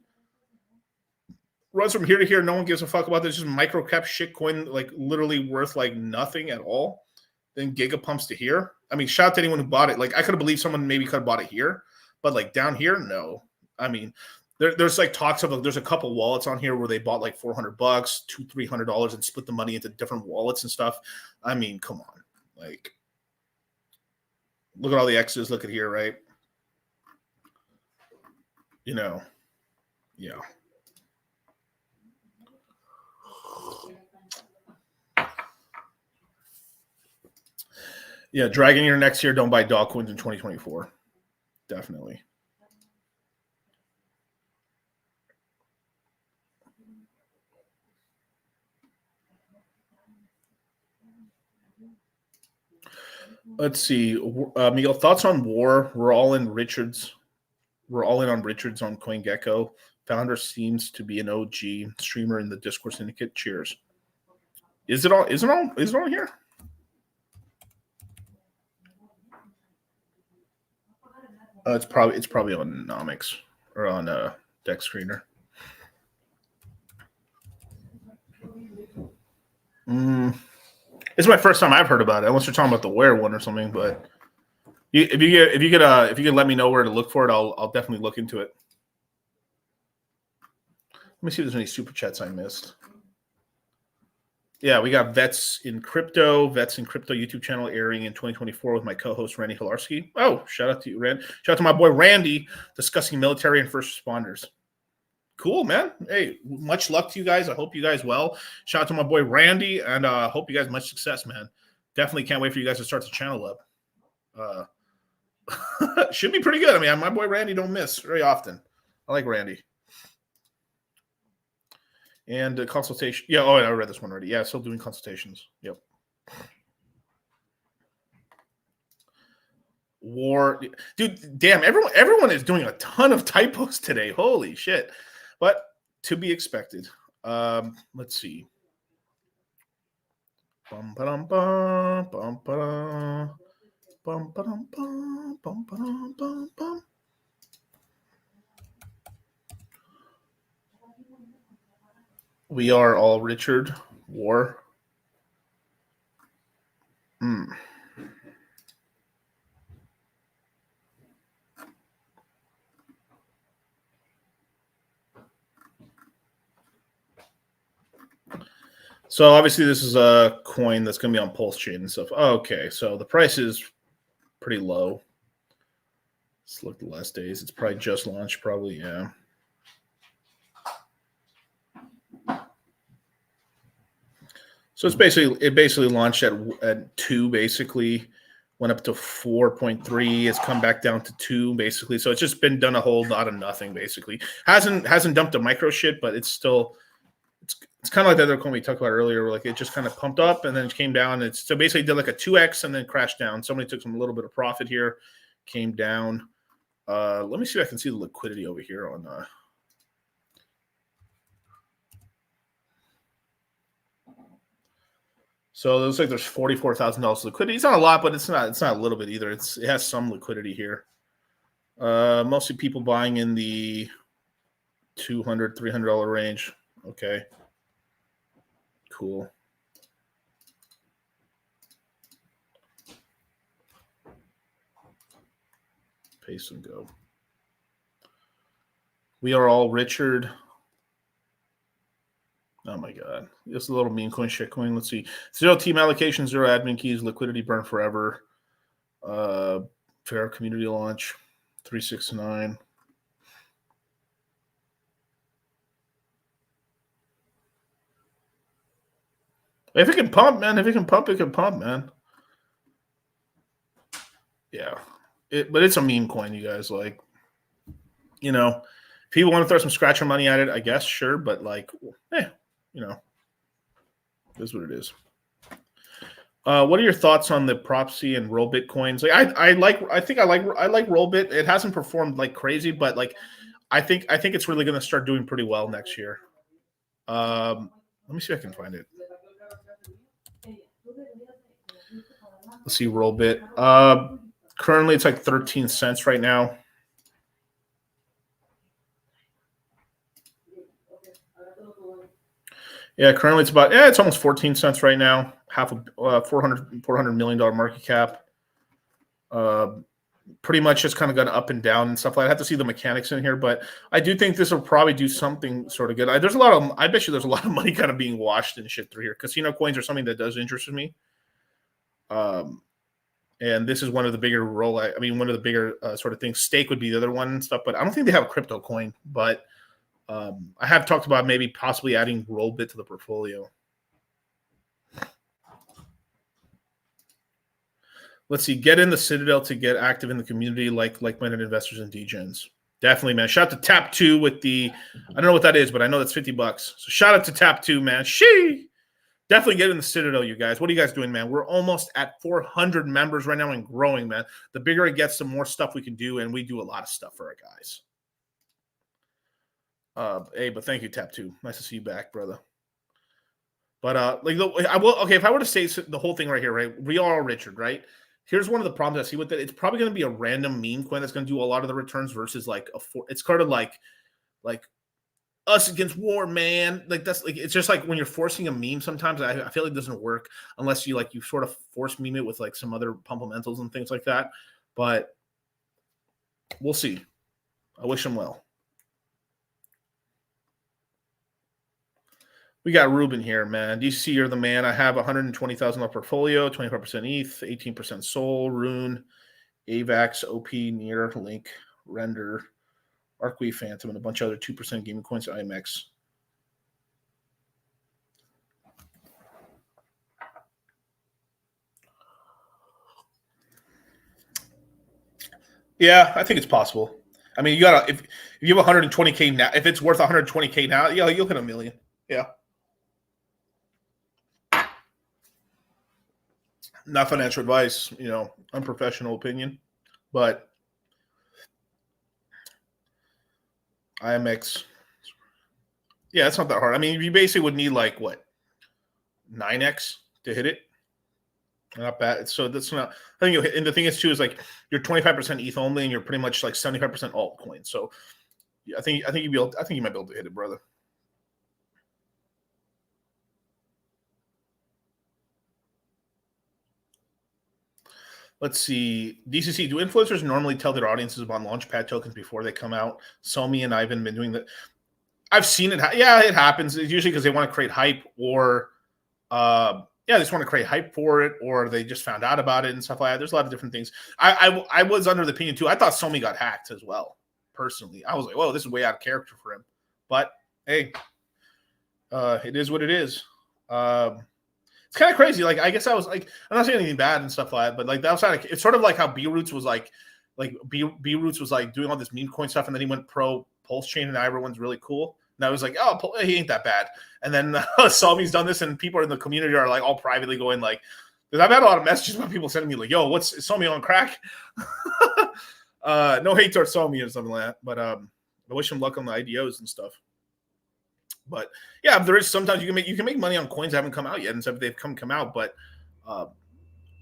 Runs from here to here. No one gives a fuck about this. Just micro cap shit coin, like literally worth like nothing at all. Then giga pumps to here. I mean, shout out to anyone who bought it. Like I could have believed someone maybe could have bought it here, but like down here, no. I mean, there's like talks of there's a couple wallets on here where they bought like $400, $200-$300 and split the money into different wallets and stuff. I mean, come on, like look at all the X's. Look at here, right? You know, yeah. Yeah, dragging your next year. Don't buy dog coins in 2024. Definitely. Let's see. Miguel, thoughts on War? We're all in Richards. We're all in on Richards on CoinGecko. Founder seems to be an OG streamer in the Discord syndicate. Cheers. Is it on here? It's probably on Nomics or on Deck Screener. It's my first time I've heard about it. Unless you're talking about the Wear one or something, but if you could let me know where to look for it, I'll definitely look into it. Let me see if there's any super chats I missed. Yeah, we got Vets in Crypto YouTube channel airing in 2024 with my co-host Randy Hilarski. Oh, shout out to you, Rand. Shout out to my boy Randy discussing military and first responders. Cool, man. Hey, much luck to you guys. I hope you guys well. Shout out to my boy Randy, and hope you guys much success, man. Definitely can't wait for you guys to start the channel up. Should be pretty good. I mean, my boy Randy don't miss very often. I like Randy. And consultation. Yeah, I read this one already. Yeah, still doing consultations. Yep. War. Dude, damn, everyone is doing a ton of typos today. Holy shit. But to be expected. Let's see. Bum, ba-dum, bum, bum, ba-dum, bum, ba-dum, bum, bum, ba-dum, bum, bum. We are all Richard War. So obviously this is a coin that's going to be on Pulse Chain and stuff. Okay, so the price is pretty low. Let's look at the last days. It's probably just launched, probably, yeah. So it basically launched at 2, basically went up to 4.3. It's come back down to 2, basically. So it's just been done a whole lot of nothing, basically. Hasn't dumped a micro shit, but it's still it's kind of like the other coin we talked about earlier, where like it just kind of pumped up and then it came down. So basically did like a 2x and then crashed down. Somebody took a little bit of profit here, came down. Let me see if I can see the liquidity over here on So it looks like there's $44,000 liquidity. It's not a lot, but it's not a little bit either. It has some liquidity here. Mostly people buying in the $200, $300 range. Okay. Cool. Paste and go. We are all Richard. Oh my god. This a little meme coin, shit coin. Let's see. 0 team allocation, 0 admin keys, liquidity burn forever. Fair community launch. 369. If it can pump, man. If it can pump, it can pump, man. Yeah. But it's a meme coin, you guys. Like, you know, if people want to throw some scratcher money at it, I guess, sure. But like, you know, it is what it is. What are your thoughts on the Propsy and Rollbit coins? Like, I like Rollbit. It hasn't performed like crazy, but like, I think it's really going to start doing pretty well next year. Let me see if I can find it. Let's see, Rollbit. Currently, it's like 13 cents right now. Yeah, currently it's almost 14 cents right now. Half of $400 million market cap. Pretty much just kind of gone up and down and stuff like that. I have to see the mechanics in here, but I do think this will probably do something sort of good. I bet you there's a lot of money kind of being washed and shit through here. Casino coins are something that does interest me. And this is one of the bigger one of the bigger sort of things. Stake would be the other one and stuff, but I don't think they have a crypto coin. But I have talked about maybe possibly adding Rollbit to the portfolio. Let's see. Get in the Citadel to get active in the community, like-minded investors and degens. Definitely, man. Shout out to Tap2 with the. I don't know what that is, but I know that's $50. So shout out to Tap2, man. Definitely get in the Citadel, you guys. What are you guys doing, man? We're almost at 400 members right now and growing, man. The bigger it gets, the more stuff we can do, and we do a lot of stuff for our guys. Hey, but thank you, Tap2. Nice to see you back, brother. But if I were to say the whole thing right here, right? We are Richard, right? Here's one of the problems I see with it. It's probably going to be a random meme coin that's going to do a lot of the returns versus like it's kind of like us against war, man. Like that's like it's just like when you're forcing a meme. Sometimes I feel like it doesn't work unless you sort of force meme it with like some other pumpamentals and things like that. But we'll see. I wish him well. We got Ruben here, man. DCC, you're the man. I have $120,000 portfolio, 25% ETH, 18% Sol, Rune, AVAX, OP, Near, Link, Render, Arcway, Phantom, and a bunch of other 2% gaming coins, IMX. Yeah, I think it's possible. I mean, you gotta if you have 120K now, if it's worth 120K now, yeah, you'll hit $1 million. Yeah. Not financial advice, unprofessional opinion, but IMX. Yeah, it's not that hard. I mean, you basically would need 9x to hit it. Not bad. So that's not. I think and the thing is too is you're 25% ETH only, and you're pretty much 75% altcoin. So yeah, I think you might be able to hit it, brother. Let's see. DCC, do influencers normally tell their audiences about Launchpad tokens before they come out? Somi and Ivan been doing that. I've seen it. Yeah, it happens. It's usually because they want to create hype or, they just want to create hype for it, or they just found out about it and stuff like that. There's a lot of different things. I was under the opinion too. I thought Somi got hacked as well. Personally, I was like, "Whoa, this is way out of character for him." But hey, it is what it is. It's kind of crazy. I guess I was I'm not saying anything bad and stuff like that, but that was it's sort of like how B Roots was B Roots was doing all this meme coin stuff, and then he went pro Pulse Chain, and everyone's really cool. And I was like, oh, he ain't that bad. And then Salmi's done this, and people in the community are all privately going because I've had a lot of messages about people sending me yo, is Salmi on crack? No hate towards Salmi or something like that, but I wish him luck on the IDOs and stuff. But yeah, there is sometimes you can make money on coins that haven't come out yet, and stuff they've come out, but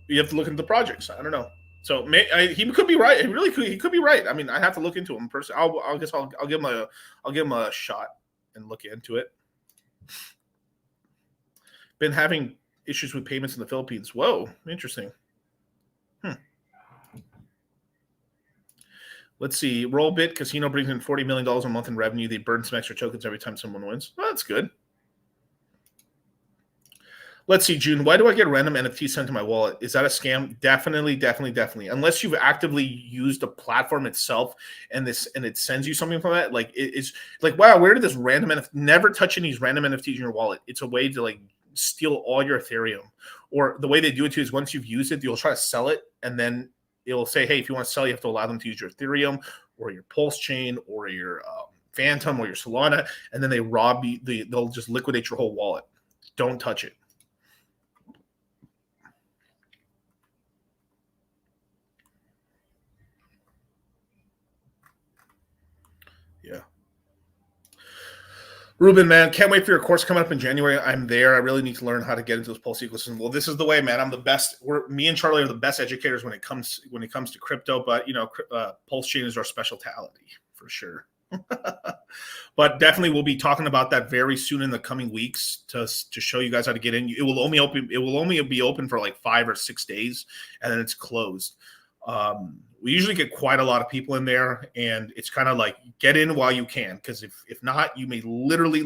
you have to look into the projects. I don't know. So he could be right. He could be right. I mean, I have to look into him personally. I'll give him a shot and look into it. Been having issues with payments in the Philippines. Whoa, interesting. Let's see. Rollbit Casino brings in $40 million a month in revenue. They burn some extra tokens every time someone wins. Well, that's good. Let's see, June. Why do I get random NFT sent to my wallet? Is that a scam? Definitely. Unless you've actively used the platform itself and it sends you something from that, like it's like, wow, where did this random NFT? Never touching these random NFTs in your wallet. It's a way to like steal all your Ethereum. Or the way they do it too is once you've used it, you'll try to sell it, and then it'll say, hey, if you want to sell, you have to allow them to use your Ethereum or your Pulse chain or your Phantom or your Solana, and then they rob you. They'll just liquidate your whole wallet. Don't touch it. Yeah. Ruben, man, can't wait for your course coming up in January. I'm there. I really need to learn how to get into this Pulse ecosystem. Well, this is the way, man. I'm the best. Me and Charlie are the best educators when it comes to crypto. But Pulse chain is our specialty for sure. But definitely, we'll be talking about that very soon in the coming weeks to show you guys how to get in. It will only be open for like 5 or 6 days, and then it's closed. We usually get quite a lot of people in there, and it's kind of like get in while you can, because if not, you may literally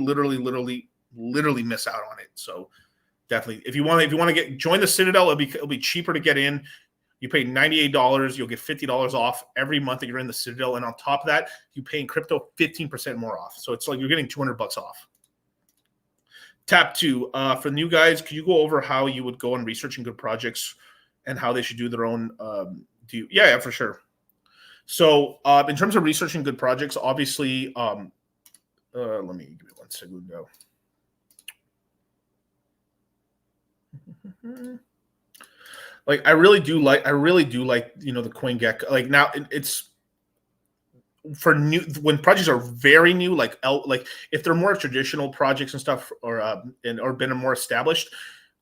miss out on it. So definitely, if you want to join the Citadel, it'll be cheaper to get in. You pay $98, you'll get $50 off every month that you're in the Citadel, and on top of that, you pay in crypto 15% more off. So it's like you're getting $200 off. Tap 2 for new guys. Could you go over how you would go on researching good projects and how they should do their own? Yeah, for sure. So in terms of researching good projects, obviously, let me give it 1 second. Go. I really do like the CoinGecko. Like now, it's for new when projects are very new, like if they're more traditional projects and stuff, or been more established.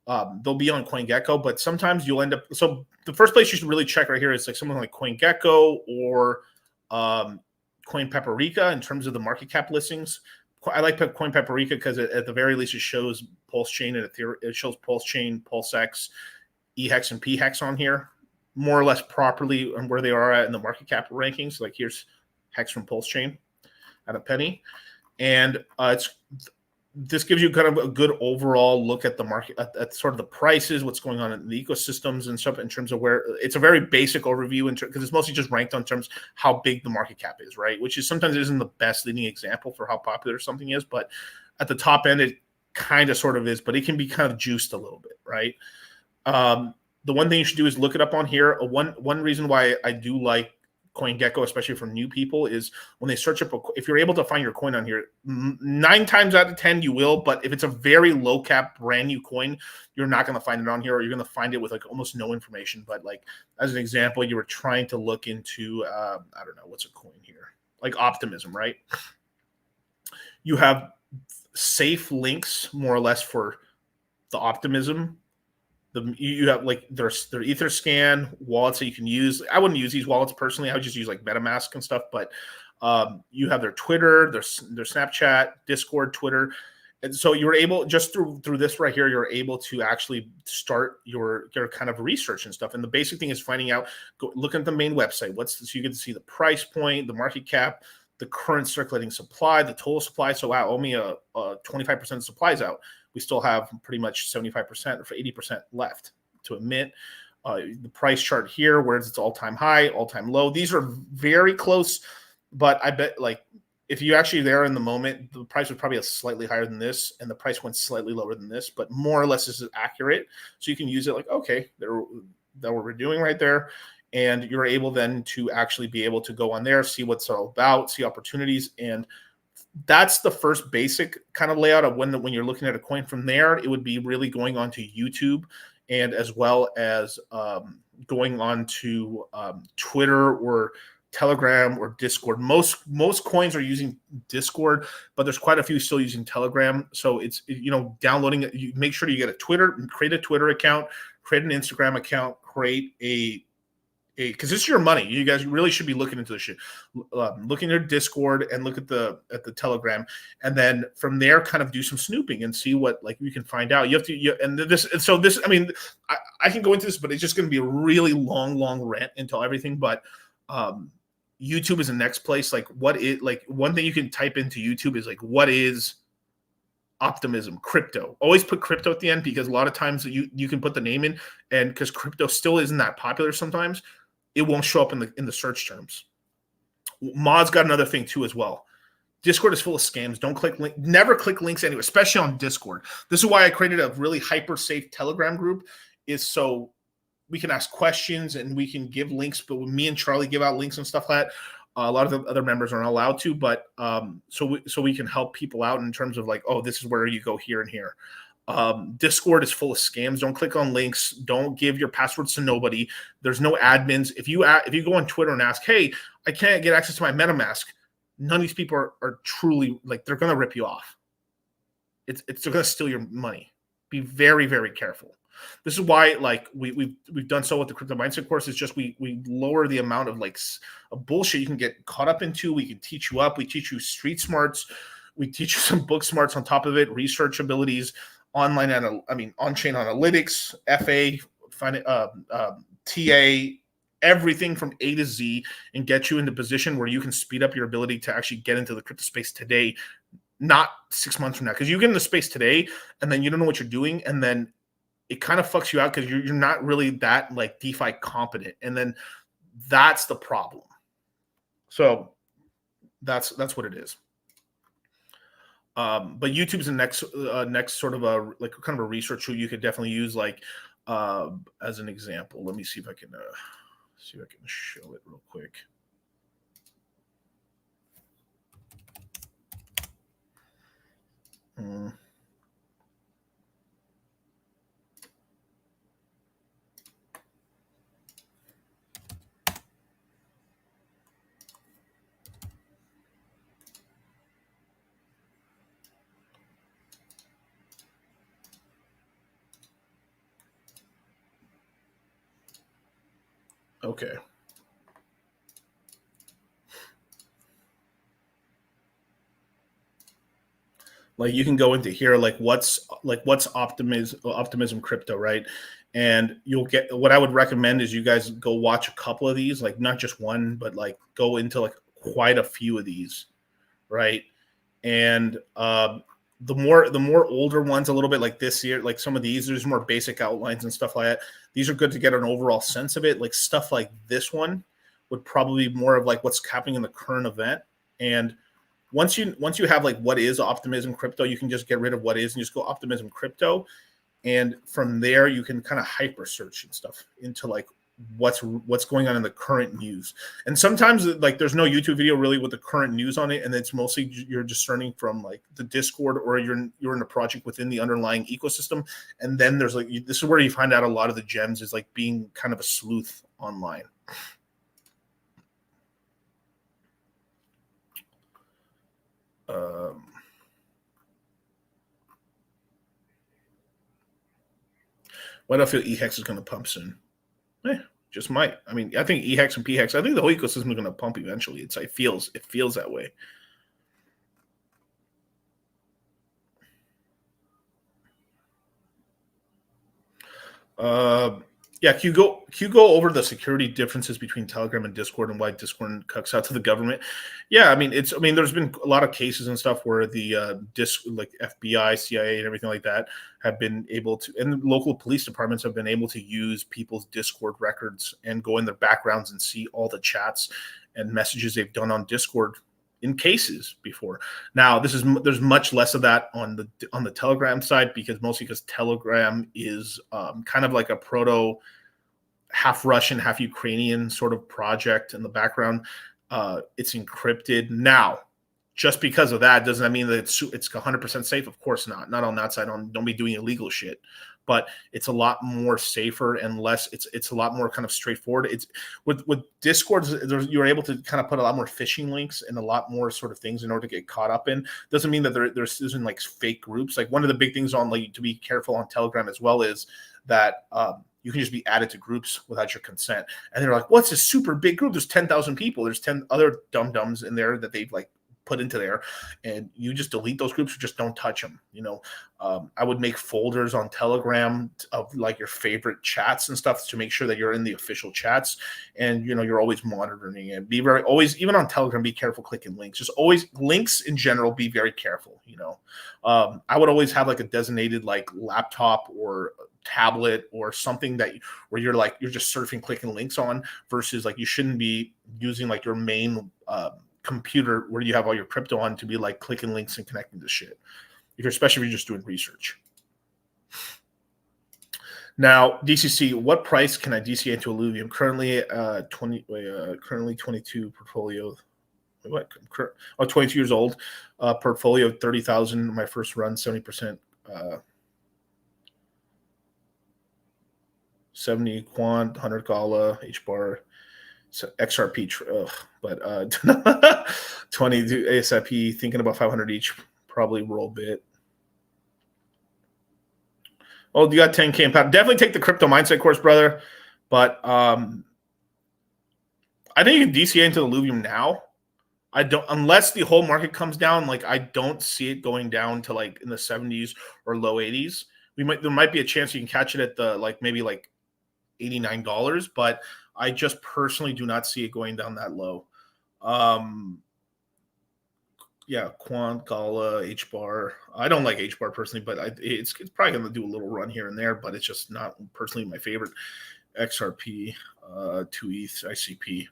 They'll be on CoinGecko, but sometimes you'll end up. So the first place you should really check right here is like something like CoinGecko or Coin Paprika in terms of the market cap listings. I like Coin Paprika because at the very least it shows Pulse Chain and Ethereum. It shows Pulse Chain, PulseX, eHex, and pHex on here more or less properly on where they are at in the market cap rankings. Like here's Hex from Pulse Chain at a penny, and this gives you kind of a good overall look at the market, at sort of the prices, what's going on in the ecosystems and stuff in terms of where it's a very basic overview because it's mostly just ranked on terms how big the market cap is, right? Which is sometimes isn't the best leading example for how popular something is, but at the top end, it kind of sort of is, but it can be kind of juiced a little bit, right? The one thing you should do is look it up on here. One reason why I do like CoinGecko, especially for new people, is when they search up if you're able to find your coin on here, 9 times out of 10 you will, but if it's a very low cap brand new coin, you're not going to find it on here, or you're going to find it with like almost no information. But like as an example, you were trying to look into I don't know, what's a coin here, like Optimism, right? You have safe links more or less for the Optimism. You have like their Etherscan wallets that you can use. I wouldn't use these wallets personally. I would just use like MetaMask and stuff. But you have their Twitter, their Snapchat, Discord, Twitter, and so you're able just through this right here. You're able to actually start your kind of research and stuff. And the basic thing is finding out. Look at the main website. So you get to see the price point, the market cap, the current circulating supply, the total supply. So wow, only 25% of supply is out. We still have pretty much 75% or 80% left to emit. The price chart here, where it's all-time high, all-time low. These are very close, but I bet like if you actually there in the moment, the price was probably slightly higher than this, and the price went slightly lower than this, but more or less this is accurate. So you can use it like, okay, that what we're doing right there. And you're able then to actually be able to go on there, see what's all about, see opportunities, and that's the first basic kind of layout of when you're looking at a coin. From there, it would be really going on to YouTube, and as well as going on to Twitter or Telegram or Discord. Most coins are using Discord, but there's quite a few still using Telegram. So it's downloading it. You make sure you get create a Twitter account, create an Instagram account, create because this is your money. You guys really should be looking into this shit. Look in your Discord and look at the Telegram, and then from there, kind of do some snooping and see what like you can find out. You have to, I mean, I can go into this, but it's just going to be a really long rant into everything. But YouTube is the next place. Like one thing you can type into YouTube is like, what is optimism, crypto? Always put crypto at the end, because a lot of times you can put the name in, and because crypto still isn't that popular sometimes, it won't show up in the search terms. Mod's got another thing too as well. Discord is full of scams. Don't click link. Never click links anywhere, especially on Discord. This is why I created a really hyper safe Telegram group, is so we can ask questions and we can give links. But when me and Charlie give out links and stuff like that, a lot of the other members aren't allowed to. But so we can help people out in terms of like, oh, this is where you go here and here. Discord is full of scams. Don't click on links. Don't give your passwords to nobody. There's no admins. If you go on Twitter and ask, hey, I can't get access to my MetaMask, none of these people are truly, like, they're gonna rip you off. They're gonna steal your money. Be very, very careful. This is why, like, we've done so with the crypto mindset course. Is just we lower the amount of like of bullshit you can get caught up into. We can teach you up. We teach you street smarts. We teach you some book smarts on top of it, research abilities, on-chain analytics, FA, TA, everything from A to Z, and get you in the position where you can speed up your ability to actually get into the crypto space today, not 6 months from now. Because you get in the space today and then you don't know what you're doing, and then it kind of fucks you out because you're not really that like DeFi competent, and then that's the problem. So that's what it is. But YouTube's the next sort of a like kind of a research tool you could definitely use, like as an example. Let me see if I can show it real quick. Okay. Like you can go into here, like what's optimism crypto, right? And you'll get, what I would recommend is you guys go watch a couple of these, like not just one, but like go into like quite a few of these, right? And the more older ones, a little bit like this here, like some of these, there's more basic outlines and stuff like that. These are good to get an overall sense of it. Like stuff like this one would probably be more of like what's happening in the current event. And once you have like what is optimism crypto, you can just get rid of what is and just go optimism crypto. And from there, you can kind of hyper search and stuff into like what's going on in the current news. And sometimes like there's no YouTube video really with the current news on it, and it's mostly you're discerning from like the Discord, or you're in a project within the underlying ecosystem. And then there's like this is where you find out a lot of the gems, is like being kind of a sleuth online. Why do I feel EHEX is going to pump soon? Just might. I mean, I think EHEX and PHEX, I think the whole ecosystem is going to pump eventually. It feels that way. Yeah, can you go over the security differences between Telegram and Discord and why Discord cucks out to the government? Yeah, I mean there's been a lot of cases and stuff where the like FBI, CIA, and everything like that have been able to, and local police departments have been able to use people's Discord records and go in their backgrounds and see all the chats and messages they've done on Discord in cases before. Now there's much less of that on the Telegram side, because Telegram is kind of like a proto half Russian, half Ukrainian sort of project in the background. It's encrypted. Now, just because of that, doesn't that mean that it's 100% safe? Of course not. Not on that side. Don't be doing illegal shit. But it's a lot more safer and less. It's a lot more kind of straightforward. It's with Discord, you're able to kind of put a lot more phishing links and a lot more sort of things in order to get caught up in. Doesn't mean that there isn't like fake groups. Like one of the big things on like to be careful on Telegram as well is that you can just be added to groups without your consent. And they're like, what's this super big group? There's 10,000 people. There's 10 other dum-dums in there that they've like put into there, and you just delete those groups or just don't touch them. You know, I would make folders on Telegram of like your favorite chats and stuff to make sure that you're in the official chats, and you know you're always monitoring it. Be very always, even on Telegram, be careful clicking links. Just always links in general. Be very careful. You know, I would always have like a designated like laptop or tablet or something that where you're just surfing, clicking links on, versus like you shouldn't be using like your main computer where you have all your crypto on to be like clicking links and connecting to shit. Especially if you're just doing research. Now, DCC, what price can I DCA into Illuvium? Currently, 22 portfolio. What? 22 years old. Portfolio 30,000. My first run, 70%. 70 quant, 100 Gala, H bar, so XRP, but 22 ASIP, thinking about 500 each, probably roll bit. Oh, you got 10K in pound. Definitely take the crypto mindset course, brother. But I think you can DCA into the Illuvium now. I don't, unless the whole market comes down. Like I don't see it going down to like in the 70s or low 80s. There might be a chance you can catch it at the maybe $89, but I just personally do not see it going down that low. Yeah, Quant, Gala, H bar. I don't like H bar personally, but it's probably going to do a little run here and there, but it's just not personally my favorite. XRP, 2 ETH, ICP.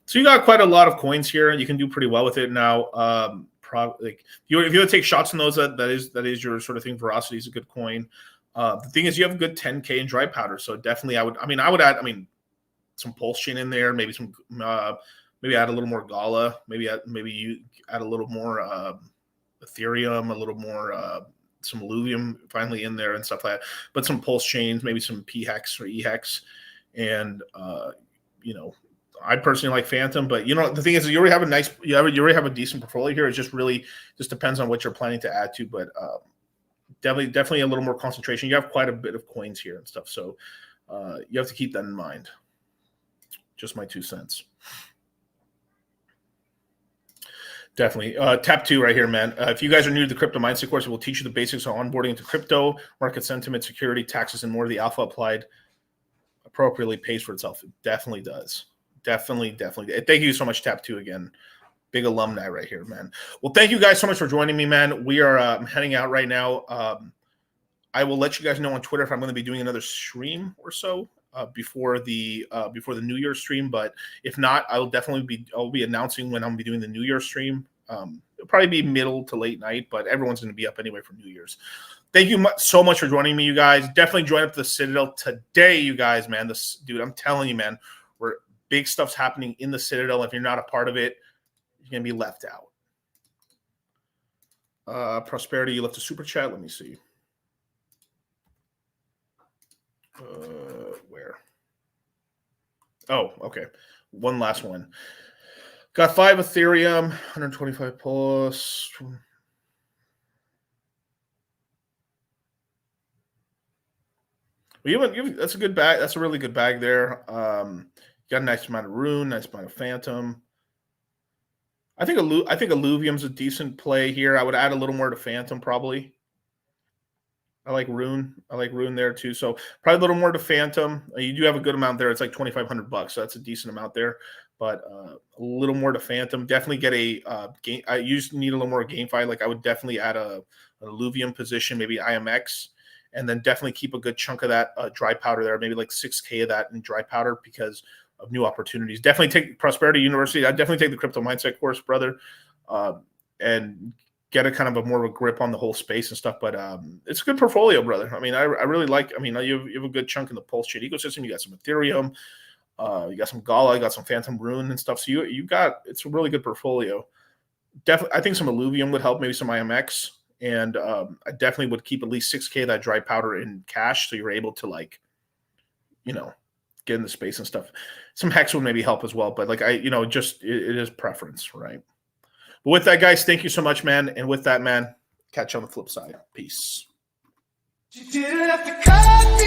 So you got quite a lot of coins here. You can do pretty well with it now. If you want to take shots on those, that is your sort of thing. Veracity is a good coin. The thing is, you have a good 10K in dry powder, so definitely I would add some Pulse Chain in there, maybe some maybe add a little more Gala, maybe you add a little more Ethereum, a little more some Illuvium finally in there and stuff like that. But some Pulse Chains, maybe some PHEX or EHEX, and I personally like Phantom, but the thing is, you already have a decent portfolio here. It just depends on what you're planning to add to, but definitely a little more concentration. You have quite a bit of coins here and stuff, so you have to keep that in mind. Just my 2 cents. Definitely. Tap 2 right here, man. If you guys are new to the Crypto Mindset course, it will teach you the basics on onboarding into crypto, market sentiment, security, taxes, and more. The alpha applied appropriately pays for itself. It definitely does. Definitely. Thank you so much, Tap 2, again. Big alumni right here, man. Well, thank you guys so much for joining me, man. We are heading out right now. I will let you guys know on Twitter if I'm going to be doing another stream or so before the New Year stream. But if not, I'll be announcing when I'm going to be doing the New Year stream. It'll probably be middle to late night, but everyone's going to be up anyway for New Year's. Thank you so much for joining me, you guys. Definitely join up to the Citadel today, you guys, man. Dude, I'm telling you, man, big stuff's happening in the Citadel. If you're not a part of it, you're going to be left out. Prosperity, you left a super chat. Let me see. Where? Oh, okay. One last one. Got 5 Ethereum, 125 plus. That's a good bag. That's a really good bag there. Got a nice amount of Rune, nice amount of Phantom. I think Illuvium's a decent play here. I would add a little more to Phantom probably. I like Rune. There too. So probably a little more to Phantom. You do have a good amount there. It's like $2,500, so that's a decent amount there. But a little more to Phantom. Definitely get a game. I usually need a little more GameFi. Like I would definitely add an Illuvium position, maybe IMX, and then definitely keep a good chunk of that dry powder there. Maybe like 6K of that in dry powder because of new opportunities. Definitely take Prosperity University. I'd definitely take the Crypto Mindset course, brother, and get a kind of a more of a grip on the whole space and stuff. But it's a good portfolio, brother. I mean, I really like. I mean, you have a good chunk in the Pulse Chain ecosystem. You got some Ethereum, you got some Gala, you got some Phantom Rune and stuff. So it's a really good portfolio. Definitely, I think some Illuvium would help. Maybe some IMX, and I definitely would keep at least 6K of that dry powder in cash, so you're able to get in the space and stuff. Some Hex would maybe help as well, but it is preference, right? But with that, guys, thank you so much, man. And with that, man, catch you on the flip side. Peace. You didn't have to cut me